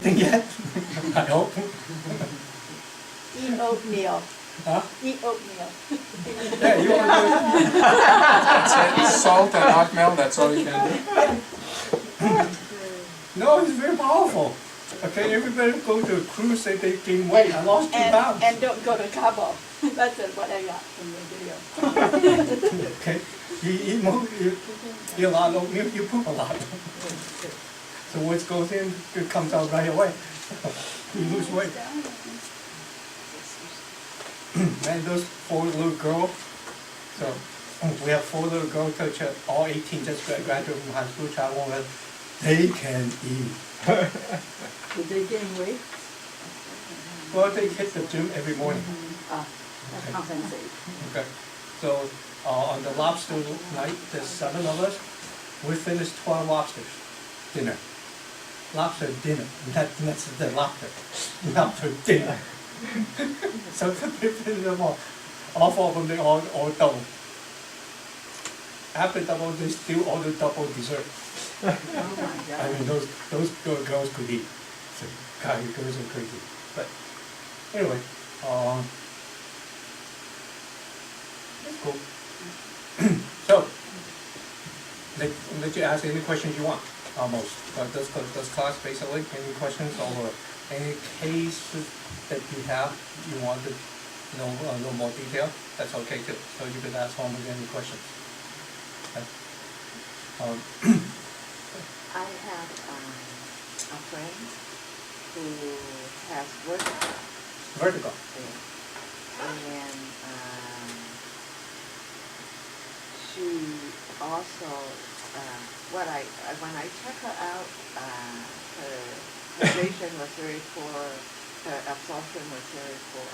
Think yet? I hope. Eat oatmeal. Huh? Eat oatmeal. Yeah, you want to do That's it. Salt and hot milk, that's all you can do. No, it's very powerful. Okay, everybody go to a cruise, say they gain weight. I lost 2 pounds. And don't go to Cabo. That's what I got from your video. Okay, you eat more, you eat a lot of oatmeal, you poop a lot. So what goes in, it comes out right away. You lose weight. Man, those 4 little girls, so we have 4 little girls, all 18 just graduated from high school, travel with, they can eat. Did they gain weight? Well, they hit the gym every morning. That compensates. Okay, so on the lobster night, there's 7 of us, we finished 12 lobsters, dinner. Lobster dinner, that's the lobster dinner. So they finished them all 4 of them, they all double. After double, they still order double dessert. Oh my I God. mean, those girls could eat. So, God, you girls are crazy. But anyway, that's cool. So, let you ask any questions you want, almost. This class, basically, any questions or any cases that you have, you want to know a little more detail, that's okay too. So you could ask Homer any questions. Okay. I have a friend who has vertigo. Vertigo. And she also, when I check her out, her vision was very poor, her absorption was very poor,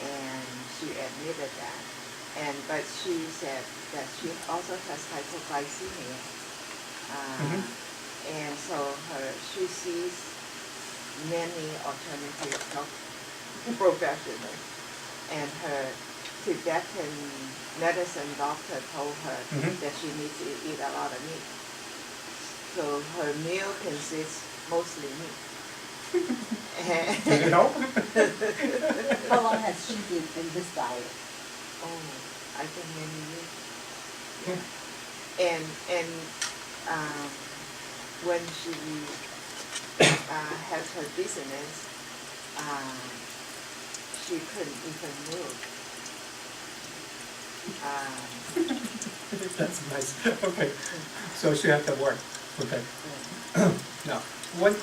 and she admitted that. But she said that she also has hypoglycemia. And so she sees many alternative health professionals, and her Tibetan medicine doctor told her that she needs to eat a lot of meat. So her meal consists mostly meat. Does it help? How long has she been in this diet? Oh, I think many years. Yeah. And when she has her dizziness, she couldn't even move. That's nice. Okay, so she had to work. Okay. Now, one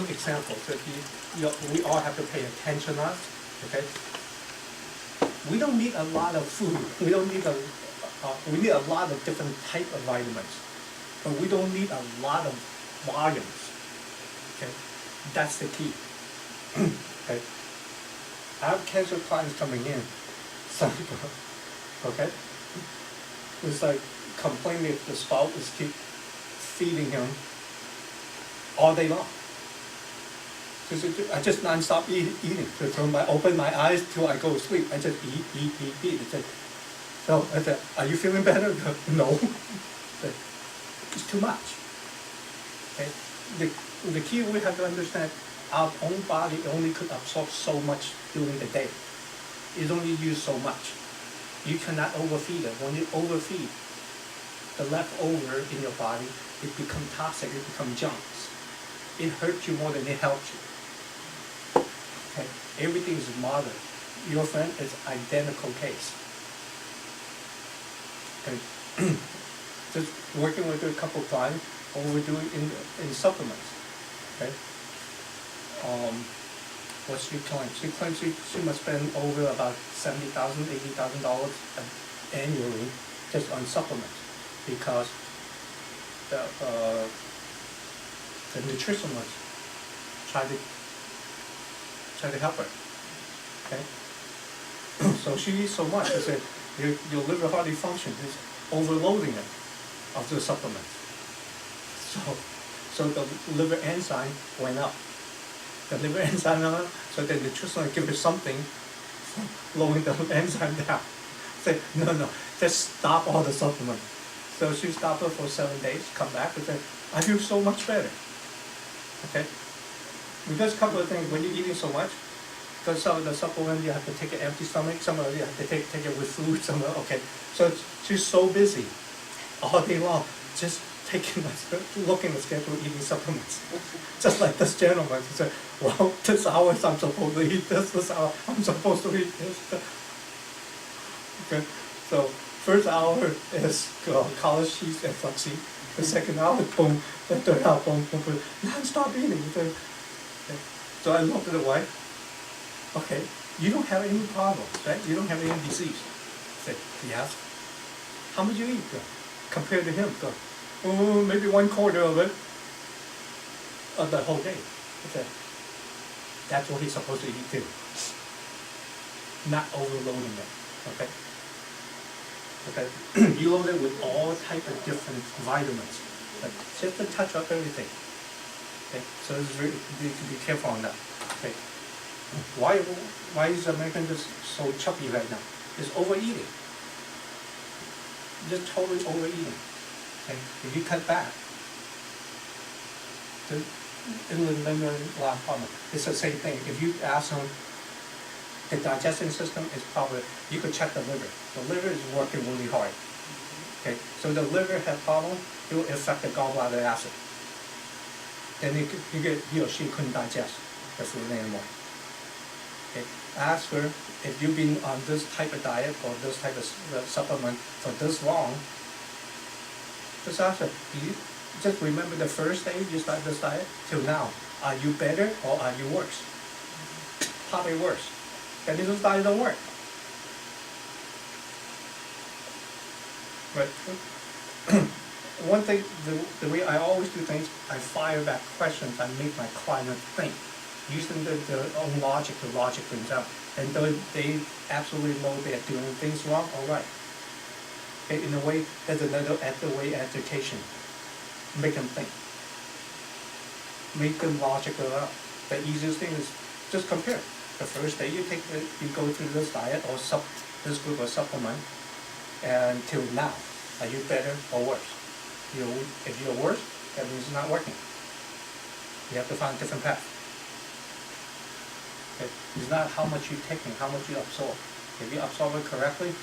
example that we all have to pay attention on. Okay. We don't need a lot of food. We don't need we need a lot of different type of vitamins, but we don't need a lot of volumes. Okay, that's the key. Okay, I have cancer clients coming in. Some people, okay, it's like complaining if the spouse is keep feeding him all day long. I just non-stop eating. So from I open my eyes till I go to sleep, I just eat. So I said, "Are you feeling better?" No. It's too much. Okay. The key we have to understand: our own body only could absorb so much during the day. It only uses so much. You cannot overfeed it. When you overfeed, the leftover in your body, it becomes toxic. It becomes junks. It hurts you more than it helps you. Okay, everything is moderate. Your friend is identical case. Okay, just working with her a couple of times, what we're doing in supplements. Okay, what she claims? She claims she must spend over about $70,000, $80,000 annually just on supplements because the nutritionists try to help her. Okay, so she eats so much. They said your liver hardly functions. It's overloading it of the supplements. So the liver enzyme went up. The liver enzyme went up. So the nutritionist give her something, lowering the enzyme down. Say no, just stop all the supplements. So she stopped it for 7 days. Come back and said, I feel so much better. Okay, Because a couple of things, when you're eating so much, because some of the supplement you have to take an empty stomach, some of it you have to take it with food, some of it, okay. So she's so busy all day long, just taking, looking at the schedule, eating supplements. Just like this gentleman, he said, well, this hours I'm supposed to eat this hour I'm supposed to eat this. Okay, so first hour is collard cheese and flaxseed. The second hour, boom, the third hour, boom, boom, boom, non-stop eating. Okay. So I looked at the wife, okay, you don't have any problems, right? You don't have any disease. I said, yes. How much you eat, girl? Compared to him, go, oh, maybe 1/4 of it of the whole day. I said, that's what he's supposed to eat too. Not overloading it, okay? Okay, you load it with all type of different vitamins, but just a touch of everything. Okay, so it's really, you need to be careful on that. Okay, why is American just so chubby right now? It's overeating. Just totally overeating. Okay, if you cut back, the inland problem. It's the same thing. If you ask them, the digestion system is probably, you could check the liver. The liver is working really hard. Okay, so the liver has problem, it will affect the gallbladder acid. Then he or she couldn't digest the food anymore. Okay, ask her if you've been on this type of diet or this type of supplement for this long. Just ask her, do you just remember the first day you started this diet till now? Are you better or are you worse? Probably worse. That means this diet don't work. But one thing, the way I always do things, I fire back questions, I make my client think, using their own logic to logic things out. And though they absolutely know they're doing things wrong, all right. Okay, in a way, there's another way education. Make them think. Make them logical out. The easiest thing is just compare. The first day you go through this diet or this group of supplement, and till now, are you better or worse? If you're worse, that means it's not working. You have to find a different path. Okay? It's not how much you're taking, how much you absorb. If you absorb it correctly,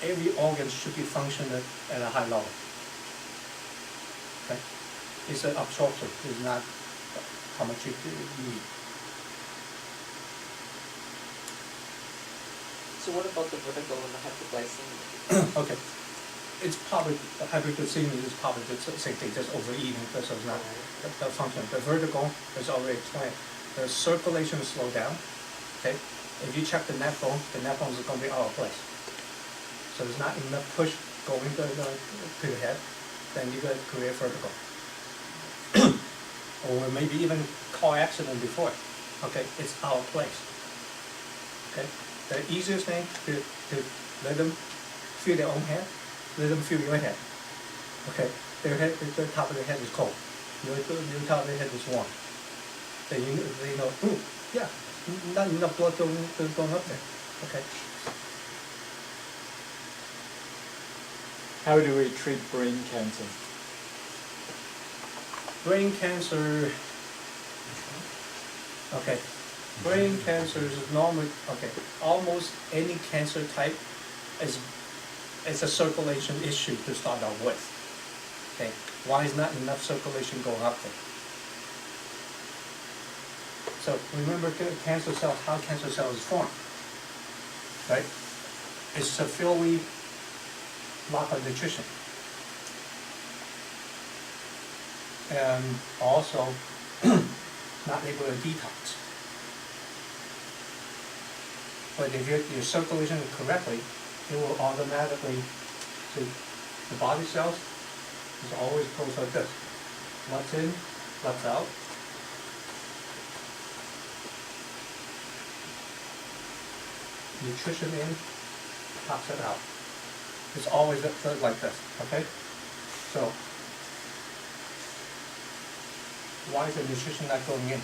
every organ should be functioning at a high level. Okay? It's an absorption, it's not how much you eat. So what about the vertigo and the hypoglycemia? Okay, it's probably, the hypoglycemia is probably the same thing, just overeating, because it's not the function. The vertigo is already explained. The circulation is slowed down, okay? If you check the neck bone is going to be out of place. So there's not enough push going to your head, then you got to create vertigo. Or maybe even car accident before, okay? It's out of place, okay? The easiest thing to let them feel their own head, let them feel your head. Okay, their head, the top of their head is cold. Your top of their head is warm. Then they know, yeah, not enough blood going up there. Okay. How do we treat brain cancer? Brain cancer. Okay. Brain cancer is normally, okay, almost any cancer type is a circulation issue to start out with. Okay, why is not enough circulation going up there? So remember cancer cells, how cancer cells is formed, right? It's severely lack of nutrition. And also not able to detox. But if your circulation is correctly, it will automatically, see, the body cells is always goes like this. Blood's in, blood's out. Nutrition in, toxin out. It's always like this, okay? So, why is the nutrition not going in?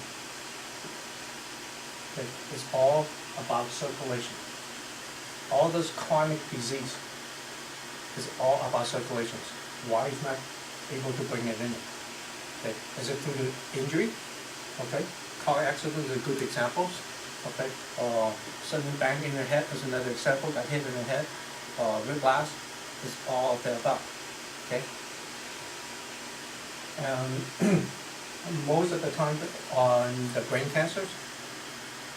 Okay, it's all about circulation. All this chronic disease is all about circulation. Why is not able to bring it in? Okay, is it through the injury? Okay, car accidents are good examples, okay? Sudden bang in your head is another example, got hit in the head, whiplash is all of the above, okay? And most of the time on the brain cancers,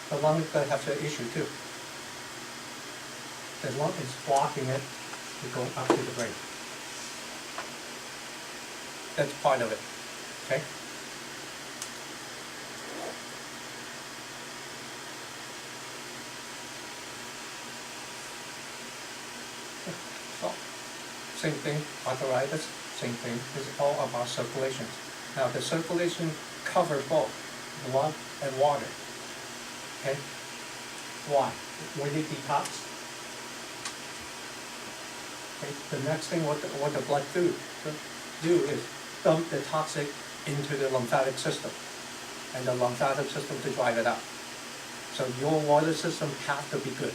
the lung has an issue too. The lung is blocking it to go up to the brain. That's part of it, okay? So, same thing, arthritis, same thing, it's all about circulation. Now the circulation covers both blood and water, okay? Why? When you detox, okay, the next thing what the blood do is dump the toxic into the lymphatic system, and the lymphatic system to drive it out. So your water system has to be good.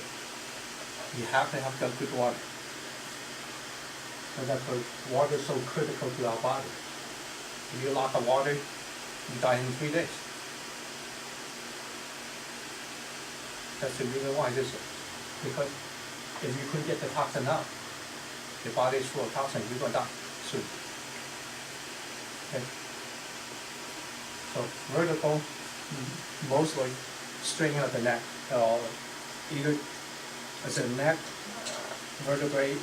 You have to have good water. So that's why water is so critical to our body. If you lack of water, you die in 3 days. That's the reason why this is. Because if you couldn't get the toxin out, your body is full of toxin, you're going to die soon. Okay. So vertical, mostly straightening of the neck, either as a neck vertebrae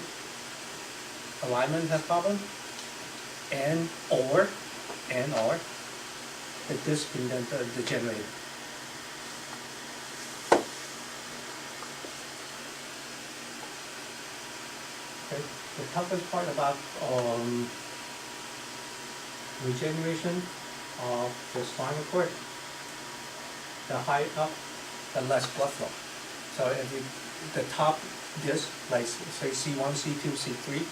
alignment has problem, and or the disc being degenerated. Okay. The toughest part about regeneration of the spinal cord, the higher up, the less blood flow. So if the top disc, like say C1, C2, C3,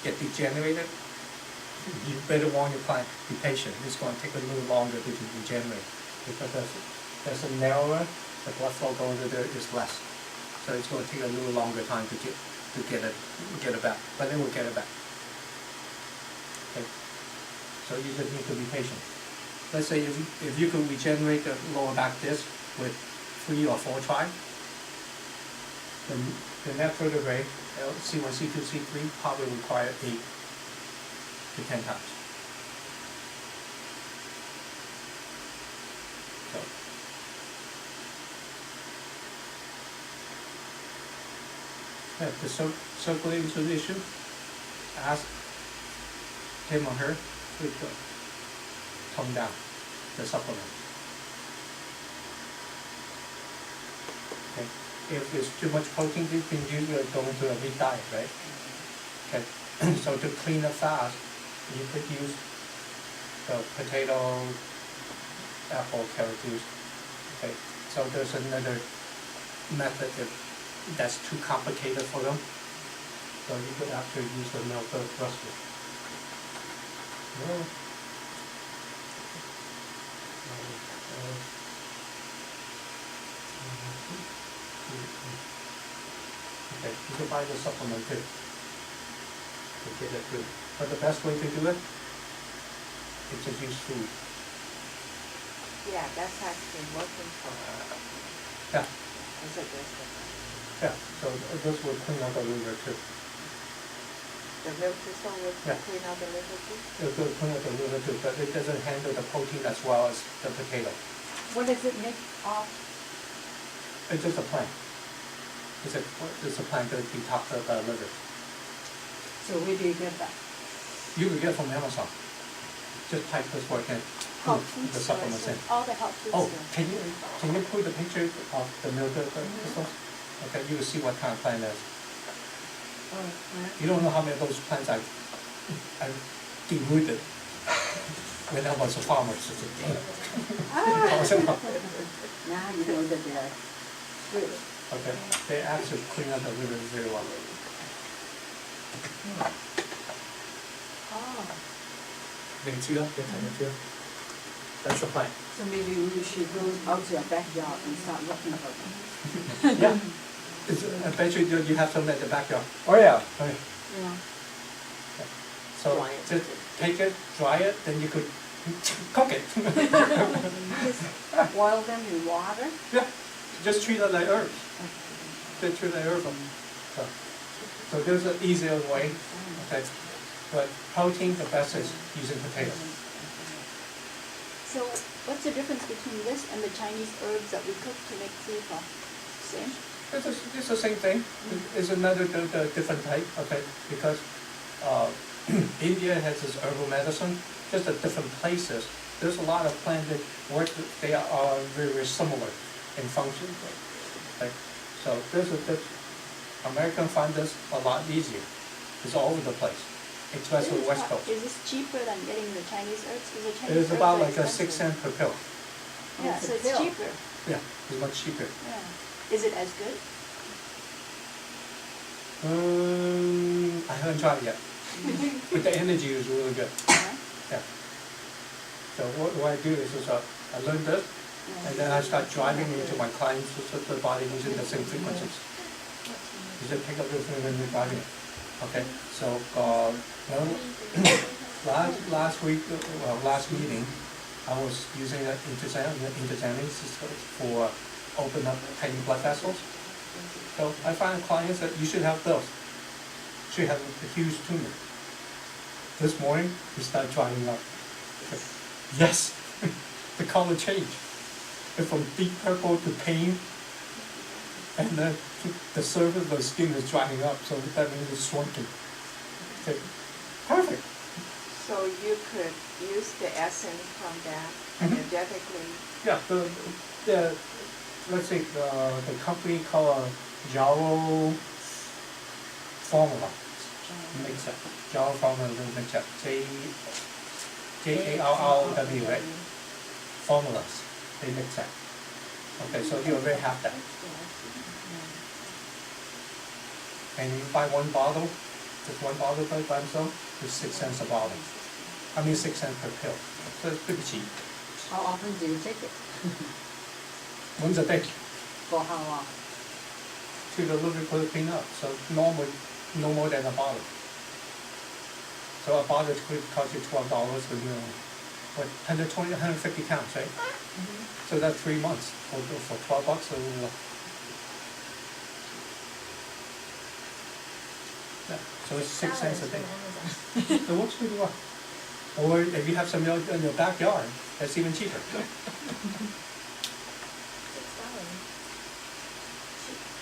get degenerated, you better warn your client, be patient. It's going to take a little longer to degenerate because there's a narrower, the blood flow going to there is less. So it's going to take a little longer time to get it back, but it will get it back. Okay. So you just need to be patient. Let's say if you could regenerate the lower back disc with 3 or 4 tries, the neck vertebrae, C1, C2, C3, probably require 8 to 10 times. So, if the circulation issue, ask him or her to tone down the supplement. Okay. If there's too much protein, you can usually go into a meat diet, right? Okay. So to clean it fast, you could use the potato, apple, carrot juice. Okay. So there's another method that's too complicated for them. So you could actually use the milk recipe. Well, okay, you can buy the supplement too to get it through. But the best way to do it is to use food. Yeah, that's actually working for Yeah, I suggested that. yeah. So this will clean out the liver too. The milk thistle would Yeah. clean out the liver too? It will clean out the liver too, but it doesn't handle the protein as well as the potato. What does it make of? It's just a plant. It's a plant that detox the liver. So where do you get that? You can get it from Amazon. Just type this word in. Health food The supplements in. stores, all the health food Oh, stores. can you put the picture of the milk crystals? Okay, you will see what kind of plant it is. Oh, You don't know how many of those plants I denuded when I was a farmer. now you know that they are good. Okay, they actually clean out the liver very well. Oh, 你知啦，你睇得知啦。That's the plant. so maybe we should go out to your backyard and start looking for them. Yeah. I bet you have some at the backyard. Oh yeah. Okay. Yeah. So Dry it. just take it, dry it, then you could cook it. boil them in water? Yeah, just treat it like herbs. Just treat it like herbs. So there's an easier way, okay? But protein, the best is using potatoes. So what's the difference between this and the Chinese herbs that we cook to make zipa? Same? It's the same thing. It's another different type, okay? Because India has this herbal medicine, just at different places. There's a lot of plants that work, they are very, very similar in function. Okay? So American find this a lot easier. It's all over the place, especially West Coast. Is this cheaper than getting the Chinese herbs? Because the Chinese It is herbs about are like a expensive. 6 cents per pill. Yeah, It's so a it's pill. cheaper. Yeah, it's much cheaper. Yeah. Is it as good? I haven't tried it yet, but the energy is really good. Yeah. Yeah. So what I do is I learn this, and then I start driving into my clients so the body using the same frequencies. You just pick up this thing when you're driving it. Okay, so last week, last meeting, I was using an intersampling for open up tiny blood vessels. So I find clients that you should have those. Should have a huge tumor. This morning, we started drying up. Yes, the color changed. It's from deep purple to pink, and then the surface of the skin is drying up, so that means it's shrunken. Okay. Perfect. So you could use the essence from that Mhm. energetically. Yeah, let's say the company called Jaro Formula makes that. Jaro Formula makes that. JARROW, right? Formulas, they mix that. Okay, so you already have that. And you buy one bottle, just one bottle by themselves, it's 6 cents a bottle. I mean 6 cents per pill. So it's pretty cheap. How often do you take it? Once a day For how long? to the liver for the clean up. So normally no more than a bottle. So a bottle could cost you $12 for what 120, 150 counts, right? So that's 3 months for $12. So yeah, so it's 6 cents a day. It works pretty well. Or if you have some in your backyard, that's even cheaper.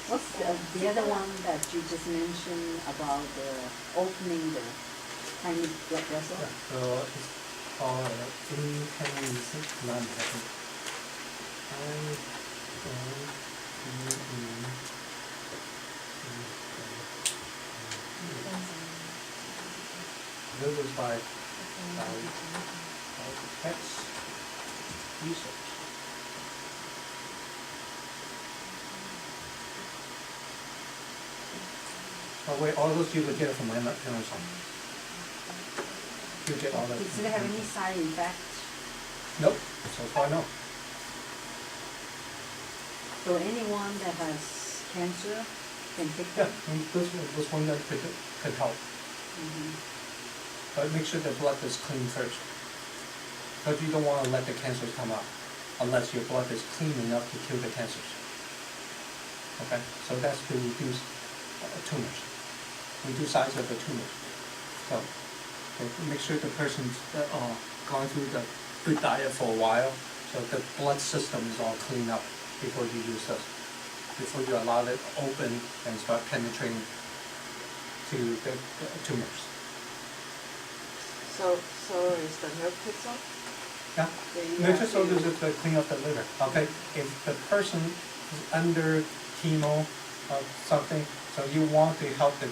What's the other one that you just mentioned about opening the tiny blood vessel? Yeah, so it's called incandescent, this is by Tex Research. Oh wait, all those you could get it from Amazon. You get all that. Does it have any side effects? Nope, so far no. So anyone that has cancer can take Yeah, that? this one that could help. Mhm. But make sure the blood is clean first. Because you don't want to let the cancers come out unless your blood is clean enough to kill the cancers. Okay, so that's to reduce tumors, reduce size of the tumors. So make sure the person's gone through the good diet for a while, so the blood system is all cleaned up before you use this. Before you allow it open and start penetrating to the tumors. So is the milk thistle? Yeah, that you no, have just so to- this is to clean up the liver, okay? If the person is under chemo or something, so you want to help the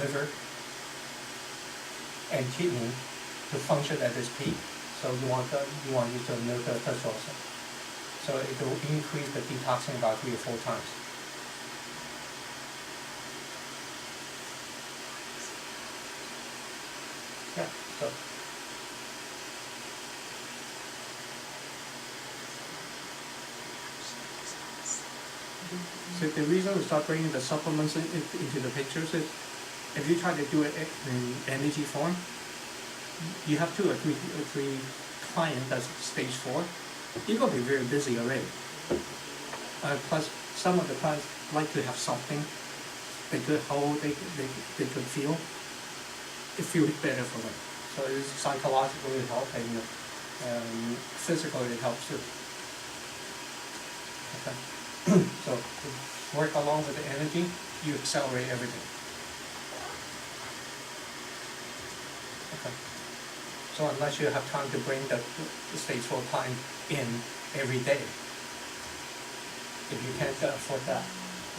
liver and kidney to function at its peak, so you want to use the milk thistle also. So it will increase the detoxing about 3 or 4 times. Yeah, so. So the reason we start bringing the supplements into the pictures is, if you try to do it in energy form, you have 2 or 3 clients that's stage 4, you're gonna be very busy already. Plus, some of the clients like to have something they could hold, they could feel. It feels better for them. So it's psychologically it helps and physically it helps too. Okay. So work along with the energy, you accelerate everything. Okay. So unless you have time to bring the stage 4 client in every day, if you can't afford that,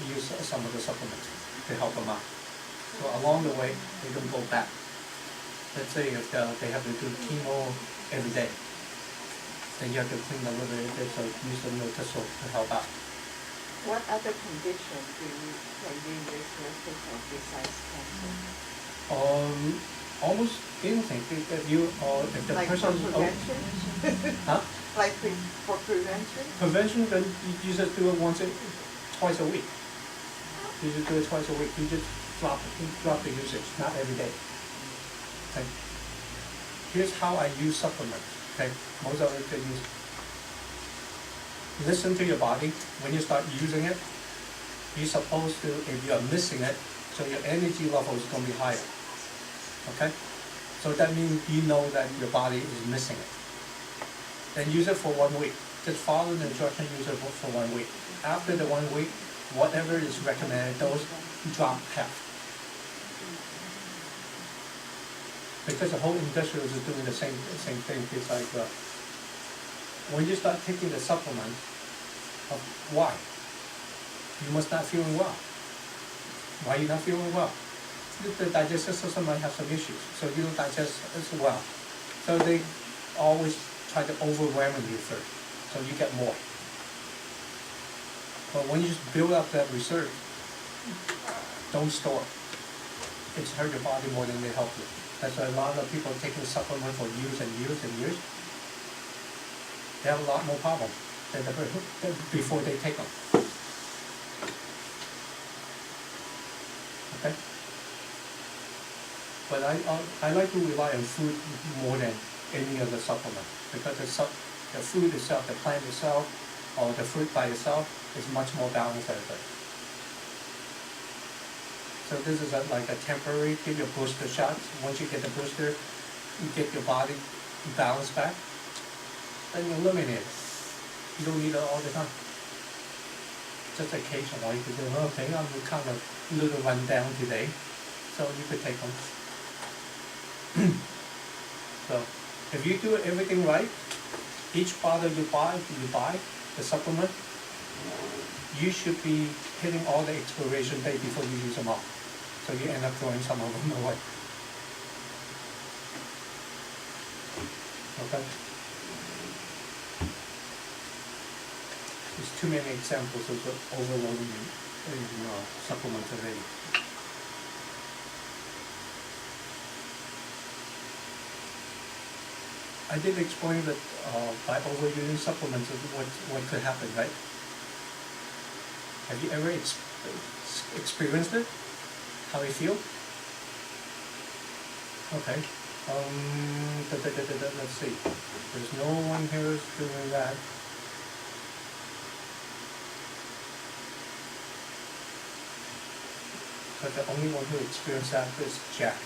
use some of the supplements to help them out. So along the way, they don't go back. Let's say if they have to do chemo every day, then you have to clean the liver every day, so use the Nutrisil to help out. What other conditions can you use Nutrisil besides cancer? Almost anything. If you if the Like for person prevention? huh? Like for prevention? Prevention, then you just do it twice a week. You just do it twice a week. You just drop the usage, not every day. Okay. Here's how I use supplements. Okay, most of it use. Listen to your body. When you start using it, you're supposed to. If you are missing it, so your energy level is going to be higher. Okay, so that means you know that your body is missing it. Then use it for 1 week. Just follow the instruction, use it for 1 week. After the 1 week, whatever is recommended dose, drop half. Because the whole industry is doing the same thing. It's like when you start taking the supplements, why? You must not feeling well. Why are you not feeling well? The digestive system might have some issues, so you don't digest as well. So they always try to overwhelm you first, so you get more. But when you just build up that reserve, don't store it. It's hurt your body more than they help you. That's why a lot of people taking supplements for years and years and years. They have a lot more problems than before they take them. Okay? But I like to rely on food more than any other supplement, because the food itself, the plant itself, or the fruit by itself is much more balanced than it. So this is like a temporary, give your booster shots. Once you get the booster, you get your body balanced back, then you eliminate it. You don't need it all the time. Just occasionally, you can do, okay, I'm kind of a little run down today, so you could take them. So if you do everything right, each bottle you buy the supplement, you should be hitting all the expiration date before you use them all. So you end up throwing some of them away. Okay? There's too many examples of overloading supplements already. I did explain that by overusing supplements, what could happen, right? Have you ever experienced it? How you feel? Okay. Let's see. There's no one here who's doing that. But the only one who experienced that is Jack.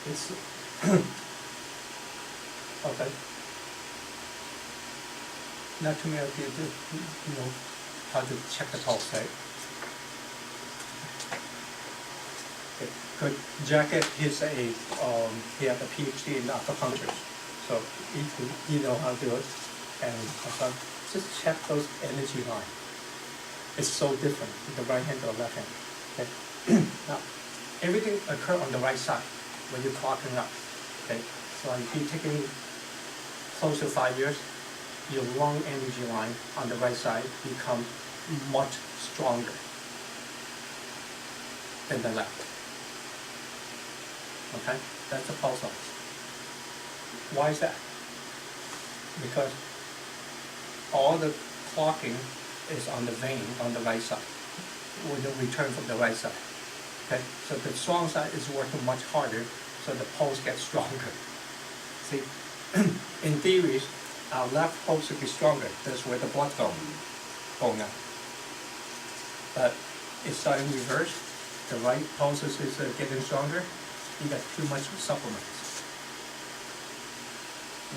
It's okay. Not too many of you know how to check the pulse, right? Okay, good. Jack, he's he has a PhD in acupuncture, so he know how to do it. And just check those energy lines. It's so different, the right hand or left hand. Okay. Now, everything occurs on the right side when you're clocking up. Okay. So if you're taking close to 5 years, your lung energy line on the right side becomes much stronger than the left. Okay? That's the pulse lines. Why is that? Because all the clocking is on the vein on the right side, with the return from the right side. Okay, so the strong side is working much harder, so the pulse gets stronger. See, in theory, our left pulse should be stronger. That's where the blood going up. But it's starting reverse. The right pulses is getting stronger. You got too much supplements.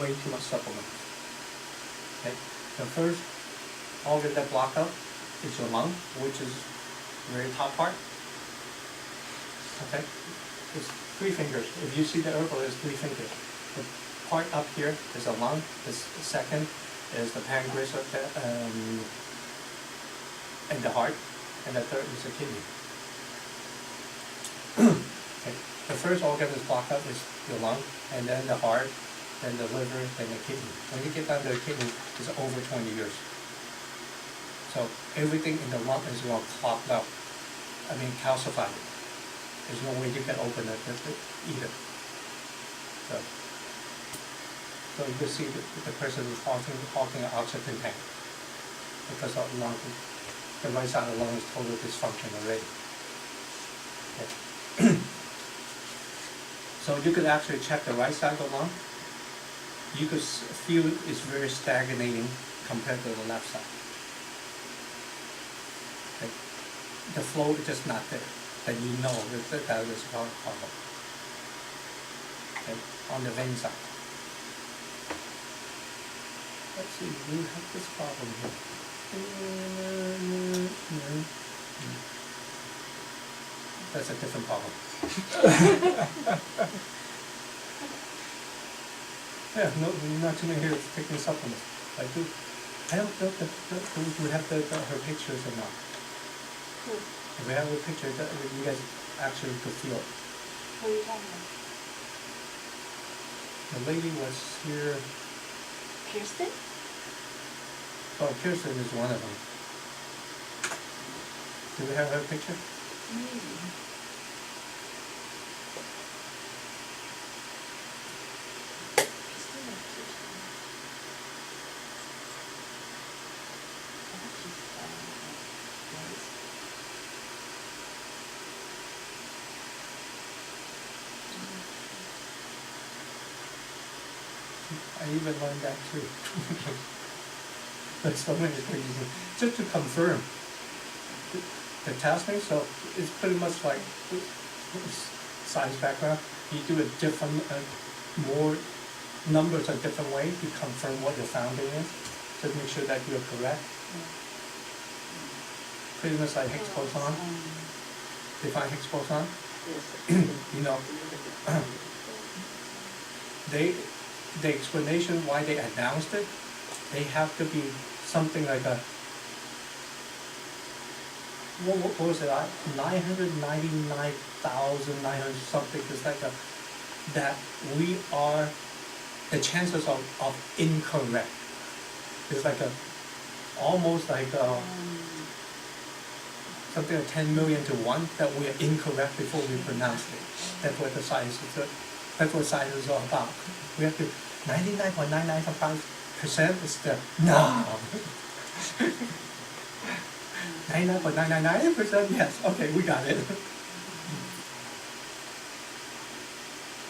Way too much supplements. Okay, the first organ that block up is your lung, which is the very top part. Okay, it's 3 fingers. If you see the herbal, it's 3 fingers. The part up here is the lung. The second is the pancreas and the heart, and the third is the kidney. Okay. The first organ is blocked up is the lung, and then the heart, then the liver, then the kidney. When you get down to the kidney, it's over 20 years. So everything in the lung is all clogged up. I mean, calcified. There's no way you can open it either. So you can see the person is holding an oxygen tank because of lung. The right side of the lung is totally dysfunctional already. Okay. So you could actually check the right side of the lung. You could feel it's very stagnating compared to the left side. Okay. The flow is just not there. Then you know that is a problem. Okay. On the vein side. Let's see, we have this problem here. That's a different problem. Yeah, no, not too many here taking supplements. I don't know if we have her pictures or not. Who? If we have a picture, that you guys actually could feel it. Who are you talking about? The lady was here. Kirsten? Oh, Kirsten is one of them. Do we have her picture? Maybe. Kirsten or Kirsten? I think she's Grace. I even learned that too. There's so many things. Just to confirm the testing, so it's pretty much like science background. You do a different, more numbers a different way to confirm what your finding is, to make sure that you're correct. Pretty much like Higgs boson. Define Higgs boson. You know, the explanation why they announced it, they have to be something like a, what was it, 999,900 something, it's like a, that we are, the chances of incorrect, it's like a, almost like a, something like 10 million to 1 that we are incorrect before we pronounce it. That's what the science is, that's what science is all about. We have to, 99.995% is the, no. 99.999%, yes, okay, we got it.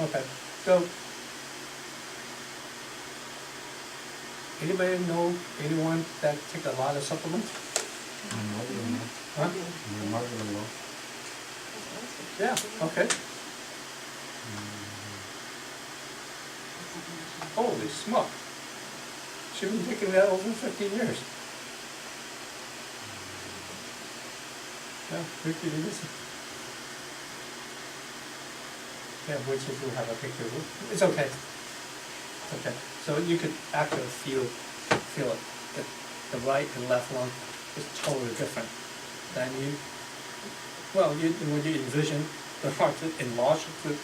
Okay, so, anybody know anyone that take a lot of supplements? Huh? Yeah, okay. Holy smoke. She's been taking that over 15 years. Yeah, 15 years. Yeah, which is we'll have a picture. It's okay. It's okay. So you could actually feel it. The right and left lung is totally different. Then you, well, when you envision the heart to enlarge, to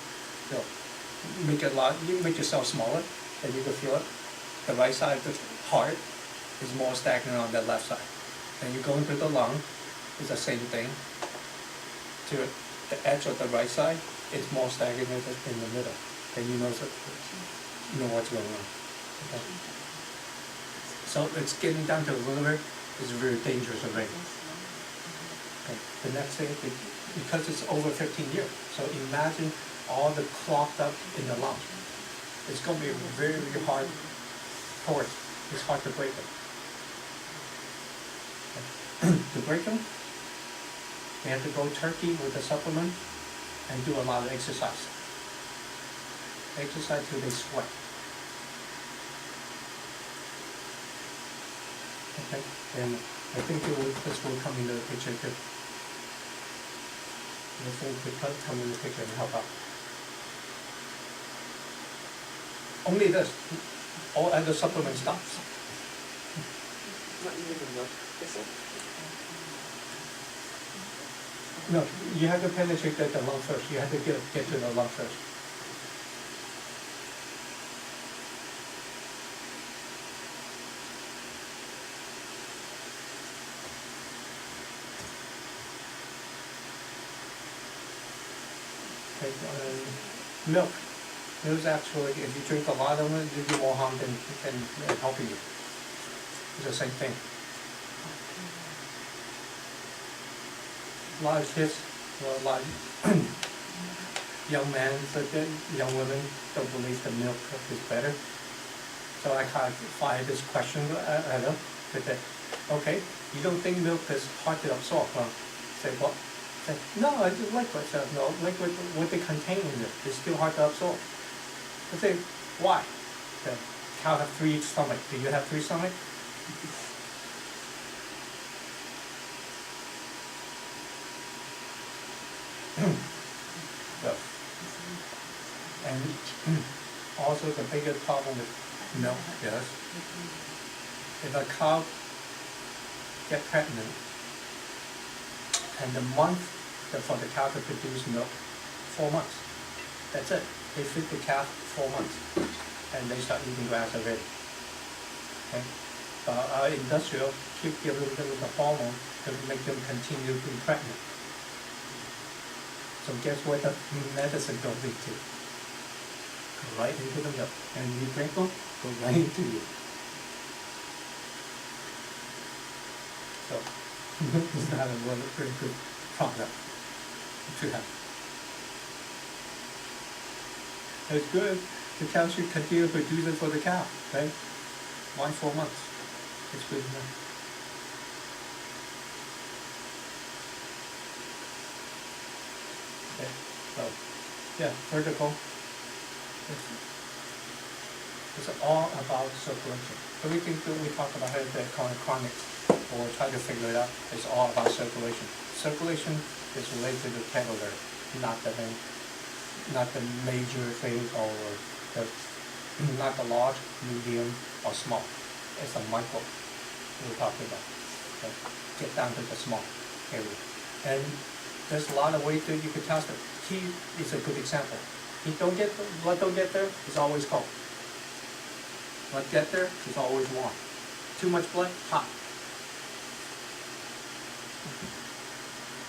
make it large, you make yourself smaller, and you can feel it. The right side of the heart is more stagnant on the left side. Then you go into the lung, it's the same thing. To the edge of the right side, it's more stagnant in the middle. Then you know what's going on. Okay. So it's getting down to the liver is very dangerous already. Okay. The next thing, because it's over 15 years. So imagine all the clogged up in the lung. It's going to be very, very hard pores. It's hard to break them. To break them, they have to go turkey with a supplement and do a lot of exercise. Exercise till they sweat. Okay, and I think this will come into the picture too. This will come in the picture and help out. Only this, all other supplement stops. Not even milk, is it? No, you have to penetrate the lung first. You have to get to the lung first. Okay, milk. Milk actually, if you drink a lot of it, you do more harm than helping you. It's the same thing. A lot of kids, well, a lot of young men, young women don't believe the milk is better. So I kind of fired this question at them. That, okay, you don't think milk is hard to absorb? Well, say what? Say, no, it's liquid. So, no, liquid, what they contain in it is still hard to absorb. I say, why? The cow have 3 stomachs. Do you have 3 stomachs? So, and also the biggest problem with milk is if a cow gets pregnant and the month for the cow to produce milk, 4 months. That's it. They feed the calf 4 months and they start eating grass already. Okay? But our industrial keep giving them the hormone to make them continue to be pregnant. So guess what the medicine goes into? Go right into the milk. And you drink them, go right into you. So it's not a very good product to have. It's good. The cow should continue producing for the cow, right? Why 4 months? It's good enough. Okay, so yeah, vertical. It's all about circulation. Everything that we talk about here, that chronic, or try to figure it out, is all about circulation. Circulation is related to capillary, not the major thing, or not the large, medium, or small. It's a micro we're talking about. Okay? Get down to the small area. And there's a lot of ways that you can test it. Heat is a good example. Heat don't get there, blood don't get there, it's always cold. Blood get there, it's always warm. Too much blood, hot.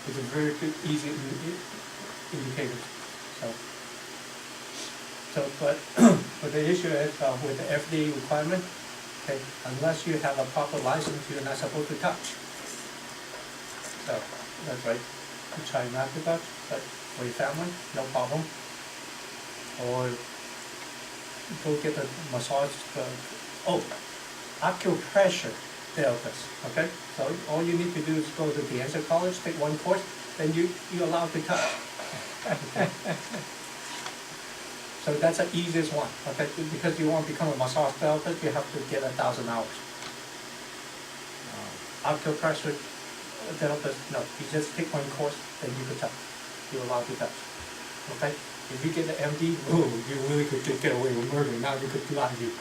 It's a very good, easy indicator. But the issue is with the FDA requirement, okay, unless you have a proper license, you're not supposed to touch. So that's right. You try not to touch, but for your family, no problem. Or go get a massage. Acupressure therapist. Okay, so all you need to do is go to the Answer College, take 1 course, then you're allowed to touch. So that's the easiest one. Okay, because you want to become a massage therapist, you have to get 1,000 hours. Acupressure therapist, no, you just take 1 course, then you could touch. You're allowed to touch. Okay? If you get the MD, oh, you really could get away with murder. Now you could lie to you.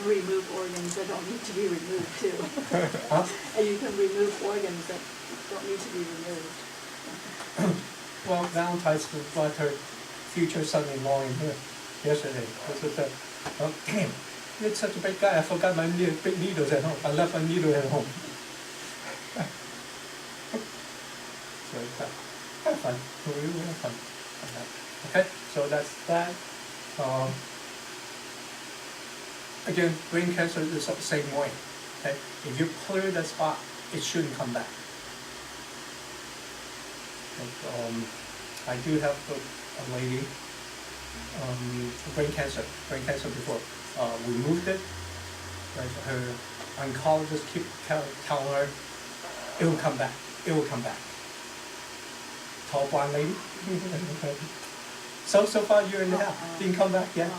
Remove organs that don't need to be removed too. Huh? And you can remove organs that don't need to be removed. Well, Valentine's brought her future son-in-law in here yesterday. This is damn, you're such a big guy. I forgot my big needles at home. I left my needle at home. So have fun. We will have fun. Okay, so that's that. Again, brain cancer is the same way. Okay, if you clear the spot, it shouldn't come back. I do have a lady, brain cancer before. We moved it, right, her oncologist keep telling her, it will come back, it will come back. Tall blonde lady. So far, a year and a half, didn't come back yet.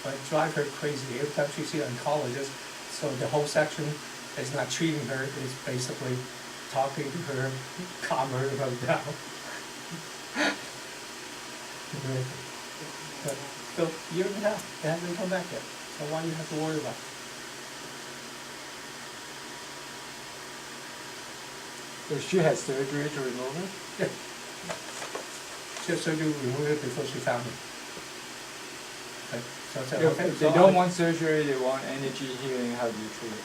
But it drive her crazy, every time she see an oncologist, so the whole section is not treating her, it's basically talking to her, calm her down. But still, year and a half, it hasn't come back yet, so why do you have to worry about it? So she had surgery to remove it? Yeah. She had surgery to remove it before she found me. Okay, so I said, If okay. if so they don't I- want surgery, they want energy healing, how do you treat it?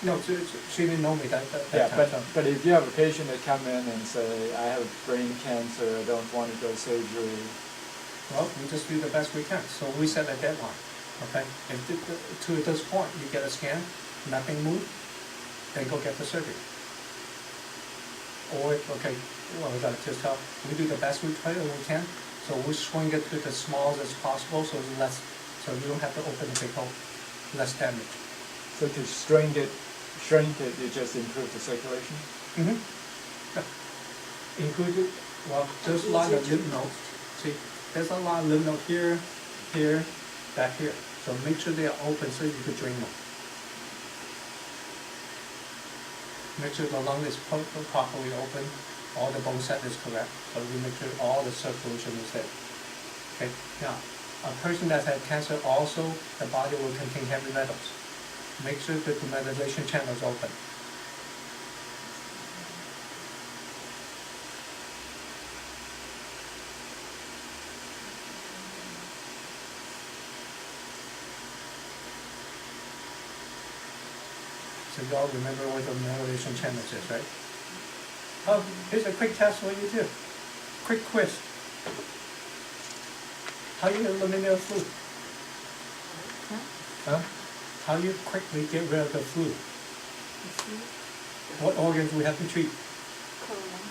No, she didn't know me that Yeah, time, so. but if you have a patient that come in and say, I have brain cancer, I don't want to go surgery, Well, we just do the best we can, so we set a deadline, okay? If to this point, you get a scan, nothing moved, then go get the surgery. Or, okay, well, that's just how, we do the best we can, so we swing it to the smallest as possible, so it's less, so you don't have to open the big hole, less damage. so to shrink it, you just improve the circulation? Mm-hmm. Included, well, there's a lot of lymph nodes, see, there's a lot of lymph nodes here, here, back here, so make sure they are open so you can drain them. Make sure the lung is properly open, all the bone set is correct, so we make sure all the circulation is there. Okay, now, a person that had cancer also, the body will contain heavy metals. Make sure that the metallization channel is open. So y'all remember what the metallization channels is, right? Oh, here's a quick test for you too. Quick quiz. How you eliminate flu? Huh? How you quickly get rid of the flu? What organs we have to treat? Colon.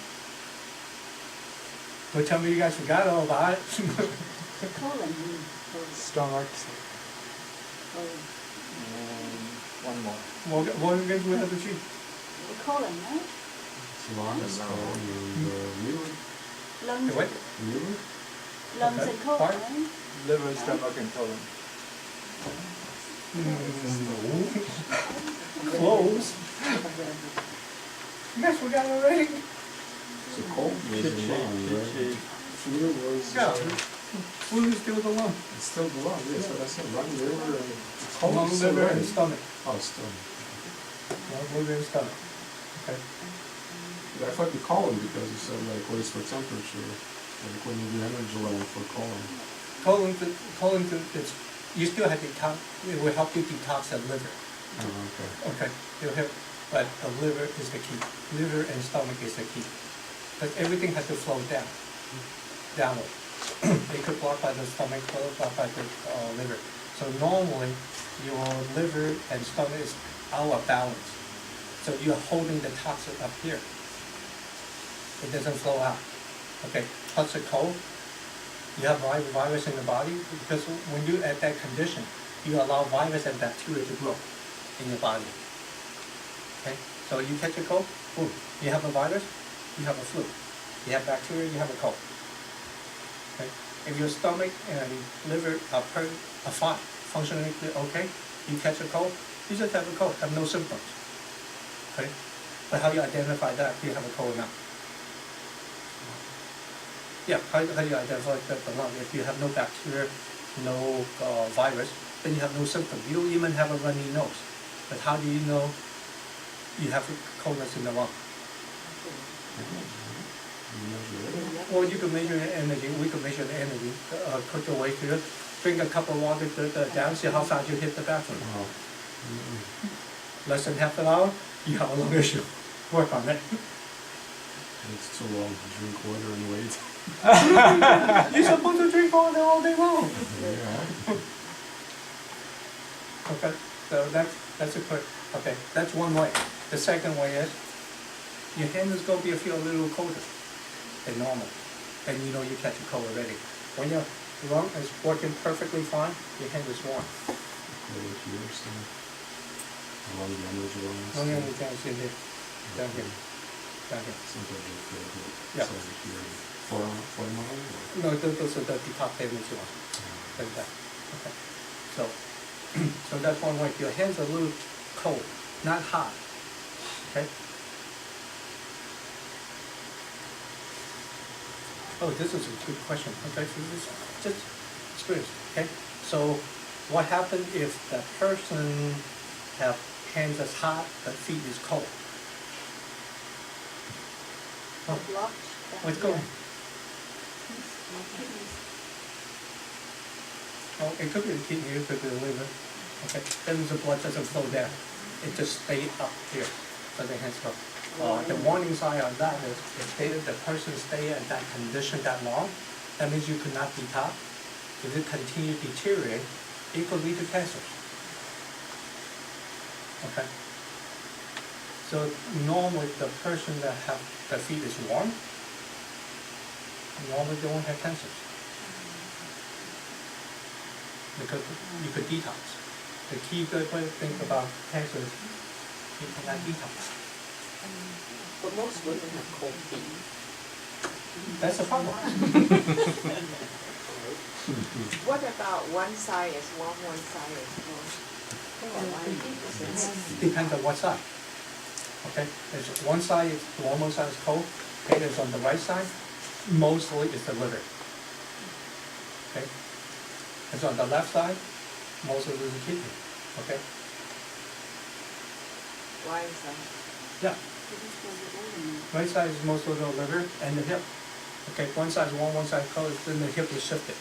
Don't tell me you guys forgot all about it. Colon. Stomach, Oh, and one more. What organs we have to treat? The colon, right? Lungs, colon, and liver. Lungs, The what? Liver? lungs Okay. and colon, Heart? right? Liver, stomach, and colon. No. Close. You guys forgot already? So cold was Cheat the sheet, lung, cheat right? sheet. Flu was, Yeah. Flu is still the lung. it's still the lung, yes, so that's it, lung, liver, and cold. Lung, is still liver, and right. stomach. Oh, still. Lung, liver, and stomach. Okay. But I thought the colon, because you said like what is for temperature, like when you do energy level for colon. Colon, it's, you still have detox, it will help you detox the liver. Oh, okay. Okay, it'll help, but the liver is the key. Liver and stomach is the key. But everything has to flow down, downward. It could block by the stomach, block by the liver. So normally, your liver and stomach is out of balance. So you're holding the toxin up here. It doesn't flow out. Okay, plus the cold, you have virus in the body, because when you're at that condition, you allow virus and bacteria to grow in your body. Okay, so you catch a cold, boom, you have a virus, you have a flu. You have bacteria, you have a cold. Okay, if your stomach and liver are fine, functioning okay, you catch a cold, you just have a cold, have no symptoms. Okay, but how do you identify that if you have a cold or not? Yeah, how do you identify the lung? If you have no bacteria, no virus, then you have no symptom. You don't even have a runny nose. But how do you know you have coldness in the lung? You measure it. Or you can measure the energy. We can measure the energy. Quick way to it. Drink a cup of water down, see how fast you hit the bathroom. Wow. Less than half an hour, you have a lung issue. Work on it. It's too long to drink water and wait. You're supposed to drink water all day long. Yeah. Okay, so That's a quick, okay, that's one way. The second way is, your hand is gonna be feel a little colder than normal, and you know you catch a cold already. When your lung is working perfectly fine, your hand is warm. Right here, so a lot of the energy lines. Only on the chance in here, down here, down here. Sometimes I feel it. Yeah. So here, forearm or? No, those are the top energy ones, like that, okay. So, so that's one way. Your hands are a little cold, not hot, okay? Oh, this is a good question. Okay, so this is just experience. Okay, so what happens if the person have hands that's hot, but feet is cold? Oh, Blocked. what's going? Kidneys. Oh, it could be the kidney, it could be the liver. Okay, then the blood doesn't flow down. It just stays up here, so the hands go. The warning sign on that is if the person stay in that condition that long, that means you could not detox. If it continue to deteriorate, it could lead to cancer. Okay. So normally the person that have their feet is warm, normally they won't have cancers. Because you could detox. The key good way to think about cancer is you cannot detox. But most women have cold feet. That's a problem. What about one side is warm, one side is cold? Depends on what side. Okay, there's one side is warm, one side is cold. Okay, there's on the right side, mostly it's the liver. Okay, it's on the left side, mostly is the kidney. Okay, Why is that? yeah, right side is mostly the liver and the hip. Okay, one side is warm, one side is cold, then the hip is shifted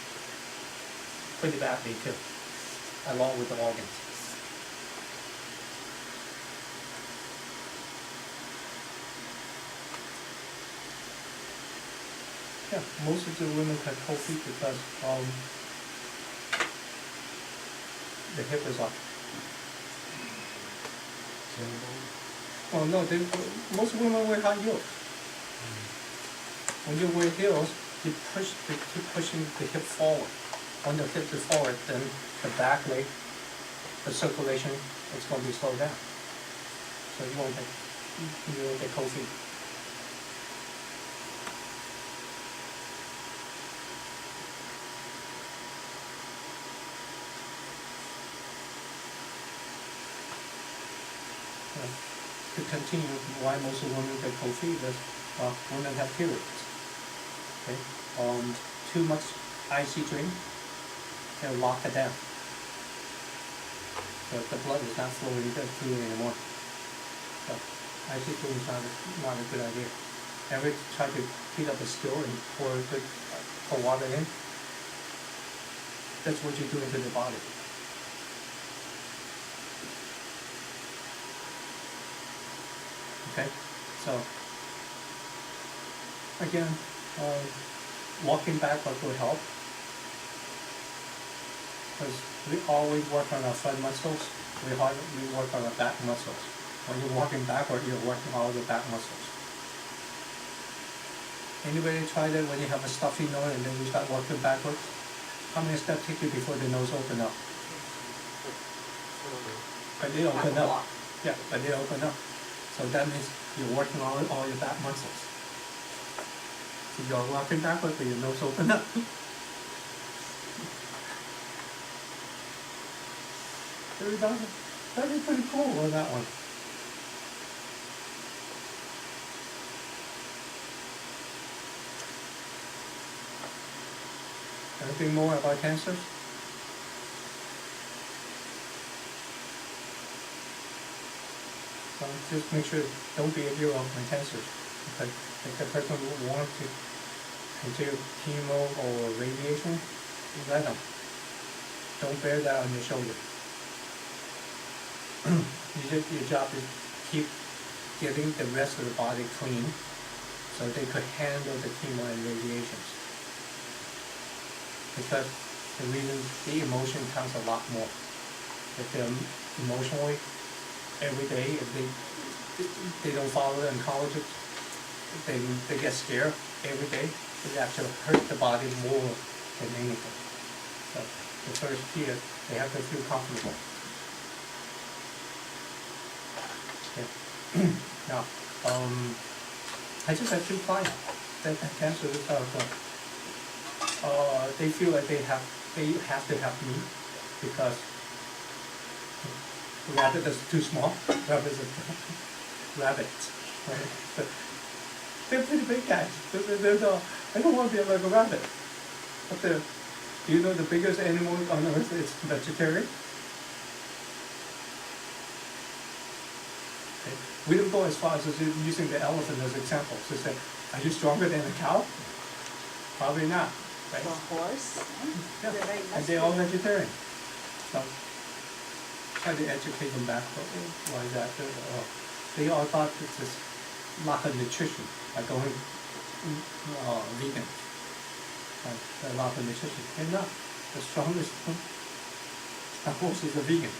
pretty badly too, along with the organs. Yeah, most of the women have cold feet because the hip is up. Oh no, most women wear high heels. When you wear heels, you keep pushing the hip forward. When the hip is forward, then the back leg, the circulation is going to be slowed down. So you won't get cold feet. To continue, why most women get cold feet is women have periods. Okay, too much icy drink, they'll lock it down. So the blood is not flowing through anymore. So icy drink is not a good idea. Ever try to heat up a still and pour water in? That's what you're doing to the body. Okay, so again, walking backward will help because we always work on our front muscles. We work on our back muscles. When you're walking backward, you're working all the back muscles. Anybody try that when you have a stuffy nose and then you start walking backwards? How many steps take you before the nose open up? But they open up. Yeah, but they open up. So that means you're working on all your back muscles. So you're walking backward, but your nose open up. That is pretty cool on that one. Anything more about cancers? Just make sure, don't be a hero on cancers. Okay? If the person wants to continue chemo or radiation, let them. Don't bear that on your shoulder. Your job is keep getting the rest of the body clean so they could handle the chemo and radiations. Because the reason the emotion counts a lot more. If they're emotionally every day, if they don't follow the oncology, they get scared every day, it actually hurt the body more than anything. So the first year, they have to feel comfortable. Okay. Now, I just had 2 clients that had cancer without they feel like they have to have me because rabbit is too small. Rabbits. Right? But they're pretty big guys. They don't want to be like a rabbit. But do you know the biggest animal on earth is vegetarian? Okay. We don't go as far as using the elephant as examples. To say, are you stronger than a cow? Probably not. Right? For horse, Yeah. they're very And they're all muscular. vegetarian. So try to educate them back. Why is that? They all thought it's just lack of nutrition, like going vegan. A lot of nutrition. They're not. The strongest horse is a vegan.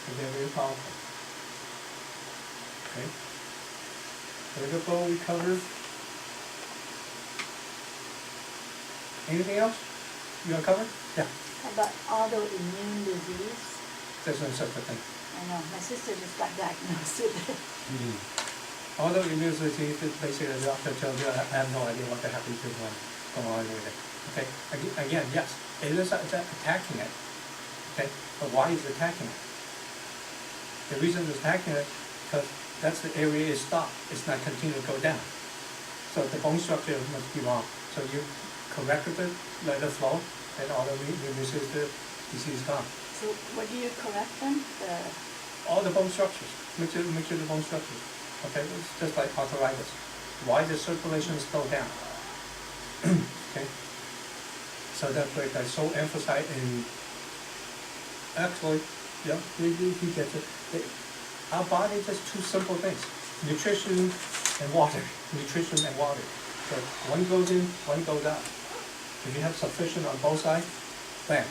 And they're very powerful. Okay. Vertebral we covered. Anything else you want to cover? Yeah. How about autoimmune disease? There's no such a thing. I know, my sister just got diagnosed with it. Autoimmune disease is basically the doctor tells you, I have no idea what the happened to one going on with it. Okay. Again, yes, it is attacking it. Okay. But why is it attacking it? The reason it's attacking it because that's the area it stopped. It's not continuing to go down. So the bone structure must be wrong. So you corrected it, let it flow, and autoimmune disease is gone. So what do you correct them? All the bone structures. Make sure the bone structures. Okay, it's just like arthritis. Why the circulation slow down? Okay, so that's why I so emphasize in. Actually, yeah, he gets it. Our body is just 2 simple things: nutrition and water. Nutrition and water. So one goes in, one goes out. If you have sufficient on both sides, bam,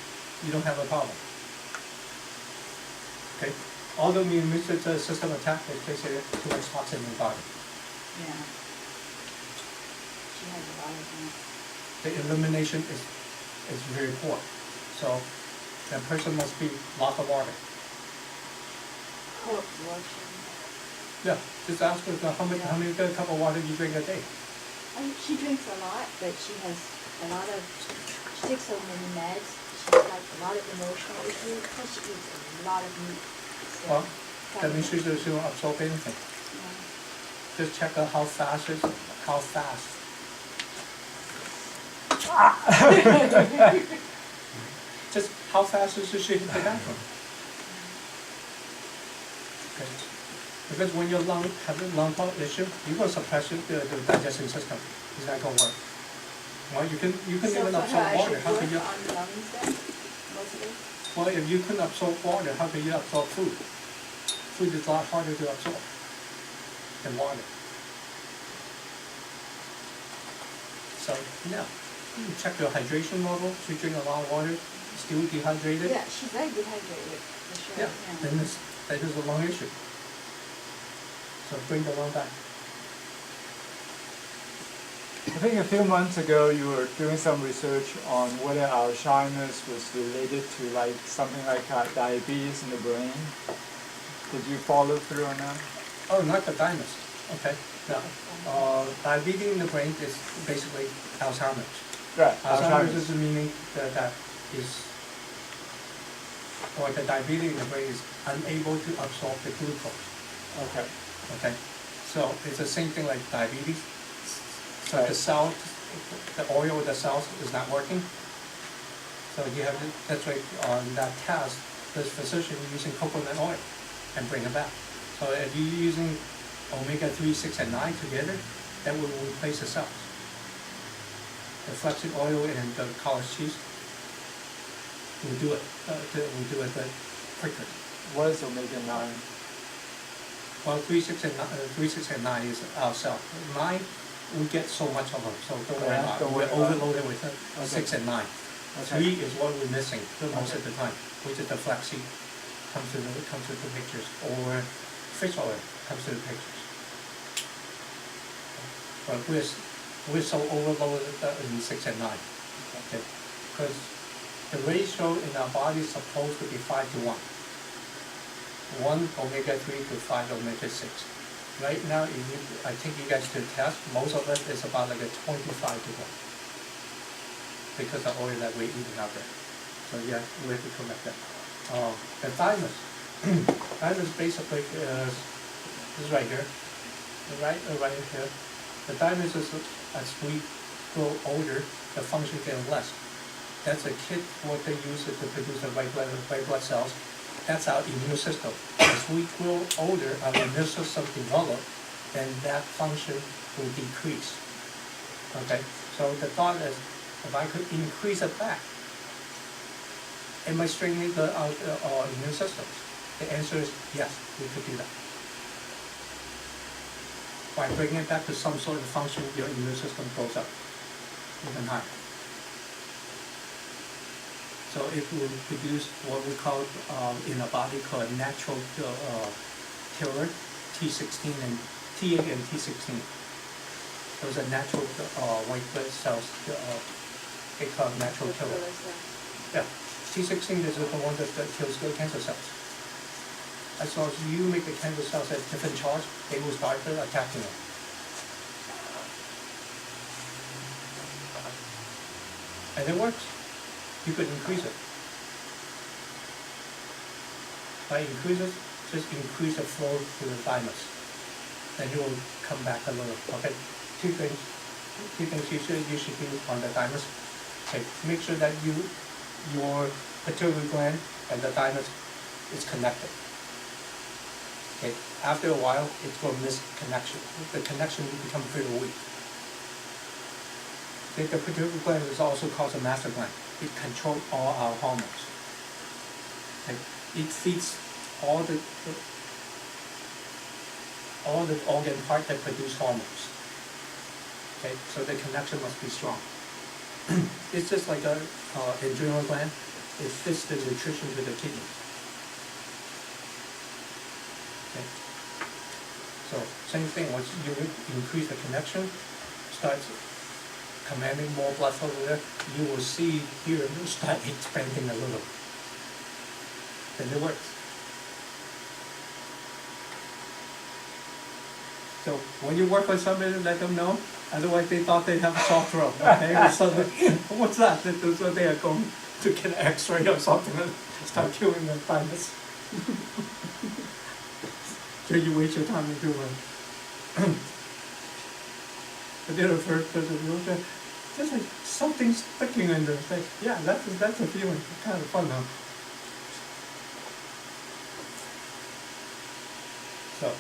you don't have a problem. Okay. Autoimmune system attack is basically too much toxin in the body. Yeah. She has a lot of them. The elimination is very poor. So that person must be lots of water. Poor absorption. Yeah, just ask her how many cup of water you drink a day. She drinks a lot, but she has a lot of, she takes so many meds. She's got a lot of emotional issues, plus she eats a lot of meat. So Well, that means probably- she don't absorb anything. Yeah. Just check out how fast. Just how fast is she hit the bathroom? Okay. Because when your lung has a lung issue, you're going to suppress the digesting system. It's not going to work. Well, you can So even for her, absorb I water. should How work can you? on lungs then, mostly? Well, if you couldn't absorb water, how can you absorb food? Food is a lot harder to absorb than water. So, yeah, you check your hydration level. She drink a lot of water, still dehydrated. Yeah, she's very dehydrated, for sure. Yeah, then that is a lung issue. So bring the lung back. I think a few months ago you were doing some research on whether Alzheimer's was related to like something like diabetes in the brain. Did you follow through on that? Oh, not the thymus. Okay. No. Diabetes in the brain is basically Alzheimer's. Right, Alzheimer's Alzheimer's. is meaning that is, or the diabetes in the brain is unable to absorb the glucose. Okay. Okay. So it's the same thing like diabetes. So Right. the cell, the oil of the cells is not working. So you have to, that's why on that test, this physician using coconut oil and bring it back. So if you're using omega-3, 6, and 9 together, that will replace the cells. The flaxseed oil and the cottage cheese will do it. Quicker. What is omega-9? Well, 3, 6, and 9 is our cell. 9, we get so much of them, so don't worry Yeah, about it. don't worry We're about it. overloaded with Okay. 6 and 9. 3 is what we're missing most of the time, which is the flaxseed comes to the pictures, or fish oil comes to the pictures. But we're so overloaded in 6 and 9, okay? Because the ratio in our body is supposed to be 5 to 1. 1 omega-3 to 5 omega-6. Right now, I take you guys to test, most of it is about like a 25 to 1. Because of oil that we're eating out there. So yeah, we have to correct that. The thymus. Thymus basically is right here. Right here. The thymus is, as we grow older, the function gets less. That's a kit, what they use it to produce the white blood cells. That's our immune system. As we grow older, our immune system develops, then that function will decrease. Okay? So the thought is, if I could increase it back, it might strengthen our immune systems. The answer is yes, we could do that. By bringing it back to some sort of function, your immune system goes up even higher. So if we produce what we call in our body called natural killer, T16 and T8 and T16. Those are natural white blood cells. They call natural killer. Yeah, T16 is the one that kills the cancer cells. As long as you make the cancer cells at different charge, they will start attacking them. And it works. You could increase it. By increase it, just increase the flow to the thymus. Then you will come back a little. Okay, two things you should do on the thymus. Okay, make sure that your pituitary gland and the thymus is connected. Okay, after a while, it's going to miss connection. The connection will become pretty weak. Okay, the pituitary gland is also called the master gland. It controls all our hormones. Okay, it feeds all the organ parts that produce hormones. Okay, so the connection must be strong. It's just like a adrenal gland. It fits the nutrition to the kidney. Okay. So same thing. Once you increase the connection, starts commanding more blood flow there, you will see here it will start expanding a little. Then it works. So when you work with somebody, let them know. Otherwise, they thought they'd have a soft throat. Okay, or something. What's that? So they are going to get an X-ray or something and start killing their thymus. So you waste your time to do it. I did it first person. Just like something sticking in their face. Yeah, that's a feeling. It's kind of fun, huh? So.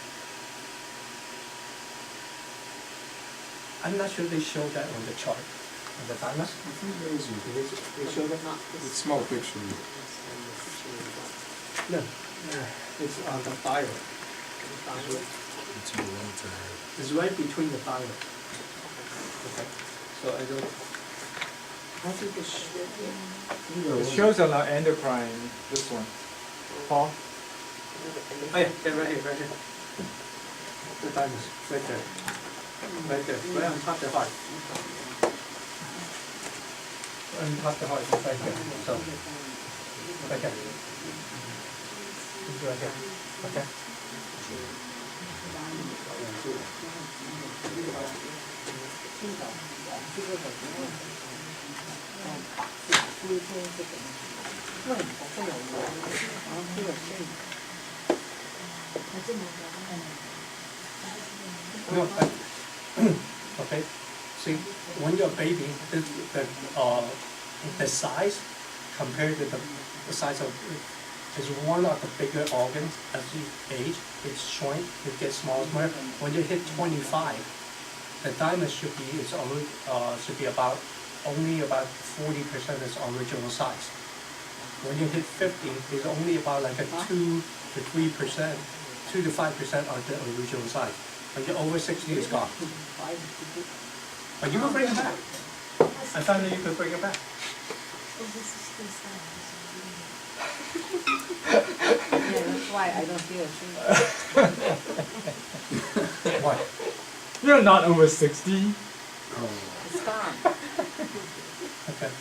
I'm not sure they showed that on the chart, on the thymus. I think there is They showed that? a small picture. No, it's on the thyroid. It's right between the thyroid. Okay, so I don't. How did this show? It shows on our endocrine, this one. Paul? Oh yeah, right here. The thymus, right there. Right there, right on top of the heart. On top of the heart, it's right there. So, right there. It's right here. Okay. No, okay. See, when you're a baby, the size compared to the size of is one of the bigger organs as you age. It's shrink, it gets smaller. When you hit 25, the thymus should be only about 40% its original size. When you hit 50, it's only about like a 2 to 3%, 2 to 5% of the original size. When you're over 60, it's gone. But you can bring it back. I found that you could bring it back. Yeah, that's why I don't feel ashamed. Why? You're not over 60. Oh, It's gone. Okay.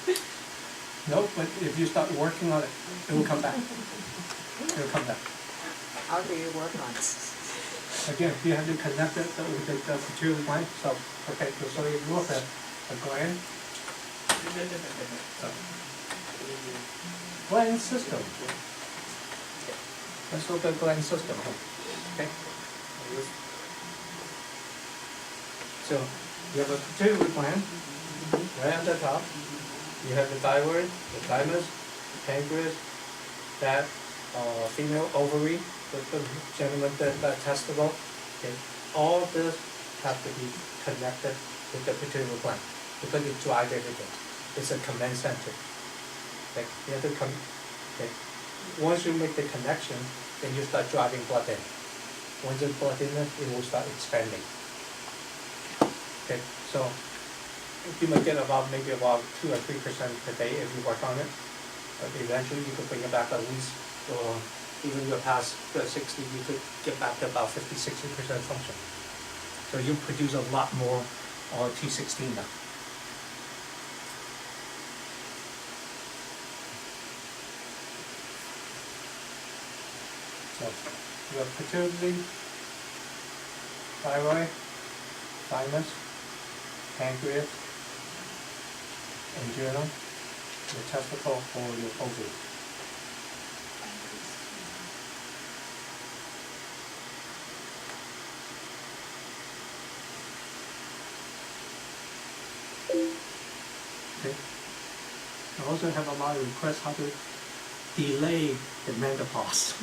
No, but if you start working on it, it will come back. It will come back. How do you work on it? Again, you have to connect it with the pituitary gland. So, okay, so you look at a gland. Gland system. Let's look at gland system. Okay. So you have a pituitary gland right at the top. You have the thyroid, the thymus, pancreas, that female ovary, the gentleman, the testicle. Okay. All this have to be connected with the pituitary gland because it drives everything. It's a command center. Okay. You have to come. Okay. Once you make the connection, then you start driving blood in. Once the blood in, it will start expanding. Okay. So you might get maybe about 2 or 3% per day if you work on it. But eventually you could bring it back at least, even you're past the 60, you could get back to about 50-60% function. So you produce a lot more T16 now. So you have pituitary, thyroid, thymus, pancreas, adrenal, your testicle, or your ovary. Okay. I also have a lot of requests how to delay the menopause.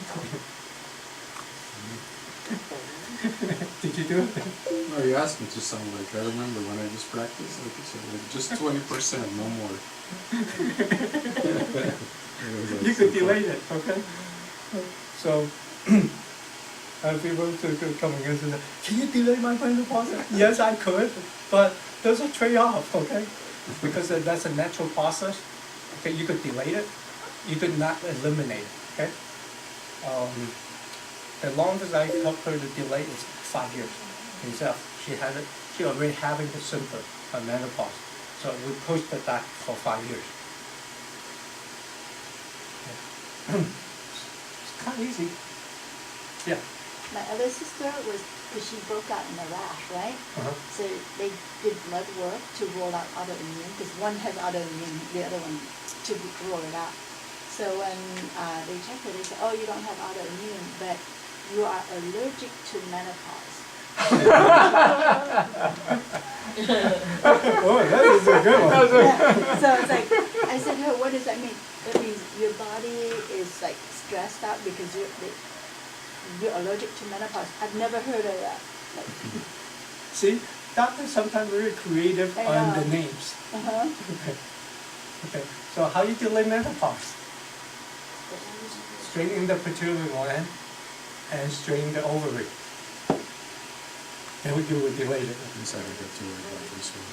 Did you do it? no, you asked me to sound like, I remember when I just practiced, like you said, like just 20%, no more. You could delay it, okay? So, people could come and say, can you delay my menopause? Yes, I could, but there's a trade-off, okay? Because that's a natural process. Okay, you could delay it, you could not eliminate it, okay? The longest I helped her to delay is 5 years. Herself, she already having the symptom of menopause, so we pushed it back for 5 years. It's kind of easy. Yeah. My other sister was, because she broke out in a rash, right? Uh-huh. So they did blood work to rule out autoimmune, because one has autoimmune, the other one to rule it out. So when they checked her, they said, oh, you don't have autoimmune, but you are allergic to menopause. Oh, that is a good one. Yeah. So it's like, I said to her, what does that mean? It means your body is like stressed out because you're allergic to menopause. I've never heard of that. Like, See, doctors sometimes very creative I on know. the names. uh-huh. Okay. So how you delay menopause? Straighten the pituitary gland and straighten the ovary. Then you would delay it. Inside I got too worried about this one.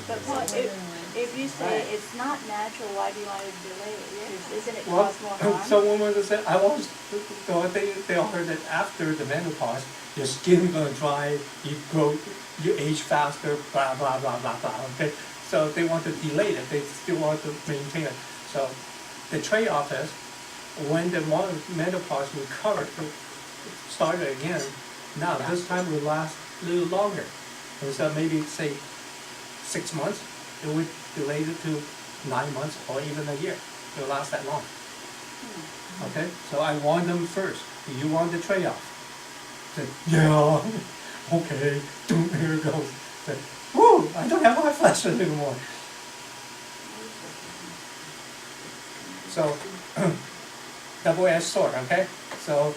But Paul, if you say it's not natural, why do you want to delay it? Because isn't it Well, cause more harm? some women will say, I want, they heard that after the menopause, your skin gonna dry, you grow, you age faster, blah, blah, blah, blah, blah, okay? So they want to delay it, they still want to maintain it. So the trade-off is, when the menopause recovered, started again, now this time will last a little longer. And so maybe say 6 months, it would delay it to 9 months or even a year. It will last that long. Okay, so I warn them first. Do you want the trade-off? Said, yeah, okay, here it goes. Said, whoo, I don't have high flash anymore. So, double-edged sword, okay? So,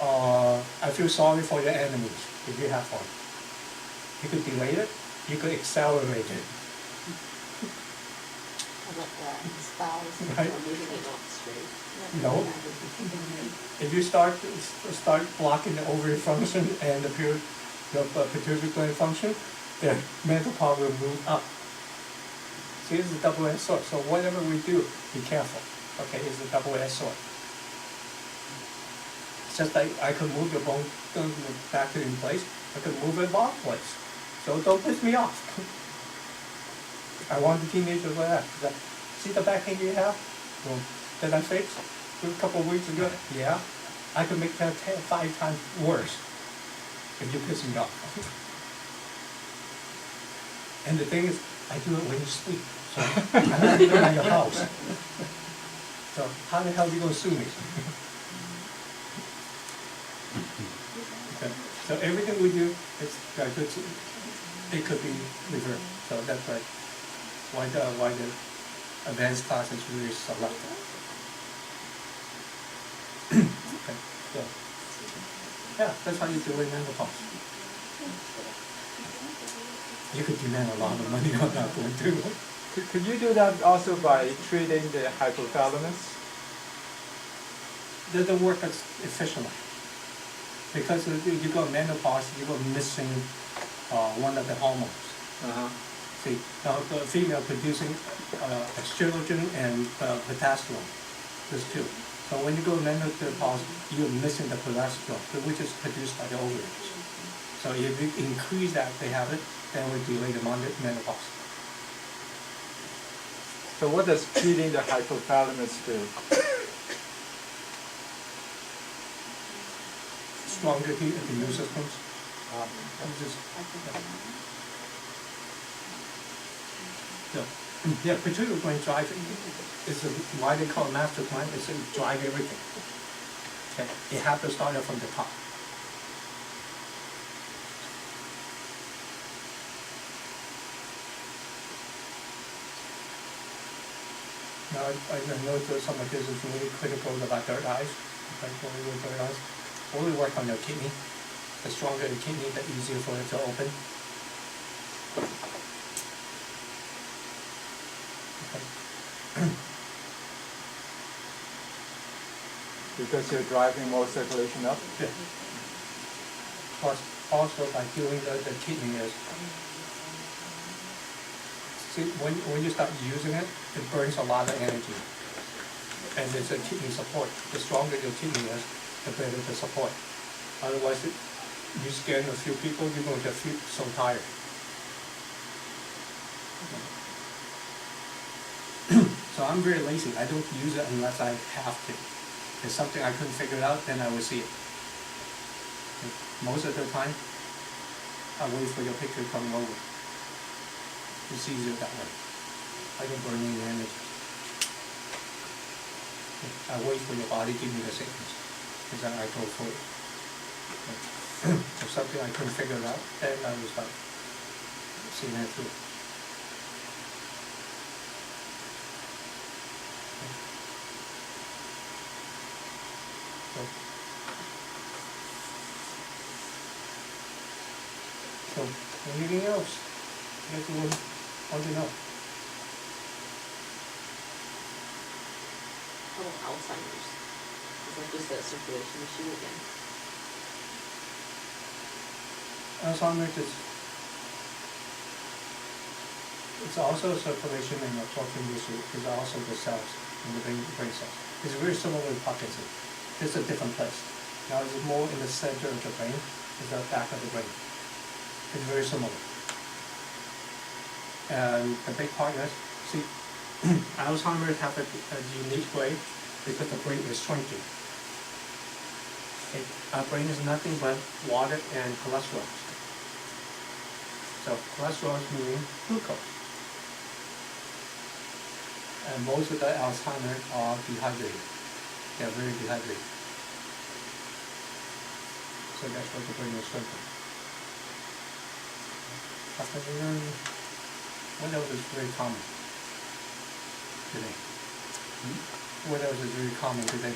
I feel sorry for your enemies if you have one. You could delay it, you could accelerate it. How about the spouse? Right. Or maybe they're not straight. No. If you start blocking the ovary function and the pituitary gland function, the menopause will move up. See, it's a double-edged sword, so whatever we do, be careful, okay, it's a double-edged sword. It's just like I could move your bone back to in place, I could move it off place, so don't piss me off. I want the teenagers like that. See the back pain you have? Well, did I fix a couple of weeks ago? Yeah. I could make that 5 times worse if you piss me off. And the thing is, I do it when you sleep. So I'm not even at your house. So how the hell are you gonna sue me? Okay. So everything we do is it could be reversed. So that's why the advanced class is really selective. Okay. So yeah, that's how you do it in menopause. You could demand a lot of money on that one too. Could you do that also by treating the hypothalamus? Doesn't work as efficiently. Because if you go menopause, you go missing one of the hormones. Uh-huh. See, the female producing estrogen and progesterone, there's two. So when you go menopause, you're missing the progesterone, which is produced by the ovaries. So if you increase that, they have it, then we delay the menopause. So what does treating the hypothalamus do? Stronger immune systems. Yeah, pituitary gland drive is why they call it master plan. It's to drive everything. Okay, it has to start from the top. Now I know that some of this is really critical about third eyes. Okay, third eyes. Only work on your kidney. The stronger the kidney, the easier for it to open. Because you're driving more circulation up? Yeah. Plus, also by doing the kidney is, see, when you start using it, it burns a lot of energy. And it's a kidney support. The stronger your kidney is, the better the support. Otherwise, you scan a few people, you're going to feel so tired. So I'm very lazy. I don't use it unless I have to. If it's something I couldn't figure out, then I will see it. Most of the time, I wait for your picture coming over. It's easier that way. I don't burn any energy. I wait for your body to give me the signals, and then I go for it. If something I couldn't figure out, then I will start seeing it through. So anything else? You guys want to know? How about Alzheimer's? Is that just a circulation issue again? Alzheimer's is it's also a circulation and absorption issue. It's also the cells in the brain cells. It's very similar to Parkinson's. It's a different place. Now it's more in the center of the brain. It's the back of the brain. It's very similar. And the big part is, see, Alzheimer's have a unique way because the brain is shrinking. Okay. Our brain is nothing but water and cholesterol. So cholesterol means glucose. And most of the Alzheimer's are dehydrated. They're very dehydrated. So that's why the brain is shrinking. What else is very common today? What else is very common today?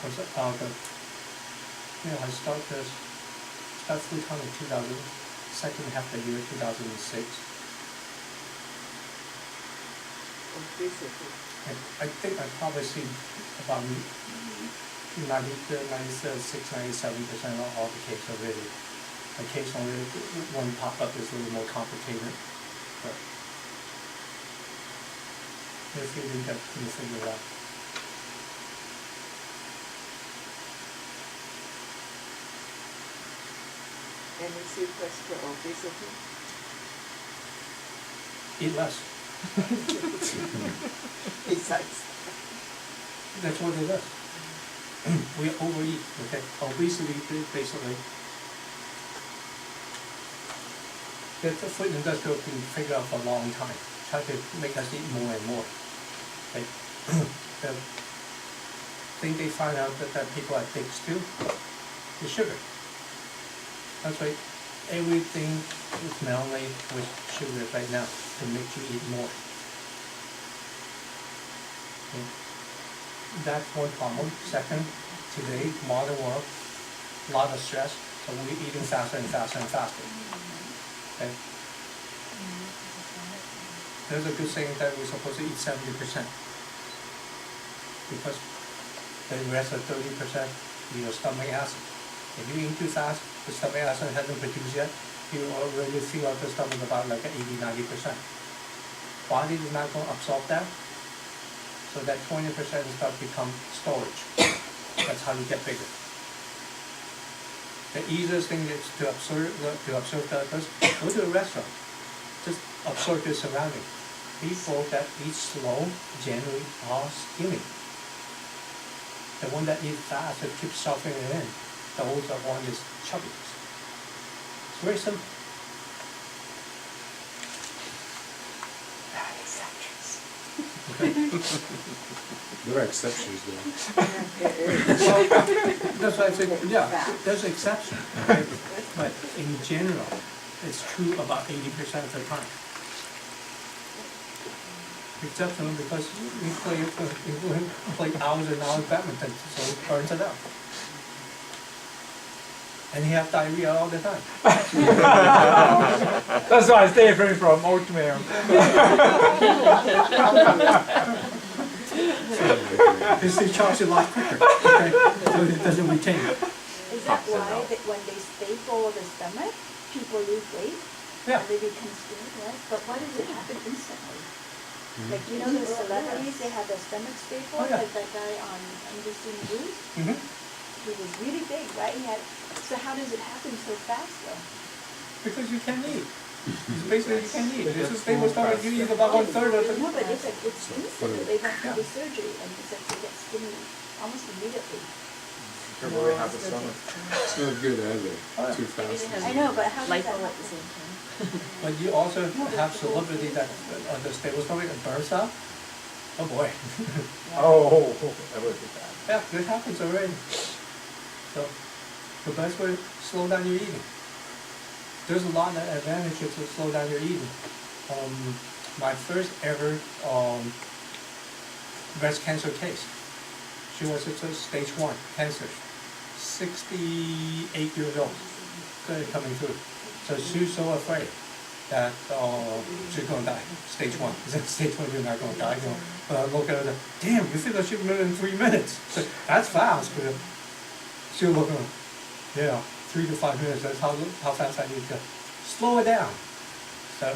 I start full time in 2000, second half of the year 2006. Basically. I think I've probably seen about 96-97% of all the cakes are ready. Occasionally, one pop-up is a little more complicated, but if you didn't get to figure it out. Any secrets for obesity? Eat less. Besides. That's what it is. We overeat, okay? Obesity basically. The food industry has been figured out for a long time, try to make us eat more and more. Okay? The thing they find out that people are addicted to is sugar. That's why everything is mainly with sugar right now to make you eat more. Okay? That's one problem. Second, today, modern world, a lot of stress, so we're eating faster and faster and faster. Okay? There's a good saying that we're supposed to eat 70%. Because the rest of 30%, your stomach acid. If you eat too fast, the stomach acid hasn't produced yet, you already fill out the stomach about like 80-90%. Body is not going to absorb that, so that 20% is going to become storage. That's how you get bigger. The easiest thing is to observe that first. Go to a restaurant. Just observe your surroundings. People that eat slow generally are skinny. The one that eat fast that keeps suffering it in, those are one is chubby. It's very simple. There are exceptions though. That's why I say, yeah, there's exceptions, right? But in general, it's true about 80% of the time. Exceptional because we play hours and hours badminton, so it burns it out. And you have diarrhea all the time. That's why I stay away from oatmeal. Because they charge you a lot quicker, okay? So it doesn't retain. Is that why that when they staple the stomach, people lose weight? Yeah. Or they become skinny, right? But why does it happen instantly? Like, you know, the celebrities, they have their stomach stapled, Oh, yeah. like that guy on Anderson News. Mm-hmm. He was really big, right? So how does it happen so fast though? Because you can't eat. It's basically you can't eat. It's a stable stomach, you eat about 1/3 of No, it. but it's like, it's instant, they went through Yeah. the surgery and it's like they get skinny almost immediately. Careful, they have the stomach. It's not good either, Oh, too fast. I know, but how does that Lipo at the happen? same time. But you also have celebrity that on the stable stomach and burns out. Oh boy. Oh, that would be bad. Yeah, it happens already. So the best way to slow down your eating. There's a lot of advantages to slow down your eating. My first ever breast cancer case. She was at stage 1 cancer, 68 years old, coming through. So she's so afraid that she's gonna die. Stage 1. Is that stage 1? You're not gonna die. You know, look at her. Damn, you feel she went in 3 minutes. So that's fast. But she'll look at her. Yeah, 3 to 5 minutes. That's how fast I need to slow it down. So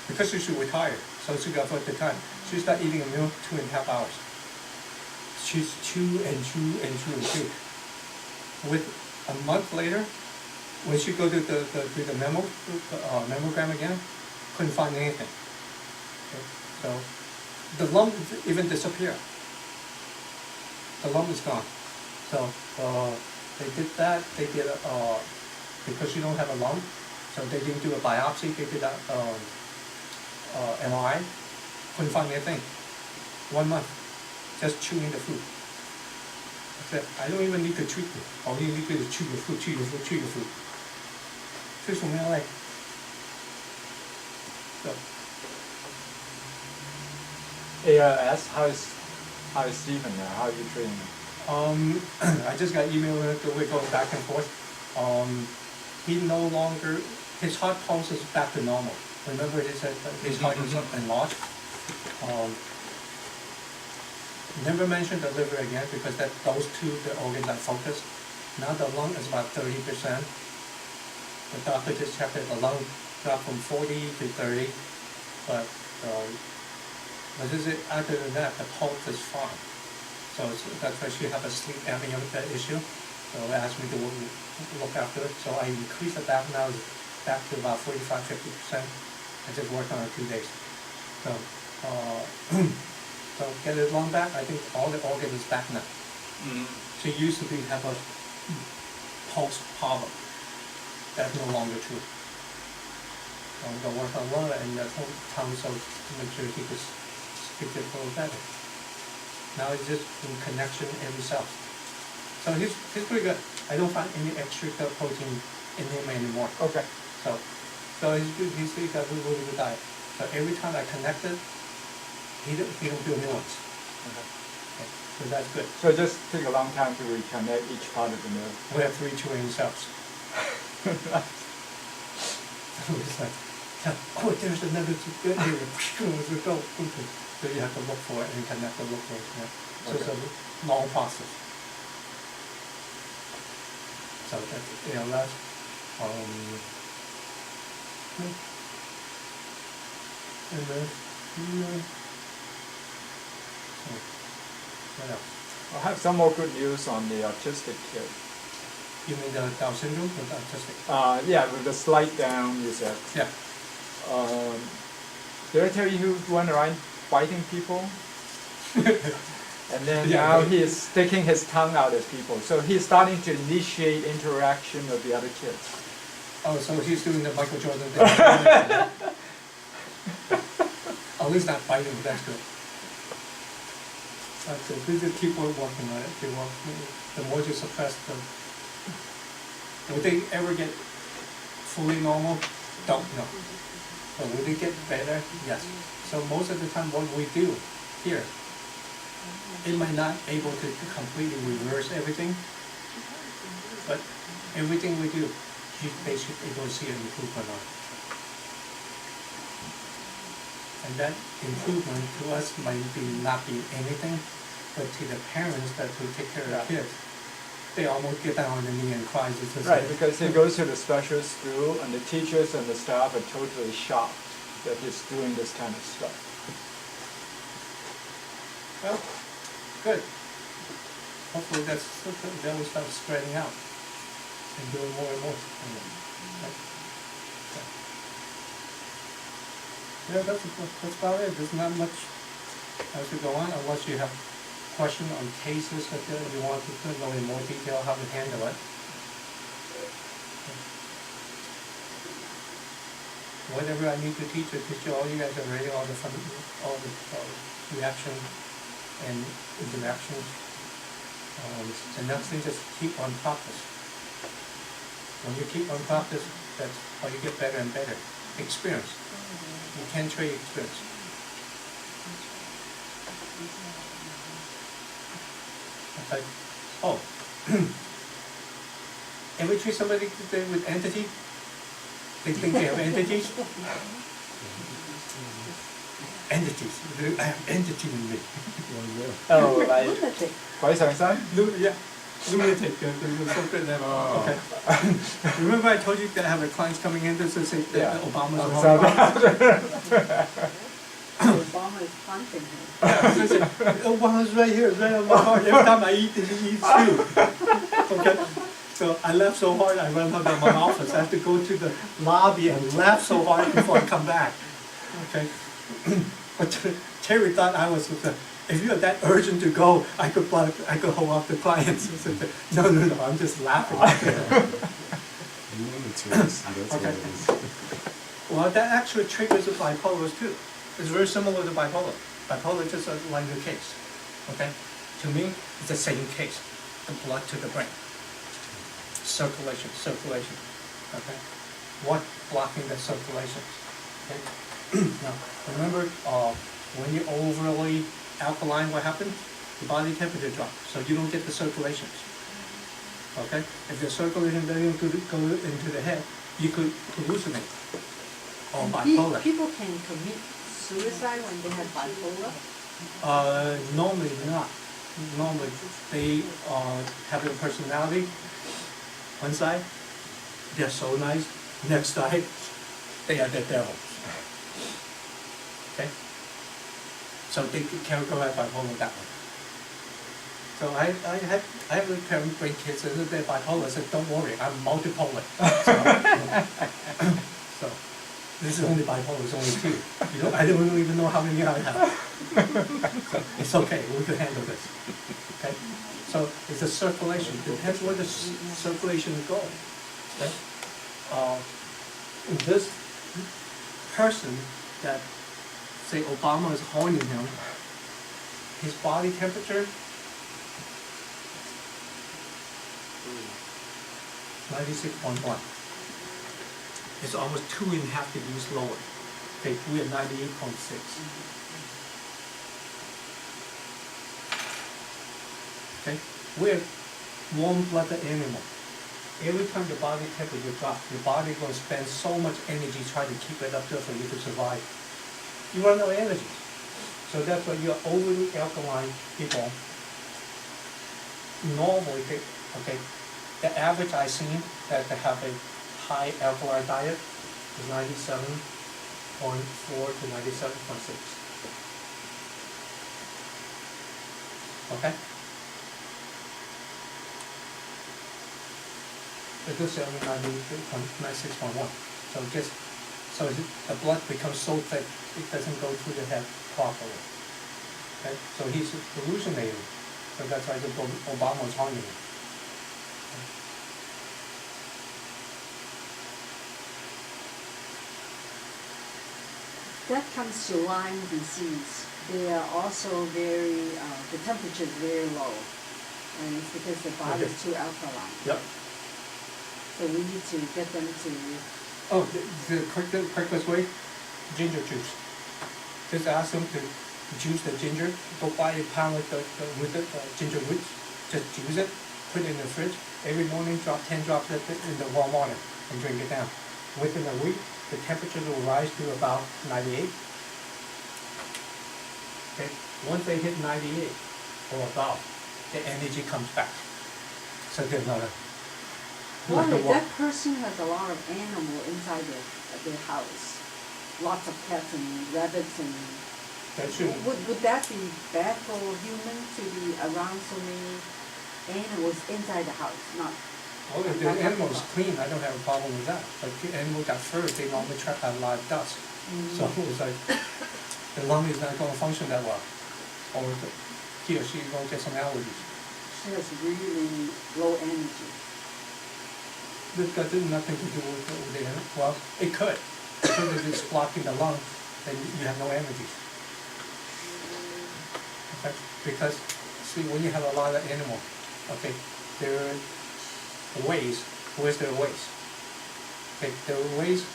because she should retire, so she got the time. She started eating a meal 2.5 hours. She's chew and chew and chew and chew. With a month later, when she go to the mammogram again, couldn't find anything. Okay? So the lump even disappeared. The lump is gone. So they did that. They did because you don't have a lump, so they didn't do a biopsy. They did a MRI. Couldn't find anything. 1 month, just chewing the food. I said, I don't even need to treat you. All you need to do is chew your food, chew your food, chew your food. 这是我们要来。So. ALS, how is Stephen now? How are you treating him? I just got email that we're going back and forth. He no longer, his heart pulse is back to normal. Remember he said his heart is enlarged. Never mention the liver again, because those two, the organs are focused. Now the lung is about 30%. The doctor just checked it, the lung dropped from 40 to 30, but other than that, the pulse is fine. So that's why she had a sleep apnea issue. So they asked me to look after it. So I increased it back now, back to about 45–50%. I just worked on it 2 days. So, so get it lung back. I think all the organs is back now. She used to have a pulse problem. That's no longer true. So I'm gonna work on lung and the tongue, so to make sure he could speak it a little better. Now it's just in connection every cell. So he's pretty good. I don't find any extra protein in him anymore. Okay. So he's got a really good diet. So every time I connect it, he don't do new ones. Okay. So that's good. So it just take a long time to reconnect each part of the nerve. We have 3 trillion cells. So it's like, oh, there's another good here. Go. So you have to look for it and connect to look for it. Yeah. So it's a long process. So that's, that's, and then, so, what else? I have some more good news on the autistic kid. You mean the Down syndrome or the autistic? Yeah, with the slight down, you said. Yeah. Did I tell you he went around biting people? And then Yeah, now but- he is sticking his tongue out at people. So he's starting to initiate interaction with the other kids. Oh, so he's doing the Michael Jordan thing. At least not biting, that's good. That's good. We just keep on working on it. The more you suppress them. Will they ever get fully normal? Don't know. But will they get better? Yes. So most of the time what we do here, it might not able to completely reverse everything, but everything we do, they should be able to see an improvement on. And that improvement to us might not be anything, but to the parents that who take care of the kids, they almost get down on the knee and cry. Right, because he goes to the special school and the teachers and the staff are totally shocked that he's doing this kind of stuff. Well, good. Hopefully that will start spreading out and doing more and more. Yeah, that's about it. There's not much else to go on unless you have questions on cases that you want to know in more detail how to handle it. Whatever I need to teach you. All you guys are ready, all the reactions and interactions. The next thing, just keep on practice. When you keep on practice, that's how you get better and better. Experience. You can't trade experience. It's like, oh, ever treat somebody with entity? They think they have entities? Entities. I have entity in me. Oh, like Lunatic. 鬼上身? Yeah, lunatic. Okay. Remember I told you that I have a clients coming in to say that Yeah. Obama's a So- wrong. Obama is haunting him. Obama's right here, right on my heart. Every time I eat, he eats too. Okay. So I laughed so hard, I ran out of my office. I have to go to the lobby and laugh so hard before I come back. Okay. But Terry thought I was, if you're that urgent to go, I could hold up the clients. I said, no, I'm just laughing. Lunatics, that's what Okay. it is. Well, that actually triggers the bipolar too. It's very similar to bipolar. Bipolar is just like a case. Okay? To me, it's the same case. The blood to the brain. Circulation. Okay? What blocking the circulation? Okay? Now, remember, when you're overly alkaline, what happens? The body temperature drops, so you don't get the circulations. Okay? If the circulation doesn't go into the head, you could hallucinate. Or bipolar. People can commit suicide when they have bipolar. Normally not. Normally, they have their personality. One side, they're so nice. Next side, they are the devil. Okay? So they can go at bipolar that way. So I have a parent bring kids and they're bipolar. I said, don't worry, I'm multipolar. So this is only bipolar, it's only 2. I don't even know how many I have. So it's okay, we can handle this. Okay? So it's a circulation, depends where the circulation is going. Okay? This person that, say Obama is holding him, his body temperature 96.1. It's almost 2.5 degrees lower. Okay, we are 98.6. Okay, we're warm-blooded animal. Every time the body temperature drops, your body is going to spend so much energy trying to keep it up there for you to survive. You run out of energy. So that's why you're overly alkaline people. Normally, okay, the average I've seen that they have a high alkaline diet is 97.4 to 97.6. Okay? But this is only 96.1. So the blood becomes so thick it doesn't go through the head properly. Okay? So he's hallucinating. So that's why Obama was harming him. That comes to Lyme disease. They are also very, the temperature is very low. And it's because the body is too alkaline. Yep. So we need to get them to, Oh, the quickest way, ginger juice. Just ask them to juice the ginger. Go buy a pound with the ginger roots. Just juice it, put it in the fridge. Every morning, drop 10 drops in the warm water and drink it down. Within a week, the temperature will rise to about 98. Okay, once they hit 98 or above, the energy comes back. So there's not a. well, if that person has a lot of animal inside their house, lots of cats and rabbits and, That shouldn't. would that be bad for humans to be around so many animals inside the house? Not, Well, if the animal is clean, I don't have a problem with that. But the animal got fur, they normally trap a lot of dust. So it's like, the lung is not going to function that well. Or he or she is going to get some allergies. she has really low energy. This got nothing to do with the animal. Well, it could. Because if it's blocking the lung, then you have no energy. Okay? Because, see, when you have a lot of animal, okay, their waste, where's their waste? Okay, their waste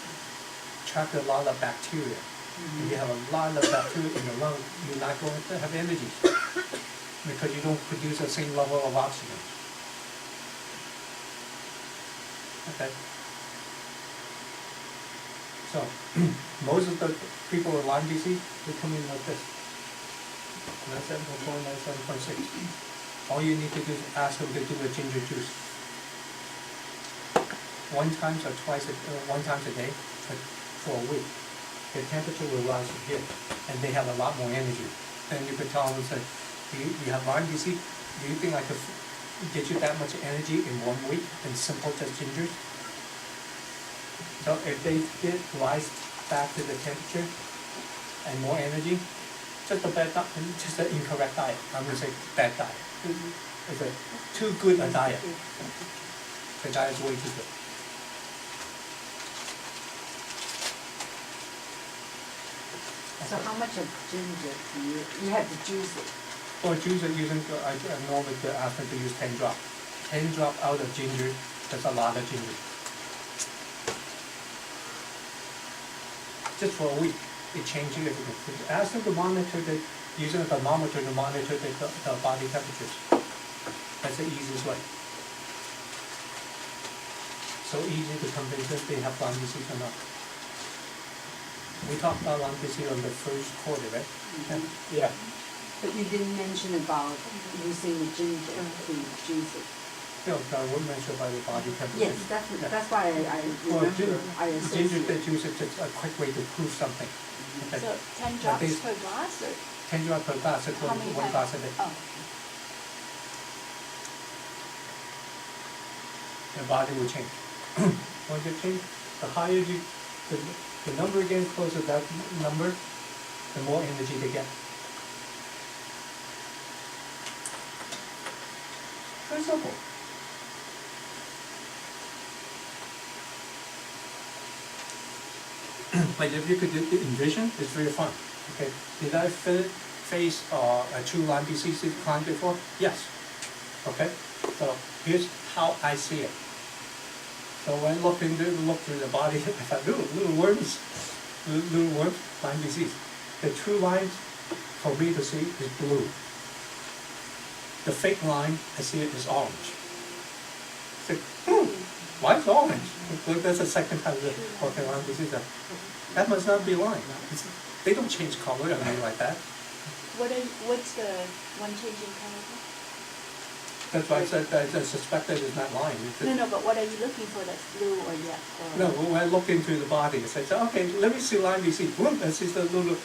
trap a lot of bacteria. If you have a lot of bacteria in the lung, you're not going to have energy because you don't produce the same level of oxygen. Okay. So most of the people with Lyme disease, they come in like this. 97.4, 97.6. All you need to do is ask them to do a ginger juice. One time a day for a week. The temperature will rise from here, and they have a lot more energy. Then you could tell them, say, you have Lyme disease, do you think I could get you that much energy in 1 week in simple just ginger? So if they did rise back to the temperature and more energy, just an incorrect diet. I'm going to say bad diet. It's too good a diet. The diet is way too good. So how much of ginger do you have to juice it? Or juice it using, I normally ask them to use 10 drops. 10 drops out of ginger, that's a lot of ginger. Just for a week, it changes everything. Ask them to monitor using a thermometer to monitor the body temperatures. That's the easiest way. So easy to convince them they have Lyme disease or not. We talked about Lyme disease on the first quarter, right? Yeah. But you didn't mention about using the ginger to juice it. No, I would mention about the body temperature. Yes, definitely, that's why I Well, remember, I ginger, they associate. use it as a quick way to prove something. Okay. So 10 But drops these- per glass or 10 drops per glass, that's how many one times? glass a day. Oh, The body will change. Once you change, the higher you, the number again closer to that number, the more energy they get. Very simple. Like if you could envision, it's very fun. Okay, did I face a true Lyme disease client before? Yes. Okay, so here's how I see it. So when I look through the body, I thought little worms, Lyme disease. The true Lyme, for me to see, is blue. The fake Lyme, I see it is orange. It's like, why is orange? Look, that's the second time that working Lyme disease. That must not be Lyme. They don't change color or anything like that. what's the one changing color? That's why I said that I suspect that it's not Lyme. It's No, but what are you looking for that's blue or yet? No, when I look into the body, I say, okay, let me see Lyme disease. Boom, I see the little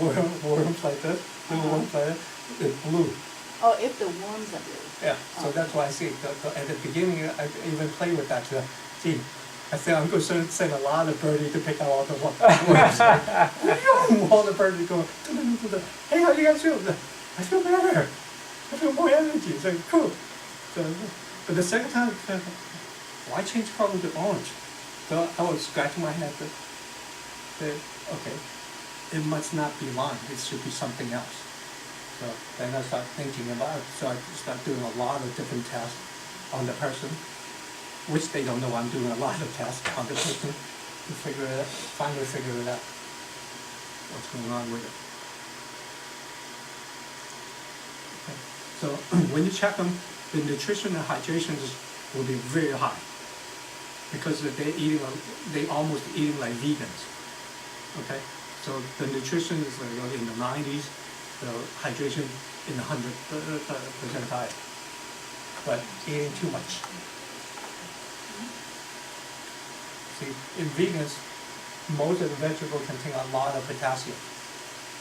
worms like this, little worms like that. It's blue. Oh, if the worms are blue. Yeah, so that's why I see it. At the beginning, I even play with that. Gee, I said I'm going to send a lot of birdie to pick out all the worms. All the birdies go, hey, how you guys feel? I feel better. I feel more energy. It's like, cool. So, but the second time, why change color to orange? So I was scratching my head. Okay, it must not be Lyme. It should be something else. So then I start thinking about it. So I start doing a lot of different tests on the person, which they don't know I'm doing a lot of tests on the person to finally figure it out. What's going on with it. Okay. So when you check them, the nutrition and hydration will be very high because they almost eating like vegans. Okay, so the nutrition is like in the 90s. The hydration in the 100% diet, but eating too much. See, in vegans, most of the vegetables contain a lot of potassium.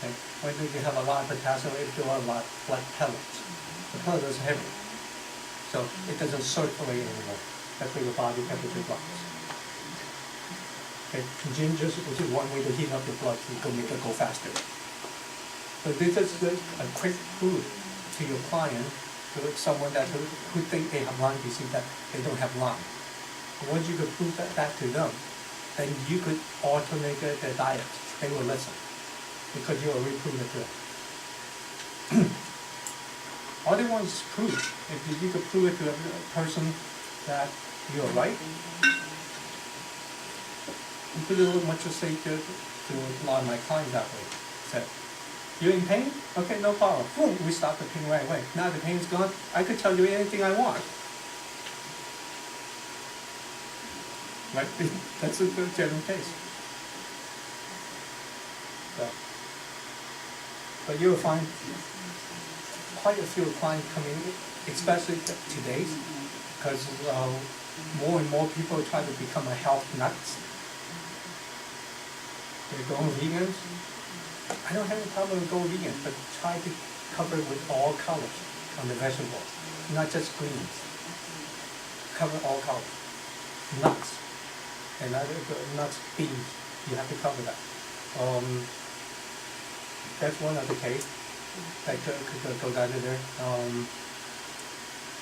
Okay? When you have a lot of potassium, it do a lot like pellets. The pellet is heavy, so it doesn't circulate anymore. That's where the body temperature drops. Okay, ginger, which is one way to heat up the blood to make it go faster. So this is a quick proof to your client, to someone who think they have Lyme disease that they don't have Lyme. Once you could prove that to them, then you could alternate their diet. They will listen because you already proved it to them. All they want is proof. If you could prove it to a person that you're right, you could do much to say to a lot of my clients that way. Said, you're in pain? Okay, no problem. Boom, we stop the pain right away. Now the pain's gone. I could tell you anything I want. Right? That's a good general case. So, but you'll find quite a few clients coming, especially today, because more and more people try to become a health nuts. They're going vegans. I don't have any problem with going vegan, but try to cover it with all colors on the vegetables, not just greens. Cover all colors. Nuts. And other nuts, beans, you have to cover that. That's one other case that could go down to there.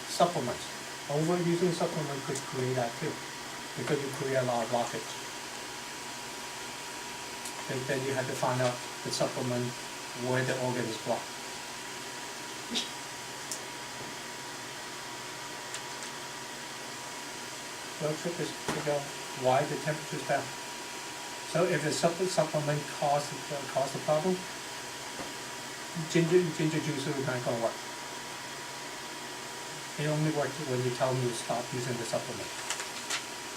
Supplements. Overusing supplements could create that too, because you create a lot of blockage. Then you have to find out the supplement where the organ is blocked. The trick is to figure out why the temperature is down. So if the supplement causes the problem, ginger juice is not going to work. It only works when you tell them to stop using the supplement.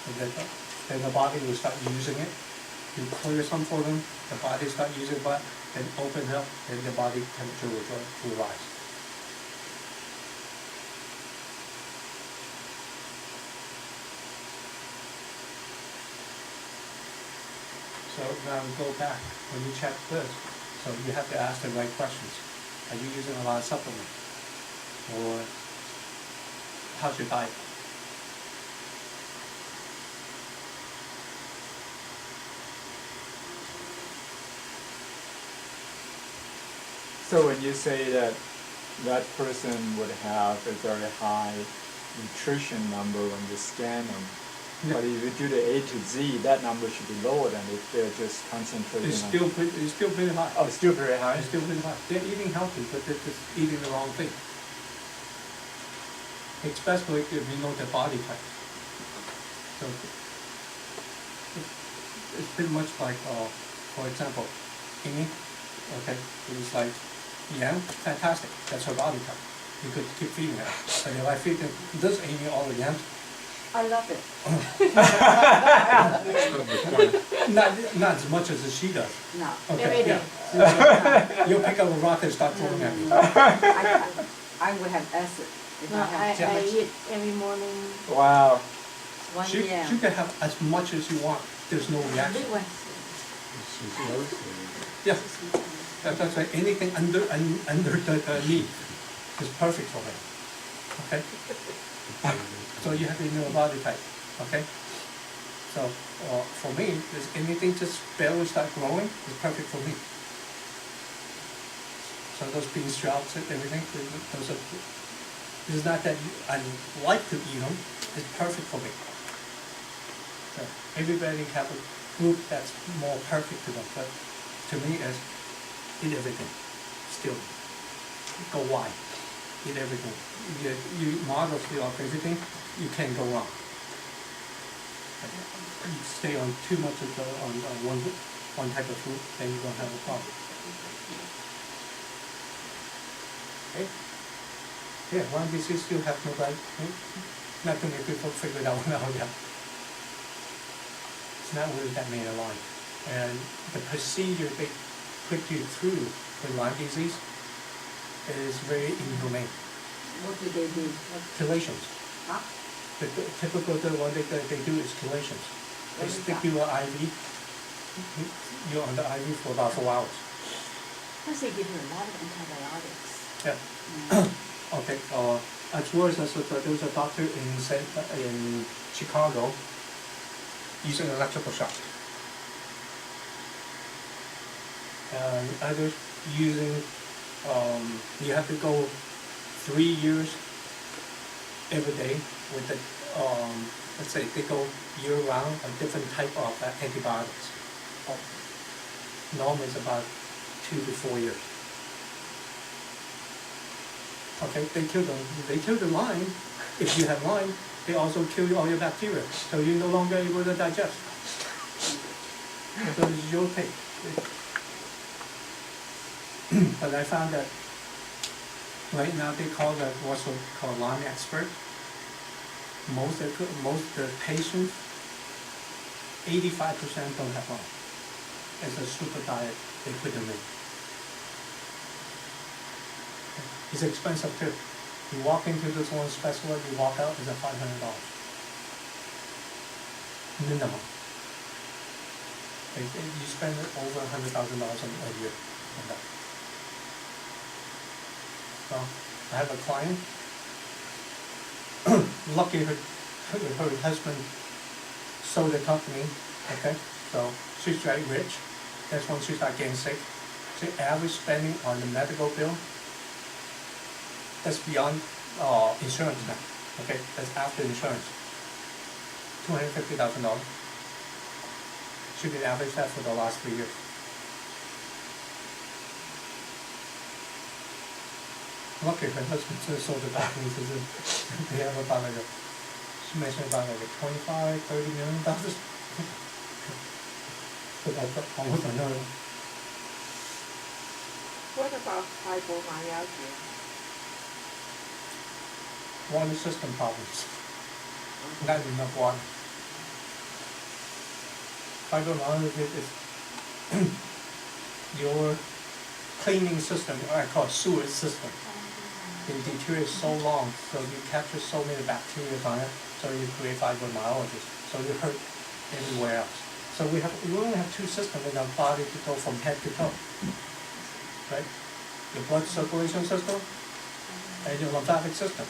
And then the body will start using it, you clear some for them, the body start using it, then open it up, then the body temperature will rise. So now we go back, when you check this, so you have to ask the right questions. Are you using a lot of supplement? Or how's your diet? So when you say that that person would have a very high nutrition number when you scan them, Yeah. but if you do the A to Z, that number should be lower than if they're just concentrating It's on. still pretty high. Oh, it's still very high. It's still pretty high. They're eating healthy, but they're just eating the wrong thing. Especially if you know the body type. So it's pretty much like, for example, Amy, okay, it was like, yeah, fantastic, that's her body type. You could keep feeding her. But if I feed this Amy all the yams, I love it. not as much as she does. No, Okay, every day. yeah. You'll pick up a rock and start throwing at me. I would have acid if No, I had I eat every morning. Wow. one She yam. can have as much as you want, there's no reaction. Big one. She does, Yeah, that's like anything under the knee is perfect for her, okay? So you have to know body type, okay? So, for me, is anything just barely start growing is perfect for me. So those bean sprouts and everything, those are, it's not that I like to eat them, it's perfect for me. So everybody have a group that's more perfect to them, but to me is eat everything, still. Go wide, eat everything. You modestly of everything, you can't go wrong. You stay on too much of one type of food, then you don't have a problem. Okay? Yeah, YMBC still have no right, not too many people figured out now yet. It's not really that many alive. And the procedure they put you through with Lyme disease is very inhumane. What do they do? Chelations. Huh? The typical one they do is chelations. They What is stick that? you an IV, you're on the IV for about 4 hours. Plus they give you a lot of antibiotics. Yeah. Okay, as worse as there was a doctor in Chicago using electrical shock. And others using, you have to go 3 years every day with the, let's say they go year round, a different type of antibiotics. Normal is about 2 to 4 years. Okay, they kill the Lyme. If you have Lyme, they also kill all your bacteria, so you're no longer able to digest. So it's your take. But I found that right now they call that what's called Lyme expert. Most of the patients, 85% don't have Lyme. It's a super diet they put them in. It's expensive too. You walk into this one specialist, you walk out, it's $500 minimum. You spend over $100,000 a year on that. So I have a client. Lucky her husband sold the company. Okay, so she's very rich. That's when she started getting sick. She average spending on the medical bill. That's beyond insurance now. Okay, that's after insurance. $250,000. She did average that for the last 3 years. Lucky her husband just sold the company. They have about like she mentioned about like $25-30 million. So that's almost another. What about fibromyalgia? Water system problems. Not enough water. fibromyalgia is your cleaning system, I call sewage system. It deteriorates so long, so you capture so many bacteria on it, so you create fibromyalgia, so you hurt everywhere else. So we only have two systems in our body to go from head to toe, right? Your blood circulation system and your lymphatic system.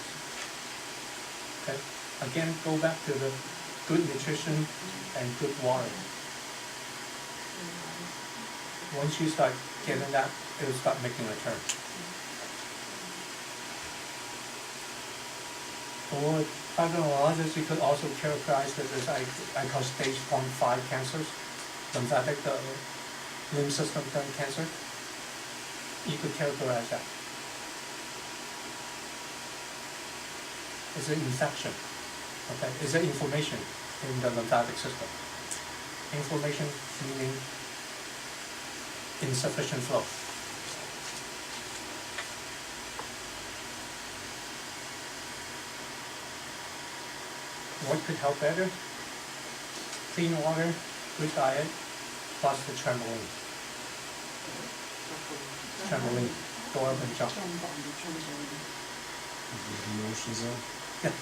Okay, again, go back to the good nutrition and good water. Once you start getting that, it will start making a turn. For fibromyalgia, you could also characterize this as I call stage 1-5 cancers, lymphatic lymph system cancer. You could characterize that. It's an infection. Okay, it's an inflammation in the lymphatic system. Inflammation meaning insufficient flow. What could help better? Clean water, good diet, plus the trampoline. Trampoline, go up and jump. Emotions are. Yeah.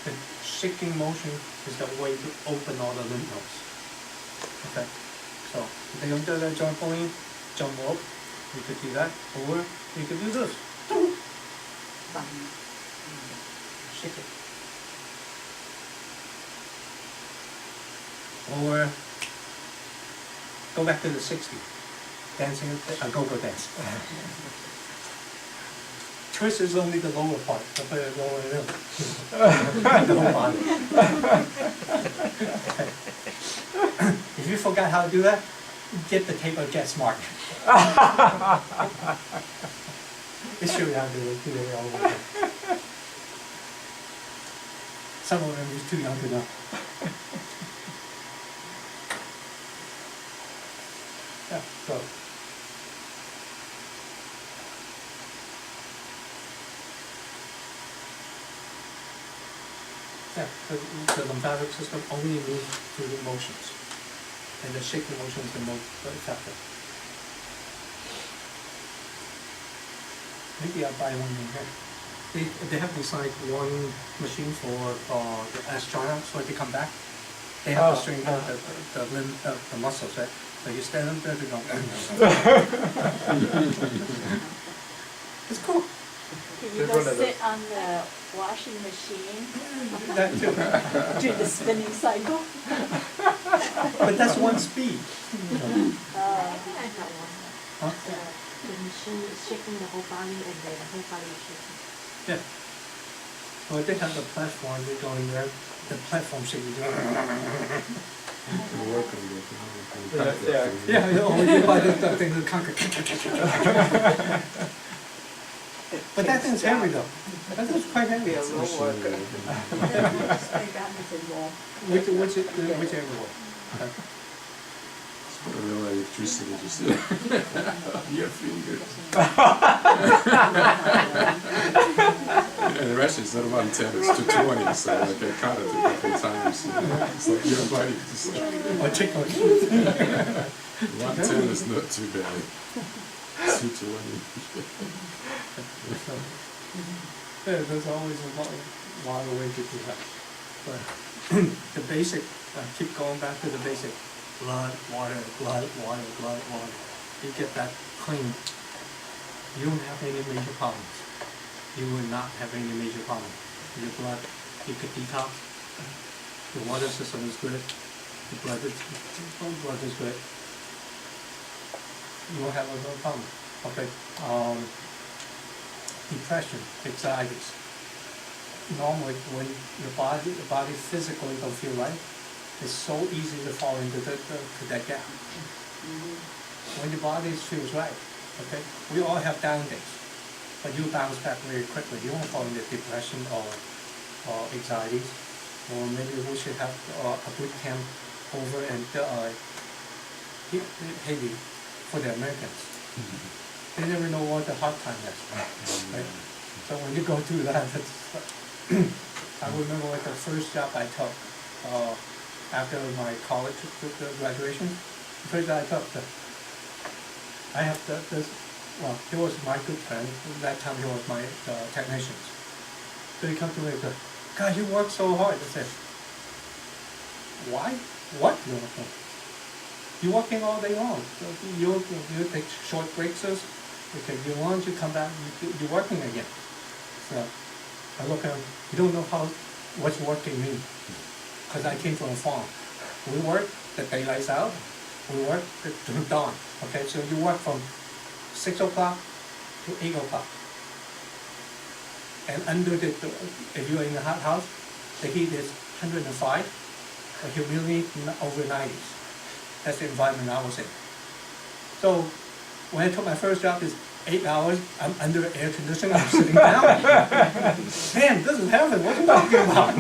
The shaking motion is the way to open all the lymph nodes. Okay. So if they under the trampoline, jump rope, you could do that, or you could do this. Shake it. Or go back to the 60s, dancing, go-go dance. Twist is only the lower part, the lower limb. The whole body. If you forgot how to do that, get the tape or Get Smart. It shows you how to do it all over again. Some of them is too young to know. Yeah, so. Yeah, the lymphatic system only moves through the motions, and the shaking motion is the most effective. Maybe I'll buy one in here. They have designed one machine for the astronauts when they come back. They have to strengthen the limb, the muscles, right? So you stand up there to go. It's cool. Can you go sit on the washing machine, That too. do the spinning cycle? But that's one speed. Huh? The machine is shaking the whole body and the whole body is shaking. Yeah. Well, they have the platform, they go in there, the platform shaking. You can work on that. Yeah, you know, you buy the thing to conquer. But that thing's heavy though. That thing's quite heavy. Be a low worker. Whichever way. Okay. Put a little electricity just on your fingers. And the rest is not 110, it's 220, so like I cut it a couple of times. It's like your body just like, Or chicken. 110 is not too bad. 220. Yeah, there's always a lot of ways to do that. But the basic, keep going back to the basic. Blood, water, blood, water, blood, water. You get that clean. You don't have any major problems. You will not have any major problems. Your blood, you could detox. The water system is good. The blood is good. You won't have no problem. Okay. Depression, anxieties. Normally, when the body physically don't feel right, it's so easy to fall into to that gap. When the body feels right, okay, we all have down days, but you bounce back very quickly. You won't fall into depression or anxieties, or maybe we should have a boot camp over in Haiti for the Americans. They never know what the hard time is, right? So when you go through that, it's, I remember like the first job I took. after my college graduation, the first day I took, I have this, well, he was my good friend, that time he was my technician. So he come to me and said, God, you work so hard. I said, why? What you working? You working all day long. So you take short breaks, you take your lunch, you come back, you're working again. So I look at him, you don't know what's working mean. Because I came from a farm. We work, the daylight's out, we work to dawn. Okay, so you work from 6 o'clock to 8 o'clock. And under if you're in the hot house, the heat is 105, the humidity over 90s. That's the environment I was in. So when I took my first job, it's 8 hours, I'm under air conditioning, I'm sitting down. Man, this is heaven, what are you talking about?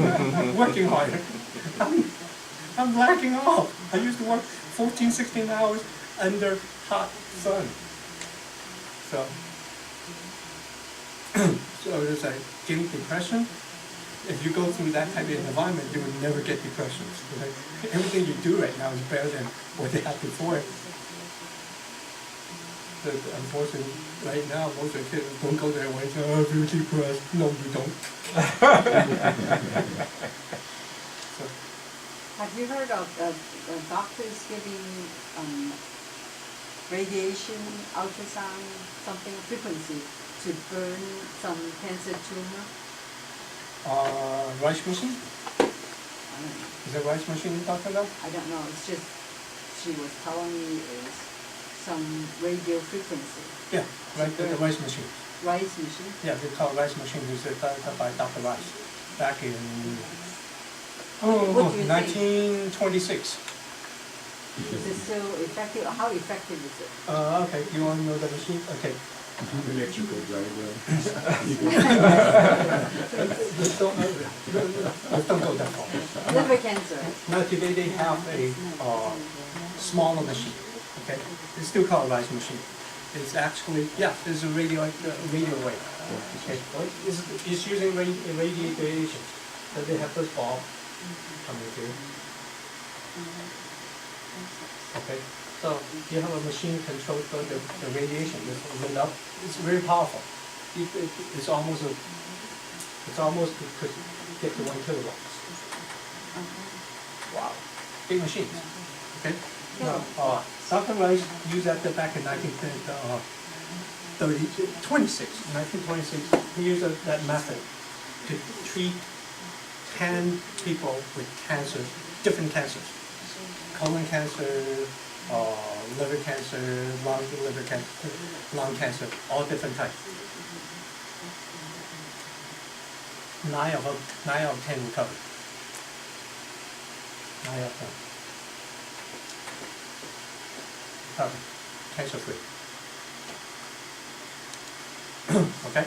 Working harder. I'm lacking off. I used to work 14, 16 hours under hot sun. So, so it's like getting depression. If you go through that type of environment, you would never get depressions. Like, everything you do right now is better than what they had before. But unfortunately, right now, most of the kids don't go their way. So, oh, you're depressed. No, you don't. So, Have you heard of doctors giving radiation, ultrasound, something frequency to burn some cancer tumor? rice machine? I don't know. Is that rice machine you're talking about? I don't know. It's just she was telling me is some radio frequency. Yeah, right, the rice machine. Rice machine. Yeah, they call rice machine, it was developed by Dr. Rice back in What do you think? 1926. Is it still effective? How effective is it? Okay, you want to know the machine? Okay. Electrical diagram. Let's don't go that far. Liver cancer. Now today they have a smaller machine, okay? It's still called a rice machine. It's actually, yeah, it's a radio wave, okay? It's using radiation. So they have this bulb coming through. Okay, so you have a machine controlled by the radiation, it's lit up, it's very powerful. It's almost could get to 1 kilowatts. Wow, big machines, okay? Now, Dr. Rice used that back in 1926, he used that method to treat 10 people with cancers, different cancers. Colon cancer, liver cancer, lung cancer, all different types. 9 out of 10 recovered. 9 out of 10. Recovered, cancer free. Okay?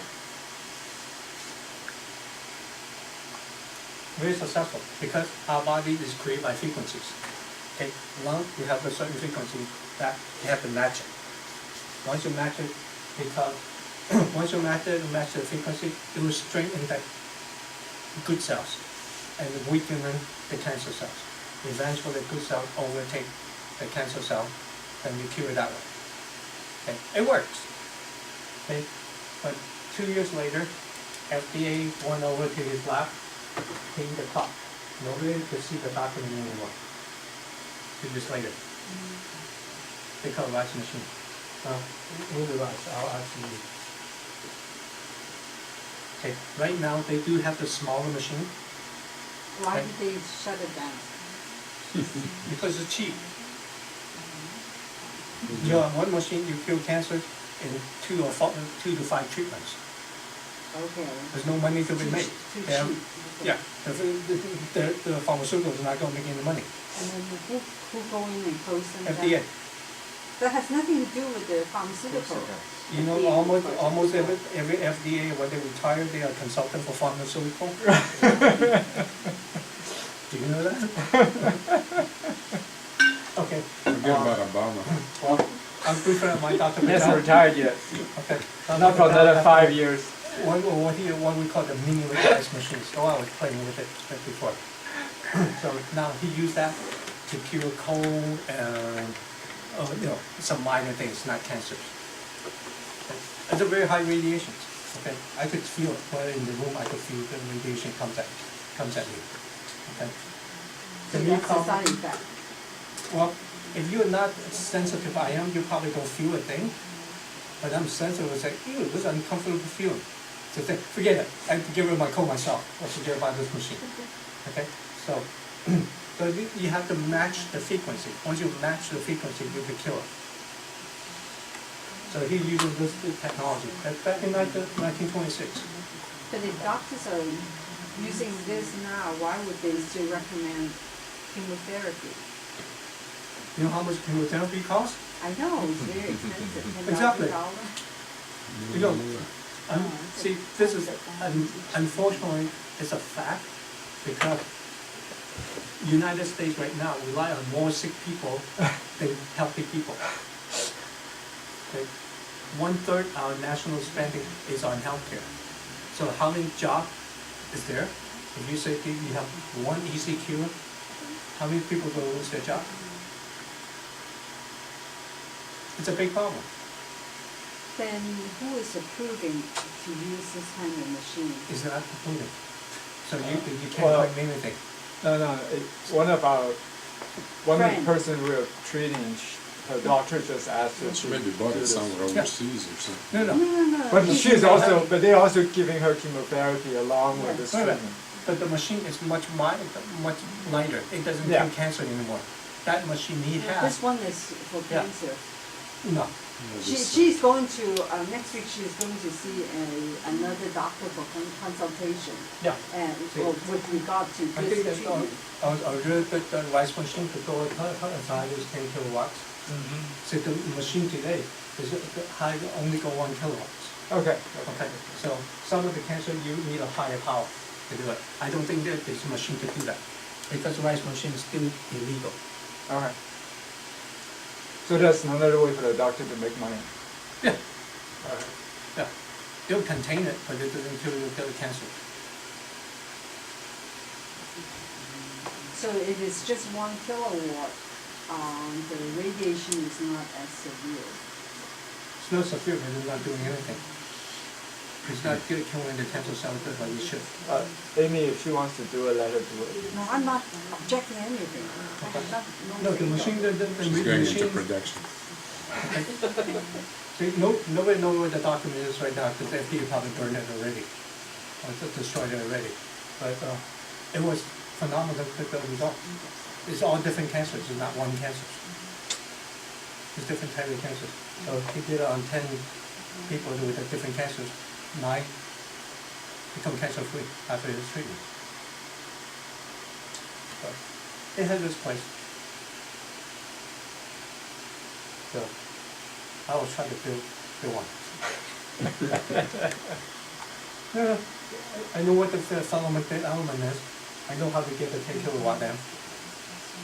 Very successful because our body is created by frequencies. Okay, lung, you have a certain frequency that you have to match it. Once you match it, because once you match the frequency, it will strengthen the good cells and weaken the cancer cells. Eventually, the good cells overtake the cancer cell, and you cure it that way. Okay, it works. Okay, but 2 years later, FDA went over to his lab, cleaned the top. Nobody could see the document anymore. 2 years later. They call it rice machine. With the rice, I'll actually. Okay, right now they do have the smaller machine Why did they shut it down? because it's cheap. You know, one machine you cure cancer in 2 to 5 treatments. Okay. There's no money to be made. Too They have- cheap. Yeah, the pharmaceuticals are not going to make any money. And then who go in and close them down? FDA. That has nothing to do with the pharmaceutical. You know, almost every FDA, when they retire, they are consultant for pharmaceutical. Do you know that? Okay. Forget about Obama. Well, I'm pretty sure my Dr. He hasn't Patel. retired yet. Okay. Not for another 5 years. What we call the mini rice machines. Oh, I was playing with it before. So now he used that to cure cold and, some minor things, not cancers. Okay. It's a very high radiation, okay? I could feel it, while in the room, I could feel the radiation comes at me, okay? So Can you that's the call- side effect. Well, if you're not sensitive, I am, you probably don't feel a thing. But I'm sensitive, it's like, ew, this uncomfortable feeling. So think, forget it, I have to get rid of my cold myself, or forget about this machine. Okay, so, so you have to match the frequency. Once you match the frequency, you can kill it. So he uses this technology, that's back in 1926. But if doctors are using this now, why would they still recommend chemotherapy? You know how much chemotherapy costs? I know, it's very expensive, Exactly. $10,000. You know, see, this is, unfortunately, it's a fact, because United States right now rely on more sick people than healthy people. Okay? 1/3 our national spending is on healthcare. So how many jobs is there? If you say you have one easy cure, how many people will lose their job? It's a big problem. Then who is approving to use this kind of machine? It's not included. So you Well- can't claim anything. No, one Friend. person we were treating, her doctor just asked her She to maybe bought do it this. somewhere overseas or something. No, No, no, no, no. But He- but they're also giving her chemotherapy along with this Wait a minute. treatment. but the machine is much lighter. It doesn't Yeah. kill cancer anymore. That machine he This has, one is for Yeah. cancer. no. She's going to, next week she's going to see another doctor for consultation. Yeah. And See. with regard to I think this that's treatment. a really good rice machine to go as high as 10 kilowatts. So the machine today is high, only go 1 kilowatts. Okay. Okay, so some of the cancer, you need a higher power to do it. I don't think that this machine could do that, because rice machine is still illegal. Alright. So that's another way for the doctor to make money. Yeah. Yeah, they'll contain it, but it doesn't kill the cancer. So if it's just 1 kilowatt, the radiation is not as severe. It's not severe, but it's not doing anything. It's not killing the cancer cells like it should. Amy, if she wants to do it, let her do it. No, I'm not objecting anything. I have No, the machine, the She's going into machine. production. See, nobody knows where the document is right now, because FDA probably burned it already, or destroyed it already. But it was phenomenal with the result. It's all different cancers, it's not one cancer. It's different type of cancers. So he did it on 10 people with the different cancers, 9 become cancer-free after his treatment. So it has its place. So I was trying to build one. Yeah, I know what the filament element is. I know how to get the 10 kilowatt amp.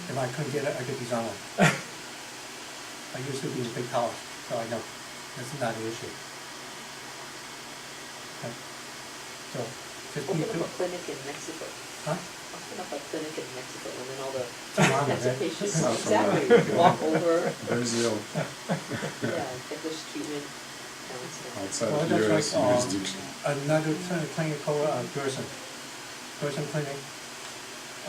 If I couldn't get it, I could design one. I used to be in big tower, so I know. That's not an issue. Okay. So, just need Open to, up a clinic in Mexico. huh? Open up a clinic in Mexico and then all the Tijuana, cancer right? patients, Oh, exactly, walk over, Brazil, get this treatment, counseling. outside Well, of that's US like, jurisdiction. Another clinic called Gerson. Gerson Clinic.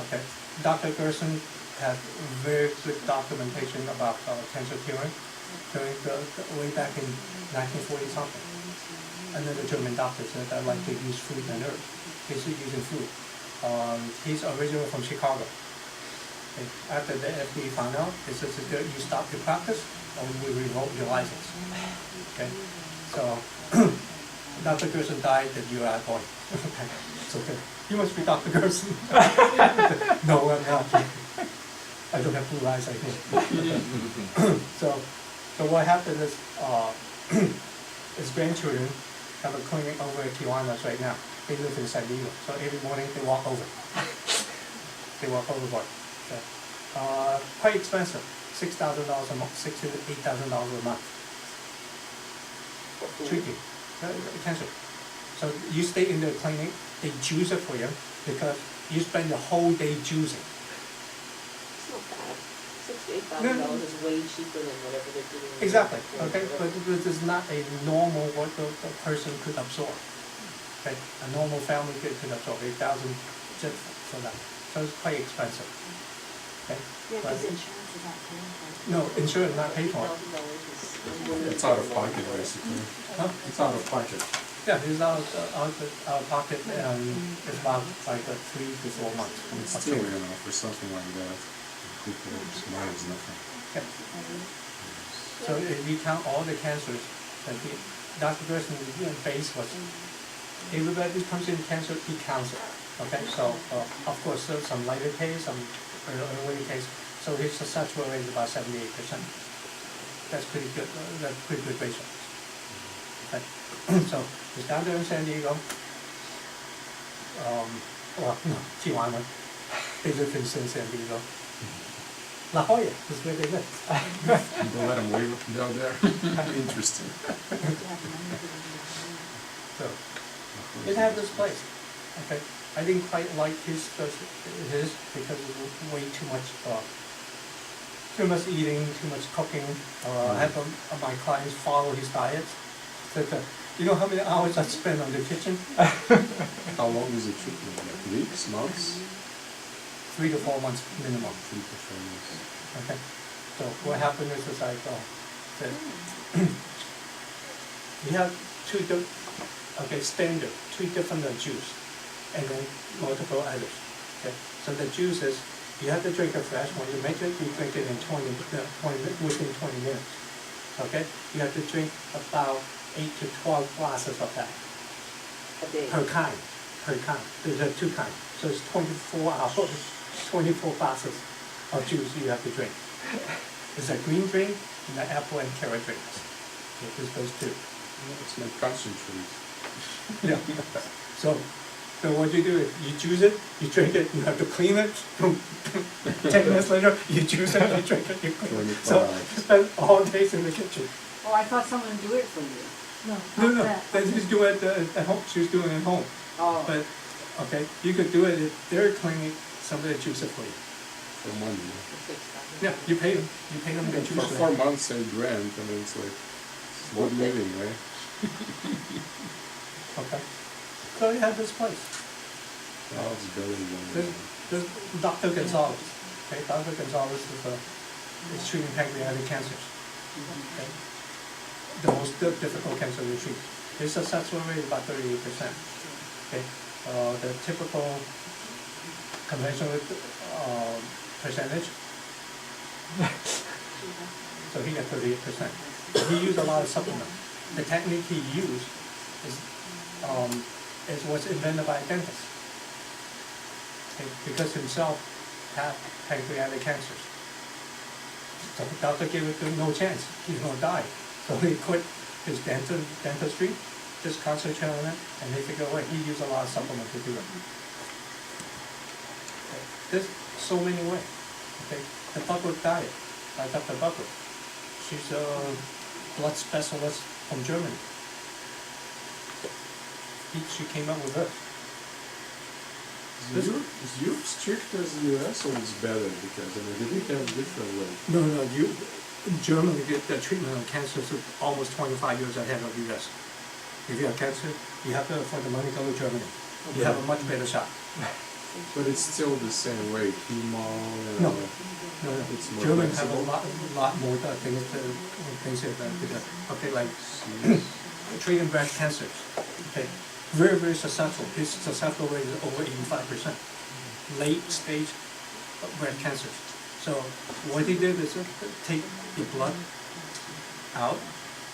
Okay. Dr. Gerson has very good documentation about cancer curing during way back in 1940 something. Another German doctor said that like to use food and herbs. He's using food. He's originally from Chicago. Okay. After the FDA found out, they said, you stop your practice or we revoke your license. Okay. So Dr. Gerson died, that you are going. Okay. It's okay. You must be Dr. Gerson. No, I'm not. I don't have blue eyes like him. So what happened is, his grandchildren have a clinic over at Tijuana right now. They live in San Diego, so every morning they walk over. They walk overboard. So, quite expensive, $6,000 a month, $6,000 to $8,000 a month. Treating cancer. So you stay in the clinic, they juice it for you, because you spend the whole day juicing. It's not bad. $6,000 to $8,000 is way cheaper than whatever they're doing. Exactly, for okay, but whatever. this is not a normal what the person could absorb. Okay, a normal family could absorb 8,000 just for that, so it's quite expensive. Okay, Yeah, but, because insurance is not paying for it. no, insurance not paid for it. $8,000 is. It's out of pocket, basically. Huh? It's out of pocket. Yeah, it's out of pocket, and it's about like 3 to 4 months. It's still, for something like that, people's mind is nothing. Yeah. So if you count all the cancers, Dr. Gerson, base was, everybody who comes in cancer, he counts it. Okay, so of course there's some lighter case, some early case, so his success rate is about 78%. That's pretty good. That's pretty good ratio. Okay, so he's down there in San Diego. Well, no, Tijuana. They live in San Diego. La Jolla is where they live. You don't let them wave down there? Interesting. So it had this place. Okay, I didn't quite like his because it was way too much eating, too much cooking. I have my clients follow his diet. That you know how many hours I spend on the kitchen? How long is the treatment? Like weeks, months? 3 to 4 months minimum. 3 to 4 months. Okay, so what happened is like that we have standard 2 different juice, and then multiple others. Okay, so the juice is you have to drink it fresh. When you make it, you drink it in within 20 minutes. Okay, you have to drink about 8 to 12 glasses of that A day. per kind. There's 2 kinds, so it's 24 hours, 24 glasses of juice you have to drink. There's a green drink and an apple and carrot drink. There's those 2. It's like concentrate. Yeah. So what you do is you juice it, you drink it, you have to clean it. 10 minutes later, you juice it, you drink it, you clean it. So you spend all days in the kitchen. Oh, I thought someone do it for you. No, then she's doing it at home. She's doing it at home. Oh. But okay, you could do it if they're cleaning somebody juice it for you. For money. Yeah, you pay them. You pay them to For juice it. 4 months, $8,000, I mean, it's like, it's good living, right? Okay. So you have this place. Now it's billion There's Dr. Gonzalez. Okay, Dr. Gonzalez is treating pancreatic cancers. Okay. The most difficult cancer to treat. His success rate is about 38%. Okay. The typical conventional percentage. So he got 38%. He used a lot of supplements. The technique he used is what's invented by a dentist. Okay, because himself had pancreatic cancers. So the doctor gave it no chance. He's gonna die. So he quit his dentistry, just concentrate on it, and he figured out he used a lot of supplements to do it. Okay. There's so many ways. Okay, the Buckle diet by Dr. Buckle. She's a blood specialist from Germany. She came up with this. Is Europe strict as the US, or it's better? Because, I mean, they have different way. No, in Germany, the treatment of cancer is almost 25 years ahead of the US. If you have cancer, you have to, for the money, go to Germany. You have a much better shot. But it's still the same way, chemo, No. it's more Germans have a flexible. lot more things here than okay, like treating breast cancers. Okay, very, very successful. His successful rate is over 85%. Late stage breast cancers. So what he did is take the blood out,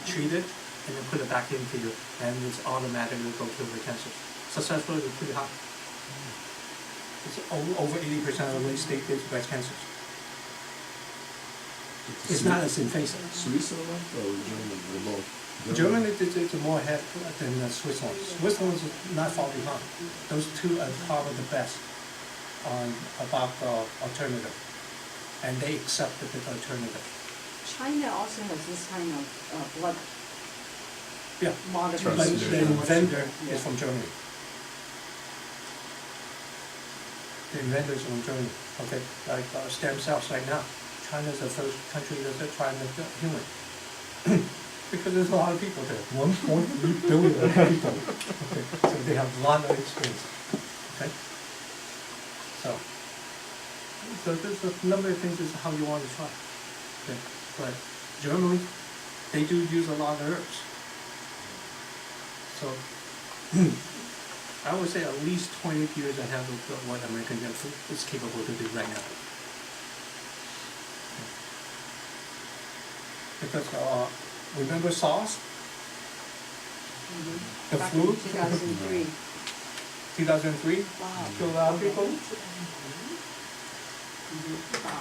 treat it, and then put it back into you, and it's automatically go kill the cancer. Success rate is pretty high. It's over 80% of late stage breast cancers. It's not as invasive. Switzerland or Germany, remote? Germany is more ahead than Switzerland. Switzerland is not far behind. Those 2 are probably the best about alternative, and they accepted the alternative. China also has this kind of blood Yeah, but modification. the inventor is from Germany. the inventors on journey, okay, like stem cells right now. China's the first country that's trying to human. Because there's a lot of people there, 1.3 billion people. Okay, so they have a lot of experience. Okay? So there's a number of things is how you want to try. Okay? But generally, they do use a lot of herbs. So I would say at least 20 years ahead of what American food is capable to do right now. Because remember SARS? The Back flu? in 2003. 2003? Wow. Killed a lot of people.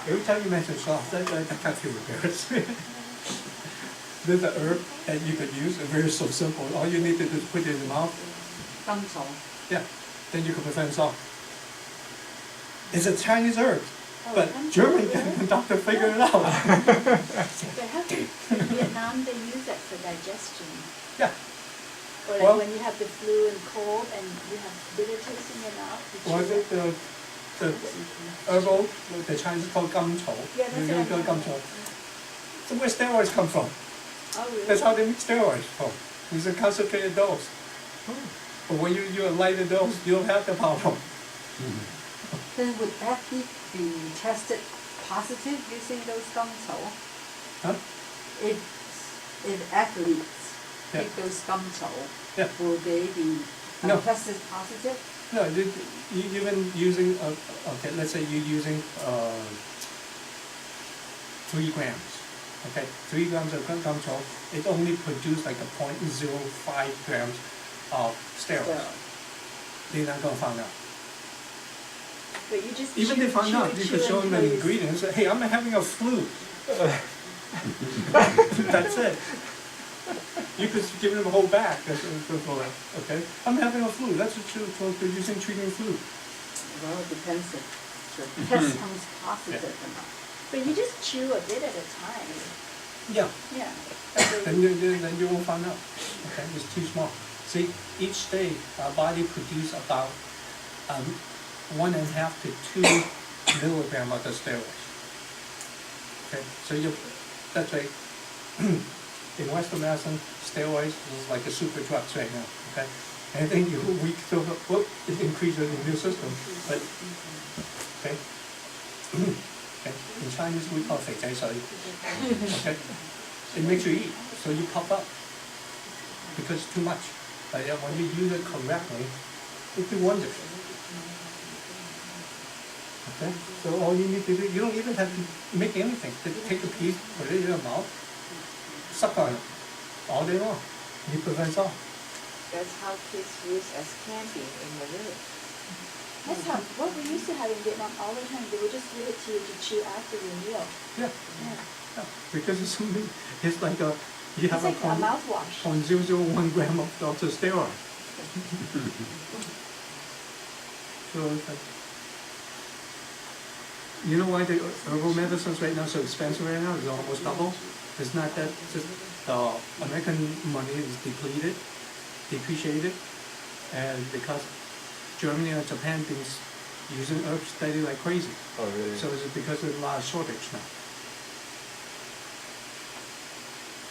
Every time you mention SARS, I kind of feel embarrassed. There's an herb that you could use, and very so simple. All you need to do is put it in the mouth. Gumsol. Yeah, then you can prevent SARS. It's a Chinese herb, but I'm German sorry. doctor figured it out. They have, in Vietnam, they use that for digestion. Yeah. Or like Well- when you have the flu and cold and you have bitter taste in your mouth. you Was chew it the herbal, the Chinese called gum chou? Yeah, that's You what know I gum chou. So where steroids come from? Oh, really? That's how they make steroids from. It's a concentrated dose. But when you a lighter dose, you don't have the problem. Then would athlete be tested positive using those gumsol? Huh? If athletes Yeah. take those gumsol, Yeah. will they be No. tested positive? No, even using, okay, let's say you're using 3 grams. Okay, 3 grams of gum chou, it only produces like a 0.05 grams of steroids. They're not gonna find out. But you just Even chew, they find chew, out, you chew could show them the until you- ingredients, say, hey, I'm having a flu. That's it. You could give them a whole bag, that's okay? I'm having a flu, that's what you're using treating flu. Well, it depends if the test comes positive or not. But you just chew a bit at a time. Yeah. Yeah. Then you won't find out. Okay, it's too small. See, each day our body produces about 1.5 to 2 milligram of the steroids. Okay, so that's right. In Western medicine, steroids is like a super drugs right now. Okay, anything you weak to it increases the immune system. But okay. Okay. In Chinese we call it 肥仔水. Okay. It makes you eat, so you pop up because it's too much. But when you use it correctly, it do wonders. Okay, so all you need to do, you don't even have to make anything. Just take a piece, put it in your mouth, suck on it all day long. You prevent all. That's how kids use as candy in the village. That's how, what we used to have in Vietnam all the time, they would just give it to you to chew after your meal. Yeah, Yeah. yeah. Because it's something. It's like a you have It's like a mouthwash. 0.001 gram of the steroid. So it's like, you know why the herbal medicines right now so expensive right now? It's almost double. It's not that just the American money is depreciated, and because Germany and Japan been using herbs steady like crazy. Oh, really? So it's because there's a lot of shortage now.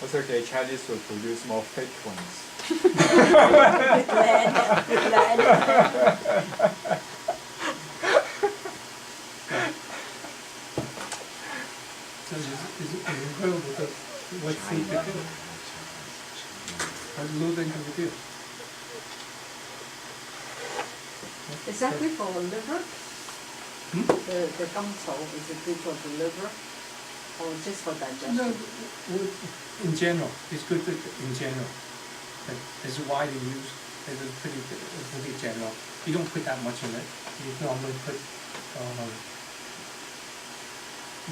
That's okay, Chinese will produce more fake ones. With lead, with lead. So it's incredible what food can do. What gluten can do. Is that good for liver? Hmm? The gumsol, is it good for the liver? Or just for digestion? No, in general, it's good in general. But it's widely used. It's pretty general. You don't put that much in it. You normally put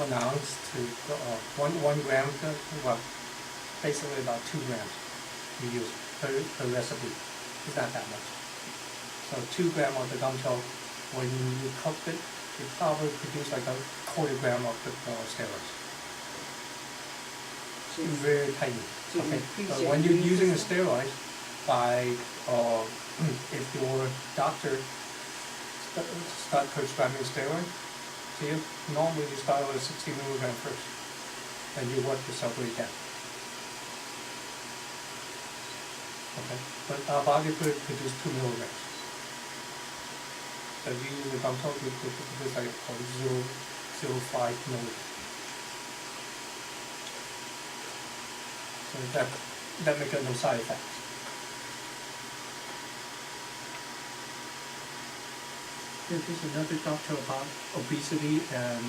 1 ounce to 1 gram. Well, basically about 2 grams you use per recipe. It's not that much. So 2 grams of the gum chou, when you cook it, you probably produce like a 1/4 gram of the steroids. Very tiny. to Okay. increase But your when you're immune using a system. steroid, by if your doctor start prescribing steroid to you, normally you start with 60 milligrams first, and you work yourself way down. Okay, but our body produces 2 milligrams. So you use the Bumtol, you produce like 0.005 milligrams. So that makes no side effects. This is another doctor about obesity and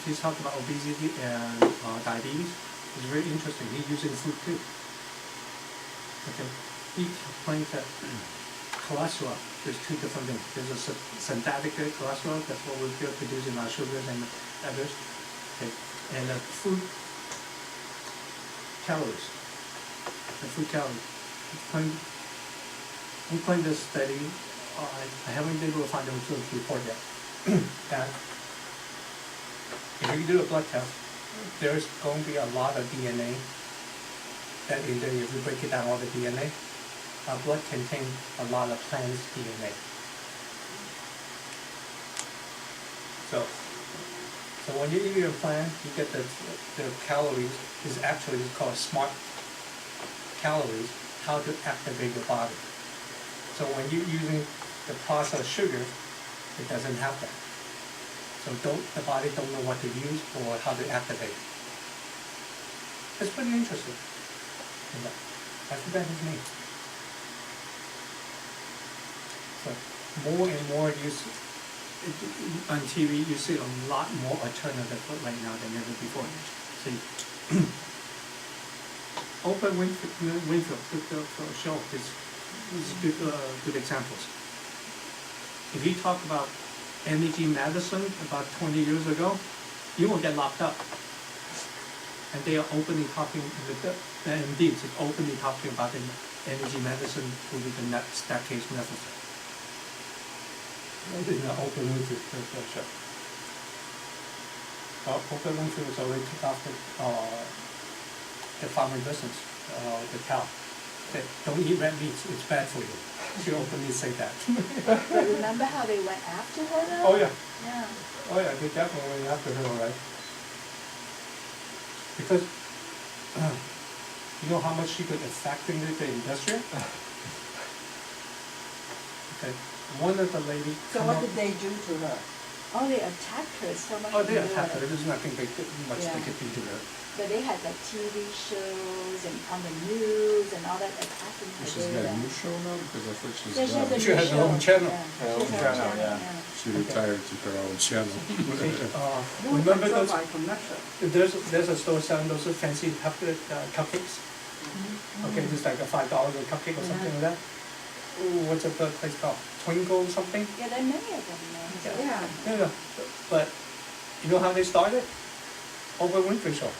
he's talking about obesity and diabetes. It's very interesting. He's using food too. Okay, he explains that cholesterol. There's two different things. There's a synthetic cholesterol. That's what we're producing our sugars and others. Okay, and the food calories. The food calories. He claimed this study. I haven't been able to find the report yet. That if you do a blood test, there's going to be a lot of DNA. That in there, if you break it down, all the DNA, our blood contains a lot of plants' DNA. So when you eat your plant, you get the calories. Is actually called smart calories. How to activate your body. So when you're using the processed sugar, it doesn't have that. So the body don't know what to use or how to activate. It's pretty interesting. I forgot his name. So more and more on TV, you see a lot more alternative right now than ever before. See, Oprah Winfrey show is good examples. If you talk about energy medicine about 20 years ago, you will get locked up. And they are openly talking, the MDs is openly talking about the energy medicine will be the next decade's medicine. In the Oprah Winfrey show. Oprah Winfrey was already took off the farming business, the cow. That don't eat red meat, it's bad for you. She openly say that. But remember how they went after her though? Oh yeah. Yeah. Oh yeah, they definitely went after her, all right. Because you know how much she could affect in the industry? Okay. One of the ladies. So what did they do to her? Oh, they attacked her so much. Oh, they in attacked her. Europe. There's nothing they could do to her. But they had like TV shows and on the news and all that attacking her. She's got a new show now because I thought she's Yeah, she has a done. She new has her show. own channel. Yeah. Her She own has channel, yeah. She retired to her own channel. Remember those? By commercial. There's a store selling those fancy cupcakes. Okay, just like a $5 a cupcake or something like that. Ooh, what's the place called? Twinkle something? Yeah, there are many of them now. So. Yeah. Yeah. But you know how they started? Oprah Winfrey Show.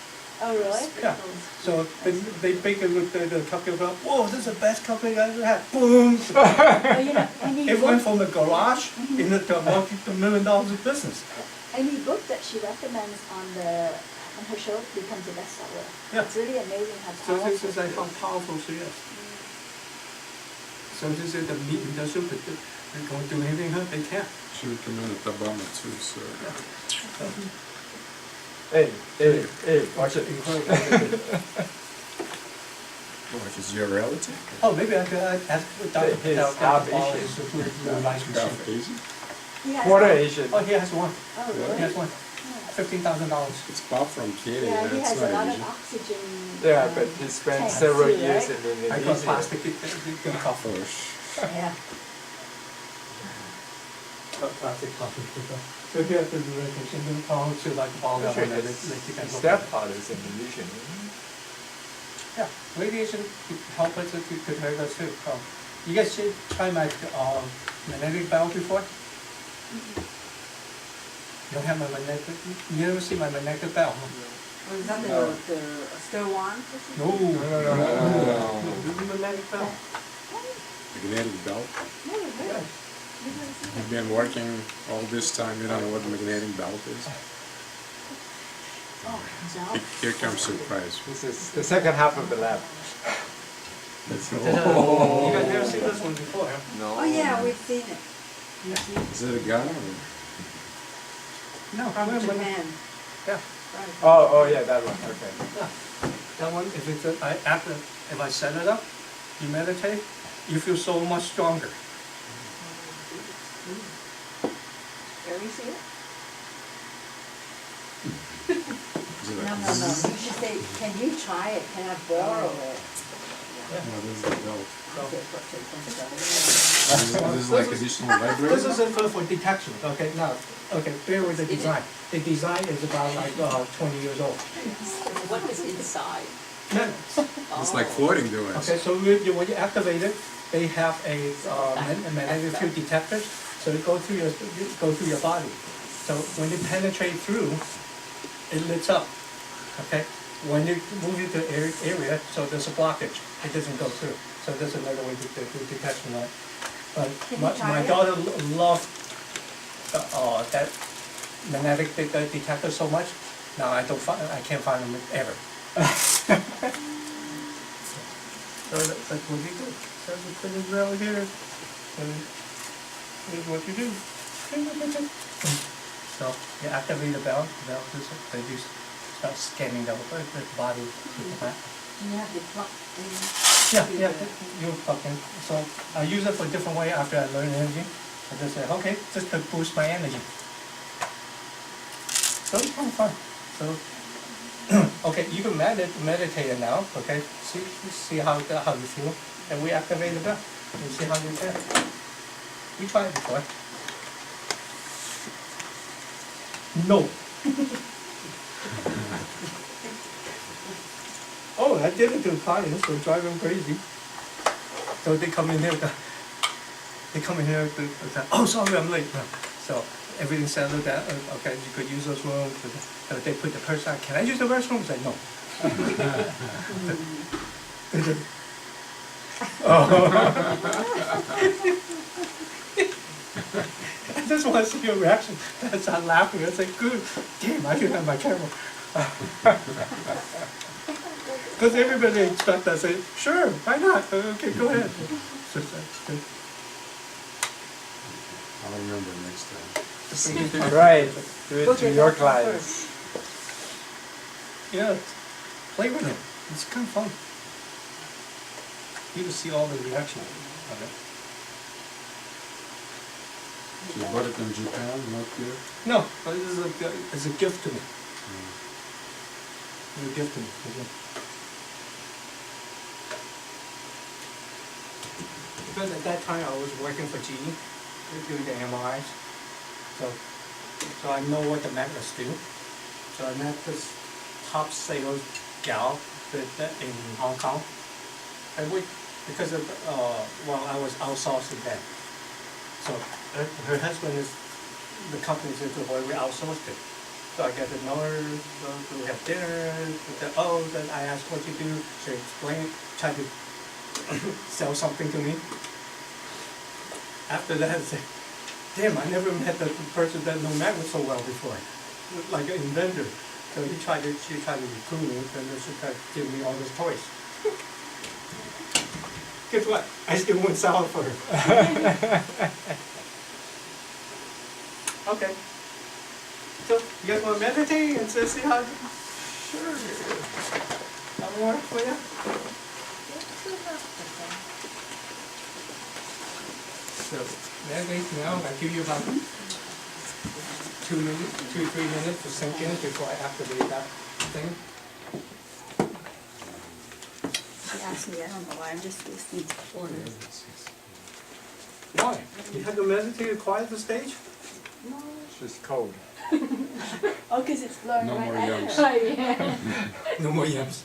Oh, really? Yeah. So they bake it with the cupcake. Whoa, this is the best cupcake I ever had. Boom! Oh, you know, any It went book, from the garage into a $1 million business. any book that she recommends on her show becomes a bestseller. Yeah. It's really amazing how So powerful this is like it how is. powerful she is. So this is the meat industry, but they don't do anything her, they can't. She recommended Obama too, so. Hey, watch it. What, is your relative? Oh, maybe I could ask Dr. He's Patel half to borrow Asian. his food license. Half Asian? He has Quarter one. Asian. Oh, he has one. Oh, He really? has one. $15,000. It's Bob from Kenya, Yeah, he that's has a lot not of Asian. oxygen. Yeah, but he spent tanks several too, years right? in I got Indonesia. plastic coffee. Yeah. Plastic coffee. So he has to do rotation. Oh, to like ball that one. His stepfather is Indonesian. isn't he? Yeah, radiation help us to hurt us too. You guys should try my magnetic belt before? You don't have my magnetic, you never see my magnetic belt, huh? Was that No. the still one? No. No. This is magnetic belt. Magnetic belt. No, really. You've been working all this time, you don't know what the magnetic belt is? Oh, no. Here comes surprise. This is the second half of the lab. It's, You guys never seen this one before, huh? No. Oh, yeah, we've seen it. is it a gun or? No, From when- Japan. Yeah. Right. Oh, yeah, that one, okay. That one, if it's, if I set it up, you meditate, you feel so much stronger. Can we see it? Is it No, like, no, no, you should say, can you try it, can I borrow it? No, this is the belt. Okay, okay, okay. This is like additional vibrator? This is for detection, okay, now, okay, bear with the design. The design is about like 20 years old. What is inside? It's like floating device. Okay, so when you activate it, they have a magnetic field detector, so it go through your body. So when it penetrates through, it lights up, okay? When you move it to area, so there's a blockage, it doesn't go through. So that's another way to do detection on it. But Can you try my it? daughter loved that magnetic detector so much. Now I can't find them ever. So that's what you do. So you put it around here, and here's what you do. So you activate the bell just they just start scanning the body with the map. You have to plug in. Yeah, you plug in. So I use it for a different way after I learn energy. I just say, okay, just to boost my energy. So it's kind of fun. So okay, you can meditate now. Okay, see how you feel, and we activate the bell and see how you feel. We tried it before. No. Oh, I did it to clients, so drive them crazy. So they come in here. To say, oh, sorry, I'm late. So everything settled down. Okay, you could use those rooms. So they put the person out. Can I use the restroom? I say no. I just want to see your reaction. I start laughing. I say, good. Damn, I should have my camera. Because everybody expects I say, sure, why not? Okay, go ahead. So, I'll remember next time. Right, do it Book to it your out clients. yeah, play with it. It's kind of fun. You can see all the reaction of it. So you bought it in Japan, not here? No, but it's a gift to me. It's a gift to me. Because at that time I was working for GE, doing the MRIs. So I know what the magnets do. So I met this top sales gal in Hong Kong. And because of, I was outsourcing then. So her husband is, the company is where we outsourced it. So I got to know her, we have dinner, then I asked what you do, she explained, tried to sell something to me. After that, I said, damn, I never met the person that knew magnets so well before, like an inventor. So she tried to recruit me, and then she tried to give me all these toys. Guess what? I still won't sell it for her. Okay. So, you guys want to meditate and see how? Sure. That will work for you? So, meditate now. I give you about 2 minutes, 3 minutes to sink in before I activate that thing. She asked me, I don't know why, I'm just listening to orders. Why? You have to meditate to quiet the stage? No. It's just cold. Oh, because it's blowing No right more at yums. her. Oh, yeah. No more yams.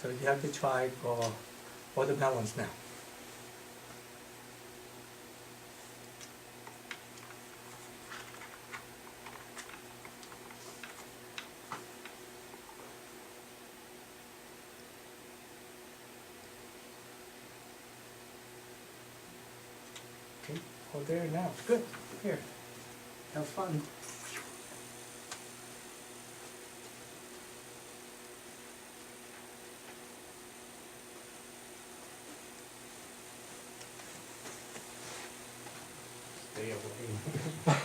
So you have to try for watermelons now. Okay, oh there now, good, here, have fun. away.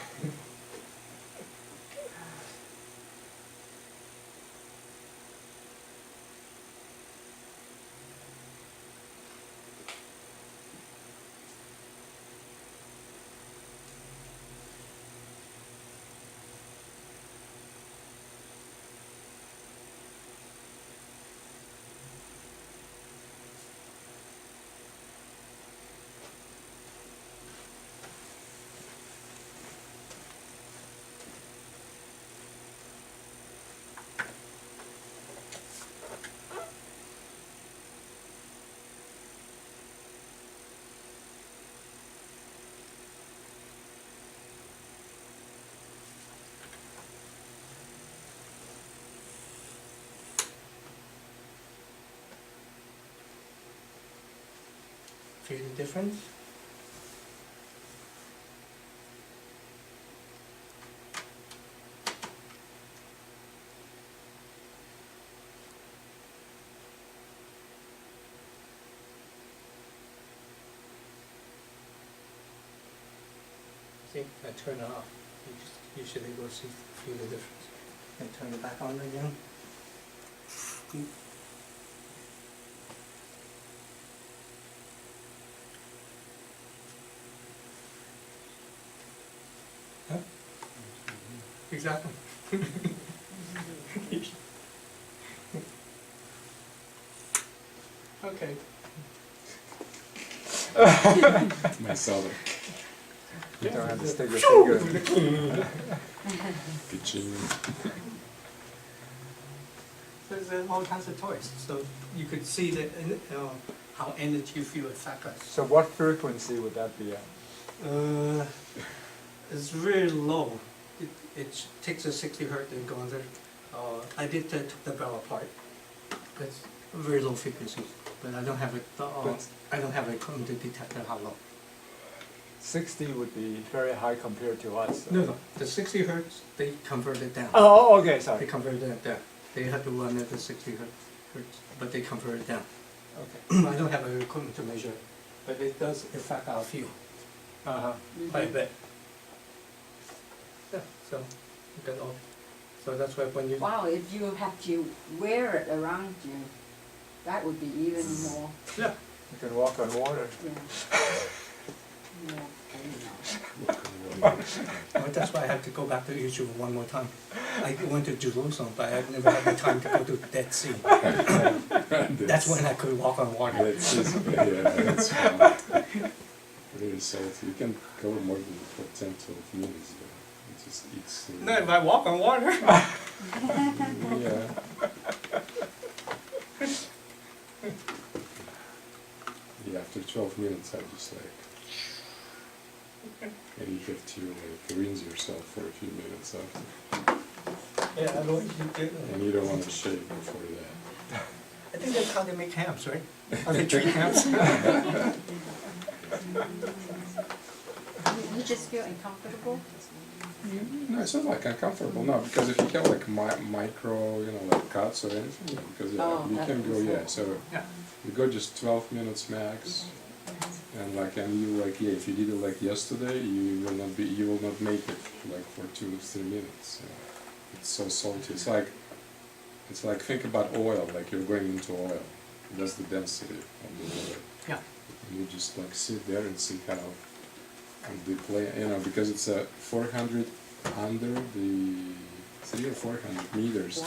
Feel the difference? See, I turn it off. You should be able to feel the difference. And turn it back on again. Huh? Exactly. Okay. Myself. You don't have to stick your finger. Pitching. There's all kinds of toys, so you could see the, how energy you feel affect us. So what frequency would that be at? It's really low. It takes a 60 hertz and goes there. I did took the bell apart. It's very low frequency, but I don't have it. I don't have equipment to detect how low. 60 would be very high compared to us. No, the 60 hertz they convert it down. Oh, okay, They sorry. convert it down. They have to run at the 60 hertz, but they convert it down. Okay. I don't have equipment to measure it, but it does affect our feel Uh-huh. quite a bit. Yeah, so you got all. So that's why when you Wow, if you have to wear it around you, that would be even more, yeah. You can walk on water. yeah. More, I don't know. Well, that's why I had to go back to Israel one more time. I went to Jerusalem, but I never had the time to go to Dead Sea. That's when I could walk on water. That's just, yeah, that's fun. Really salty. You can go more than for 10, 12 minutes, but it just eats. No, if I walk on water. Yeah. Yeah, after 12 minutes, I just like, and you have to like rinse yourself for a few minutes after, Yeah, I know you did. and you don't want to shave before that. I think that's how they make hams, right? How they treat hams. You just feel uncomfortable? No, it's not like uncomfortable, no, because if you have like micro, like cuts or anything, because Oh, you that can go, makes yeah, sense. so Yeah. you go just 12 minutes max, and you like, yeah, if you did it like yesterday, you will not make it like for 2 or 3 minutes. It's so salty. It's like think about oil, like you're going into oil. That's the density of the oil. Yeah. And you just like sit there and see how the play, because it's 400 under the 300 or 400 meters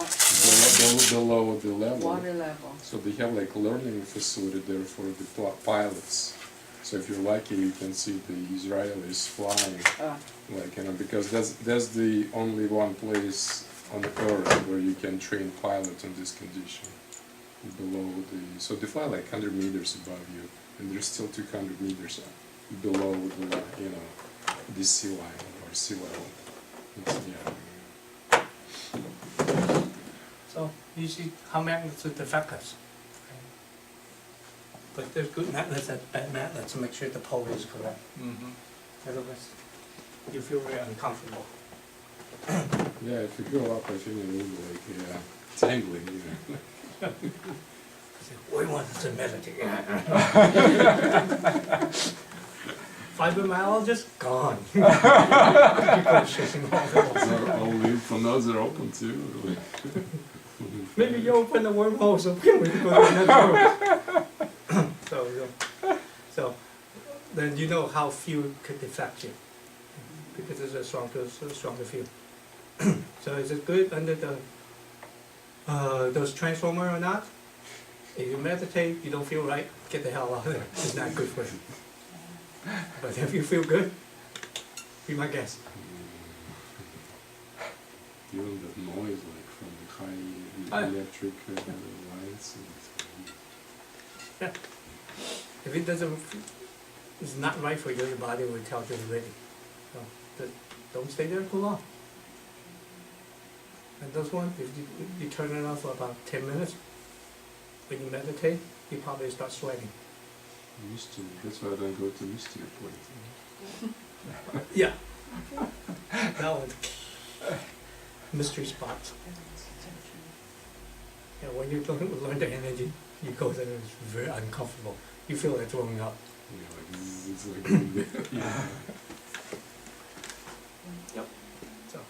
below the level. Water level. So they have like learning facility there for the pilots. So if you're lucky, you can see the Israelis flying, because that's the only one place on earth where you can train pilots in this condition. Below so they fly like 100 meters above you, and they're still 200 meters below the sea line or sea level. Yeah. So you see how magnets would affect us. But there's good magnets and bad magnets to make sure the pole is correct. Mm-hmm. Otherwise, you feel very uncomfortable. Yeah, if you go up, I think it will be like, tangling, We want to meditate. Fibromyalgia gone. People are shaking all over. They're all lymph nodes are open too. Like. Maybe you open the wormhole so we can go to another room. So then you know how few could affect you, because it's a stronger field. So is it good under the those transformer or not? If you meditate, you don't feel right, get the hell out of there. It's not good for you. But if you feel good, be my guest. Even that noise, like from the high electric lines. If it doesn't, it's not right for you, your body will tell you already. So don't stay there too long. And those ones, if you turn it on for about 10 minutes, when you meditate, you probably start sweating. Mystery. That's why I don't go to mystery point. Yeah. That one. Mystery spots. Yeah, when you don't learn the energy, you go there, it's very uncomfortable. You feel like throwing up. Yeah, like it's like yeah. Yep. So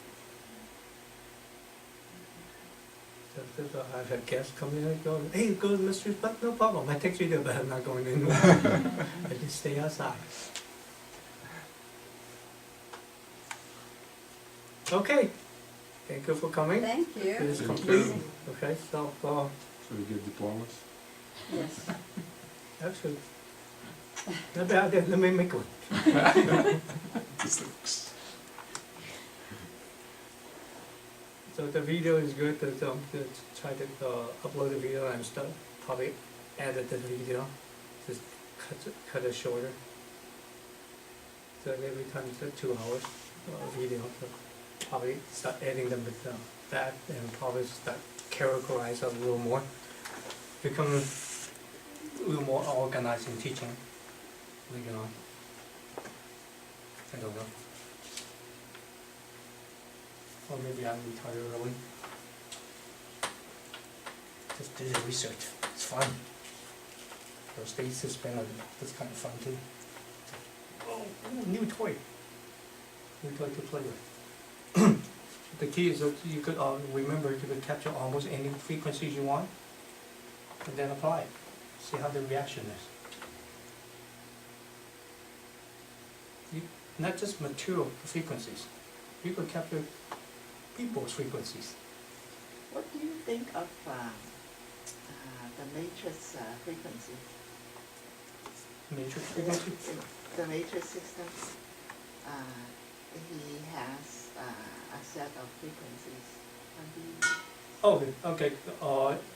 I've had guests come in and go, hey, go to the mystery spot, no problem. I take you there, but I'm not going in. I just stay outside. Okay. Thank you for coming. Thank It you. is Thank complete. you. Okay, so So we get diplomas. Yes. actually, not bad idea. Let me make one. Just like, So the video is good. To try to upload the video and stuff. Probably edit the video. Just cut it shorter. So every time it's 2 hours video. So probably start editing them with that, and probably start characterize a little more. Become a little more organized in teaching later on. I don't know. Or maybe I'll retire early. Just do the research. It's fun. Those days to spend on it's kind of fun too. Oh, new toy. New toy to play with. The key is that you could remember you could capture almost any frequencies you want, and then apply it. See how the reaction is. Not just material frequencies. You could capture people's frequencies. What do you think of the matrix frequency? Matrix frequency? The matrix system, he has a set of frequencies. Oh, okay.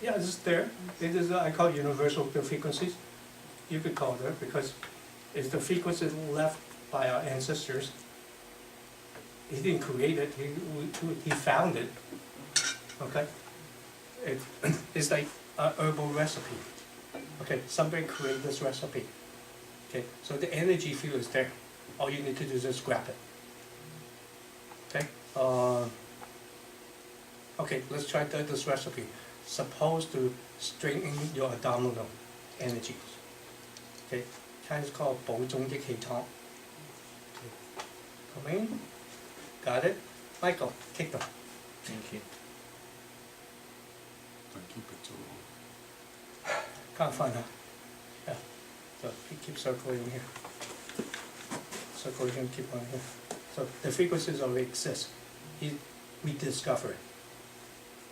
Yeah, it's there. It is. I call it universal frequencies. You could call it because it's the frequencies left by our ancestors. He didn't create it. He found it. Okay. It's like a herbal recipe. Okay. Somebody created this recipe. Okay. So the energy field is there. All you need to do is just grab it. Okay. Okay, let's try this recipe. Supposed to strengthen your abdominal energies. Okay, Chinese called 補中益氣湯. Okay, come in. Got it? Michael, kick them. Thank you. don't keep it too long. Kind of fun, huh? Yeah. So keep circulating here. Circulation, keep on here. So the frequencies already exist. We discover it.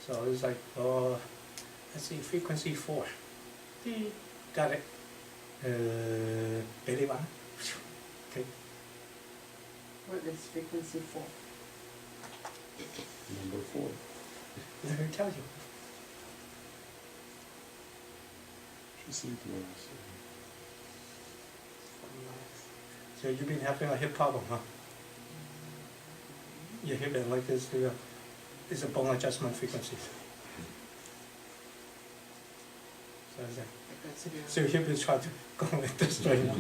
So it's like, let's see, frequency 4. Got it. Belly button. Okay. What is frequency 4? Number 4. Let her tell you. She sleep well. So you've been having a hip problem, huh? Your hip and like this, is a bone adjustment frequency. So your hip is trying to go like this right now.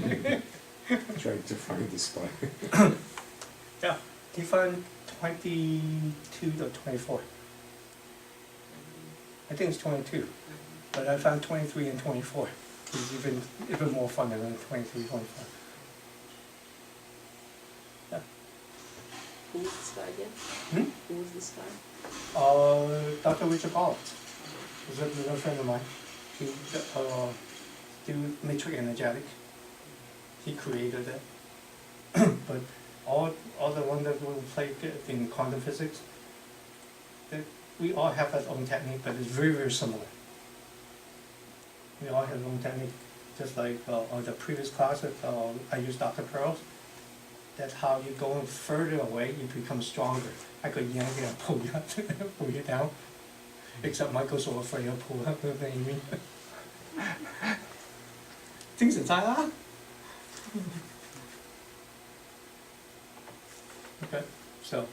Trying to find the spot. Yeah, he found 22 to 24. I think it's 22, but I found 23 and 24. It's even more fun than 23, 24. Who was this guy again? Hmm? Who was this guy? Dr. Richard Collins is a good friend of mine. He do matrix energetic. He created it. But all the one that we play in quantum physics, we all have our own technique, but it's very, very similar. We all have our own technique. Just like on the previous class, I used Dr. Pearl's. That's how you go further away, you become stronger. I could yank it and pull you up, pull you down. Except Michael's so afraid of pull up with Amy. 精神晒啦。Okay, so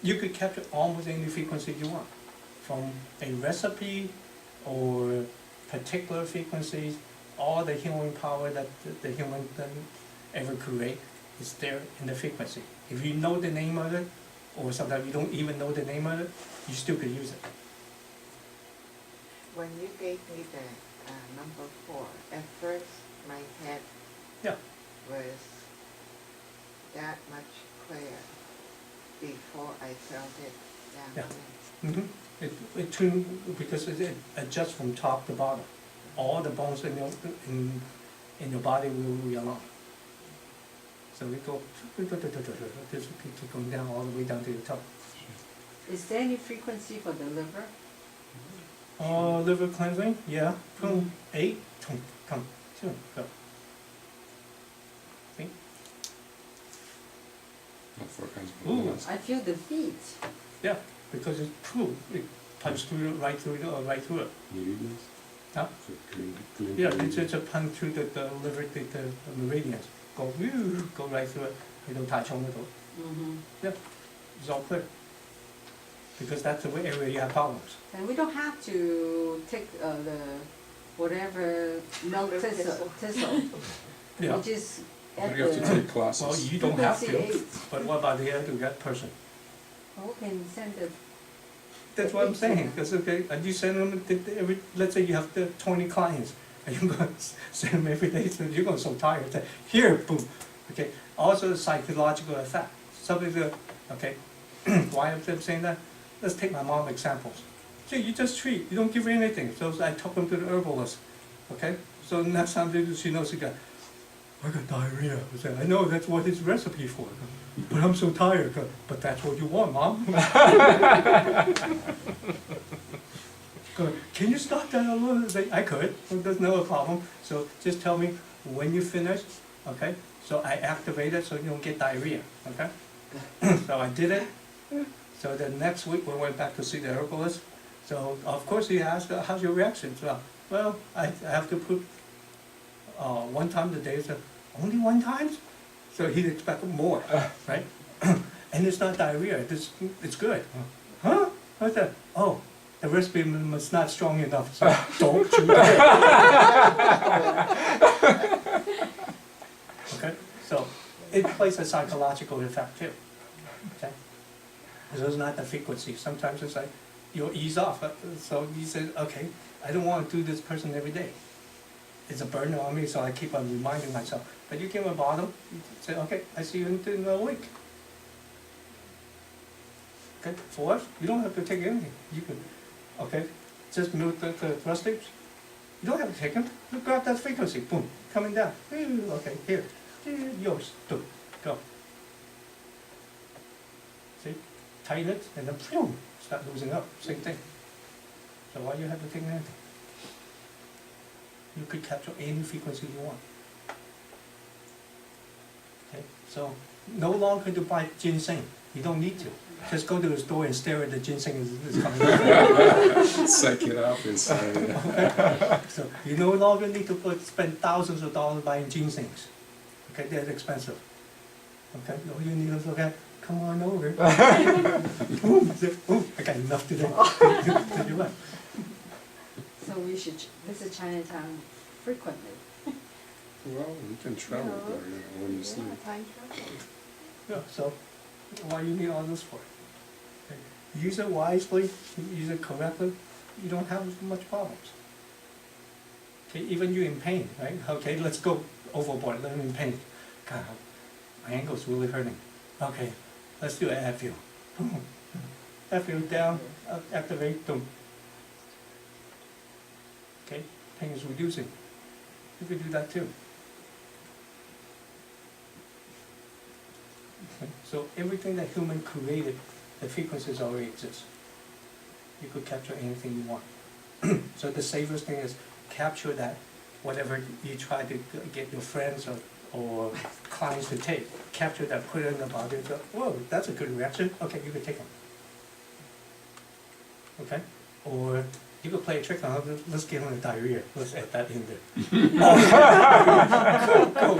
you could capture almost any frequency you want, from a recipe or particular frequencies. All the healing power that the human can ever create is there in the frequency. If you know the name of it, or sometimes you don't even know the name of it, you still could use it. When you gave me the number 4, at first my head Yeah. was that much clear before I felt it down Yeah. there. It tune because it adjusts from top to bottom. All the bones in your body will realign. So we go just keep going down all the way down to the top. Is there any frequency for the liver? Liver cleansing, yeah. Boom, 8, come, 2, go. See? Not for kinds of Ooh. balance. I feel the feet. Yeah, because it's proof. It punch through it, right through it. Meridians? Huh? So clean Yeah, meridians. it's a punch through the liver, the meridians. Go, woo, go right through it. You don't touch on it. Mm-hmm. Yeah, it's all clear. Because that's the way area you have problems. And we don't have to take the whatever milk thistle. Yeah. We just But add you have to the take classes. Well, you don't have to. frequency 8. But what about the other person? Oh, we can send it. That's what I'm saying. Because okay, and you send them every. Let's say you have 20 clients, and you're going to send them every day. So you're going to so tired. Say, here, boom. Okay. Also, the psychological effect. Something that. Okay. Why am I saying that? Let's take my mom examples. Gee, you just treat. You don't give her anything. So I took them to the herbalist. Okay. So next time she knows she got. I got diarrhea. I said, I know that's what his recipe for. But I'm so tired. But that's what you want, Mom. Go, can you stop that a little? Say, I could. There's no problem. So just tell me when you finish. Okay. So I activate it so you don't get diarrhea. Okay. So I did it. So the next week we went back to see the herbalist. So of course he asked, how's your reaction? So, well, I have to put 1 time a day. So only 1 time? So he'd expect more, right? And it's not diarrhea, it's good. Huh? What's that? Oh, the recipe was not strong enough, so don't do that. Okay, so it plays a psychological effect too. Okay? So it's not the frequency. Sometimes it's like you'll ease off. So you say, okay, I don't want to do this person every day. It's a burden on me, so I keep on reminding myself. But you give a bottom, you say, okay, I see you in a week. Okay, for us, you don't have to take anything. You can, okay, just move the thrust tips. You don't have to take them. You grab that frequency, boom, coming down. Okay, here, yours, go. See, tighten it, and then boom, start losing up. Same thing. So why you have to take anything? You could capture any frequency you want. Okay, so no longer to buy ginseng. You don't need to. Just go to the store and stare at the ginseng is coming out. Suck it up inside. So you no longer need to spend thousands of dollars buying ginsengs. Okay, they're expensive. Okay, all you need is okay, come on over. Ooh, I got enough today. To do what? So we should visit Chinatown frequently. Well, you can travel there, when you sleep. Time travel. Yeah, so why you need all this for? Okay. Use it wisely, use it correctly, you don't have much problems. Okay, even you in pain, right? Okay, let's go overboard, let me in pain. God, my ankle's really hurting. Okay, let's do an air field. Boom. Air field down, activate, boom. Okay, pain is reducing. You could do that too. Okay, so everything that human created, the frequencies already exist. You could capture anything you want. So the safest thing is capture that, whatever you try to get your friends or clients to take, capture that, put it in the body, and go, whoa, that's a good reaction, okay, you can take them. Okay? Or you could play a trick on them, let's give them a diarrhea, let's add that in there. Go.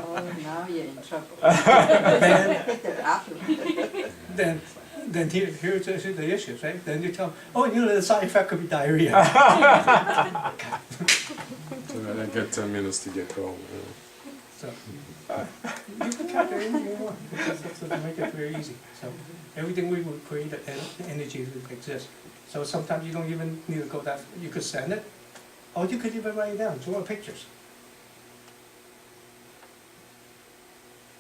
Oh, now you're in trouble. Then, Hit the bathroom. then here's the issues, right? Then you tell them, oh, you know, the side effect could be diarrhea. So I get 10 minutes to get home. So, you can capture anything you want, because that's what make it very easy. So, everything we would create, the energy that exists. So sometimes you don't even need to go that, you could send it, or you could even write it down, draw pictures.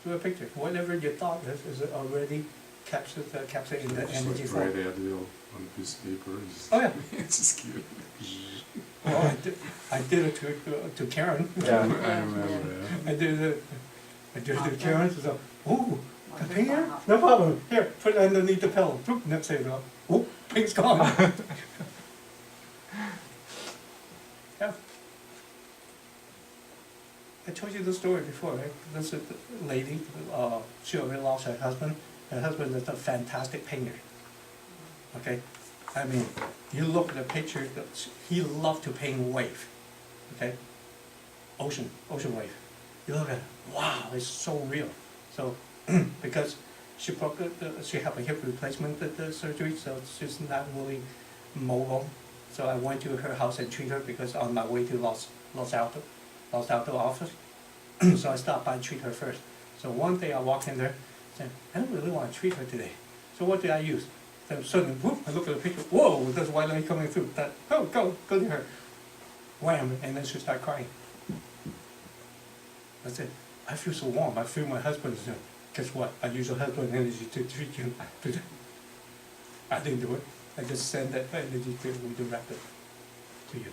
Draw a picture, whatever you thought is already captured in the Just energy like form. write Advil on a piece of paper. Oh yeah, It's just cute. well, I did it to Karen. Yeah. I remember. I did it to Karen, so, ooh, the pain here? No problem, here, put it underneath the pillow, Boop, next thing you know, ooh, pain's gone. Yeah. I told you the story before, right? This is the lady, she already lost her husband. Her husband is a fantastic painter. Okay? I mean, you look at the picture, he loved to paint wave. Okay? Ocean wave. You look at it, wow, it's so real. So, because she she had a hip replacement the surgery, so she's not really mobile. So I went to her house and treated her because on my way to Los Altos office, so I stopped by and treat her first. So one day I walked in there, said, I don't really want to treat her today. So what did I use? Then suddenly, whoop, I look at the picture, whoa, there's white light coming through. That, oh, go to her. Wham, and then she started crying. That's it. I feel so warm. I feel my husband's there. Guess what? I use your husband's energy to treat you. I didn't do it. I just send that energy to redirect it to you.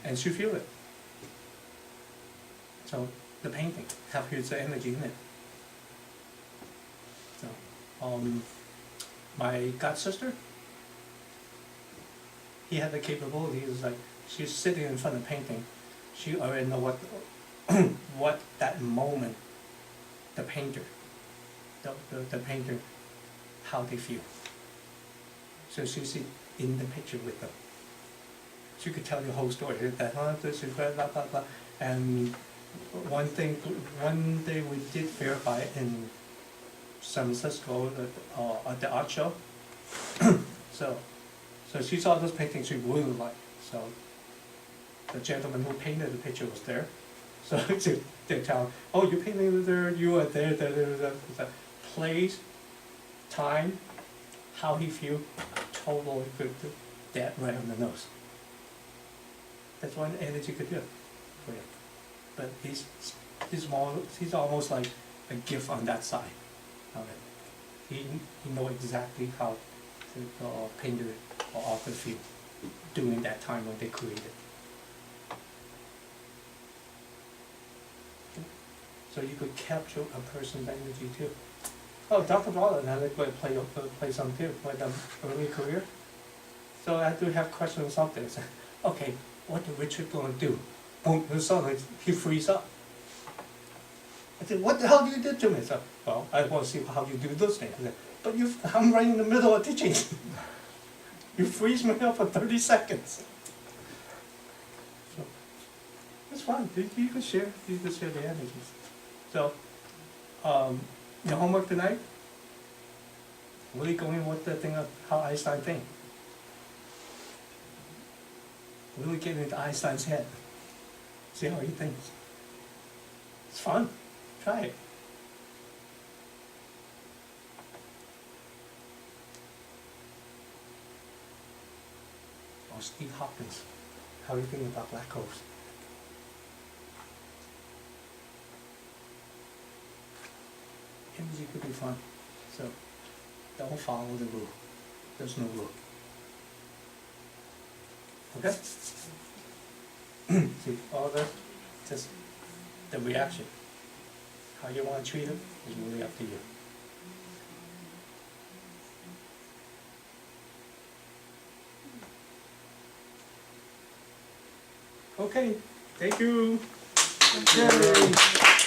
And she feel it. So the painting have his energy in it. So my god sister, he had the capability, is like she's sitting in front of painting, she already know what what that moment the painter how they feel. So she's in the picture with them. She could tell you the whole story. That this is blah blah blah blah. And one day we did verify in San Francisco at the art show. so she saw this painting she really liked. So the gentleman who painted the picture was there. So they tell him, oh, you painted there, you are there. Place, time, how he feel, totally good, dead right on the nose. That's what energy could do for you. But he's almost like a gift on that side of it. He know exactly how the painter or author feel during that time when they created. So you could capture a person's energy too. Oh, Dr. Ballard, I like to play some too, with early career. So I do have questions or something. So, okay, what did Richard gonna do? Boom, suddenly he frees up. I said, what the hell you did to me? So, well, I want to see how you do those things. I said, but I'm right in the middle of teaching. You freeze me up for 30 seconds. So, it's fun. You can share the energies. So, your homework tonight, really going with the thing of how Einstein thinks. Really get into Einstein's head. See how he thinks. It's fun. Try it. Or Steve Hopkins. How do you think about black holes? Energy could be fun. So, don't follow the rule. There's no rule. Okay? See, all that, just the reaction. How you wanna treat it is really up to you. Okay, thank you. Yay.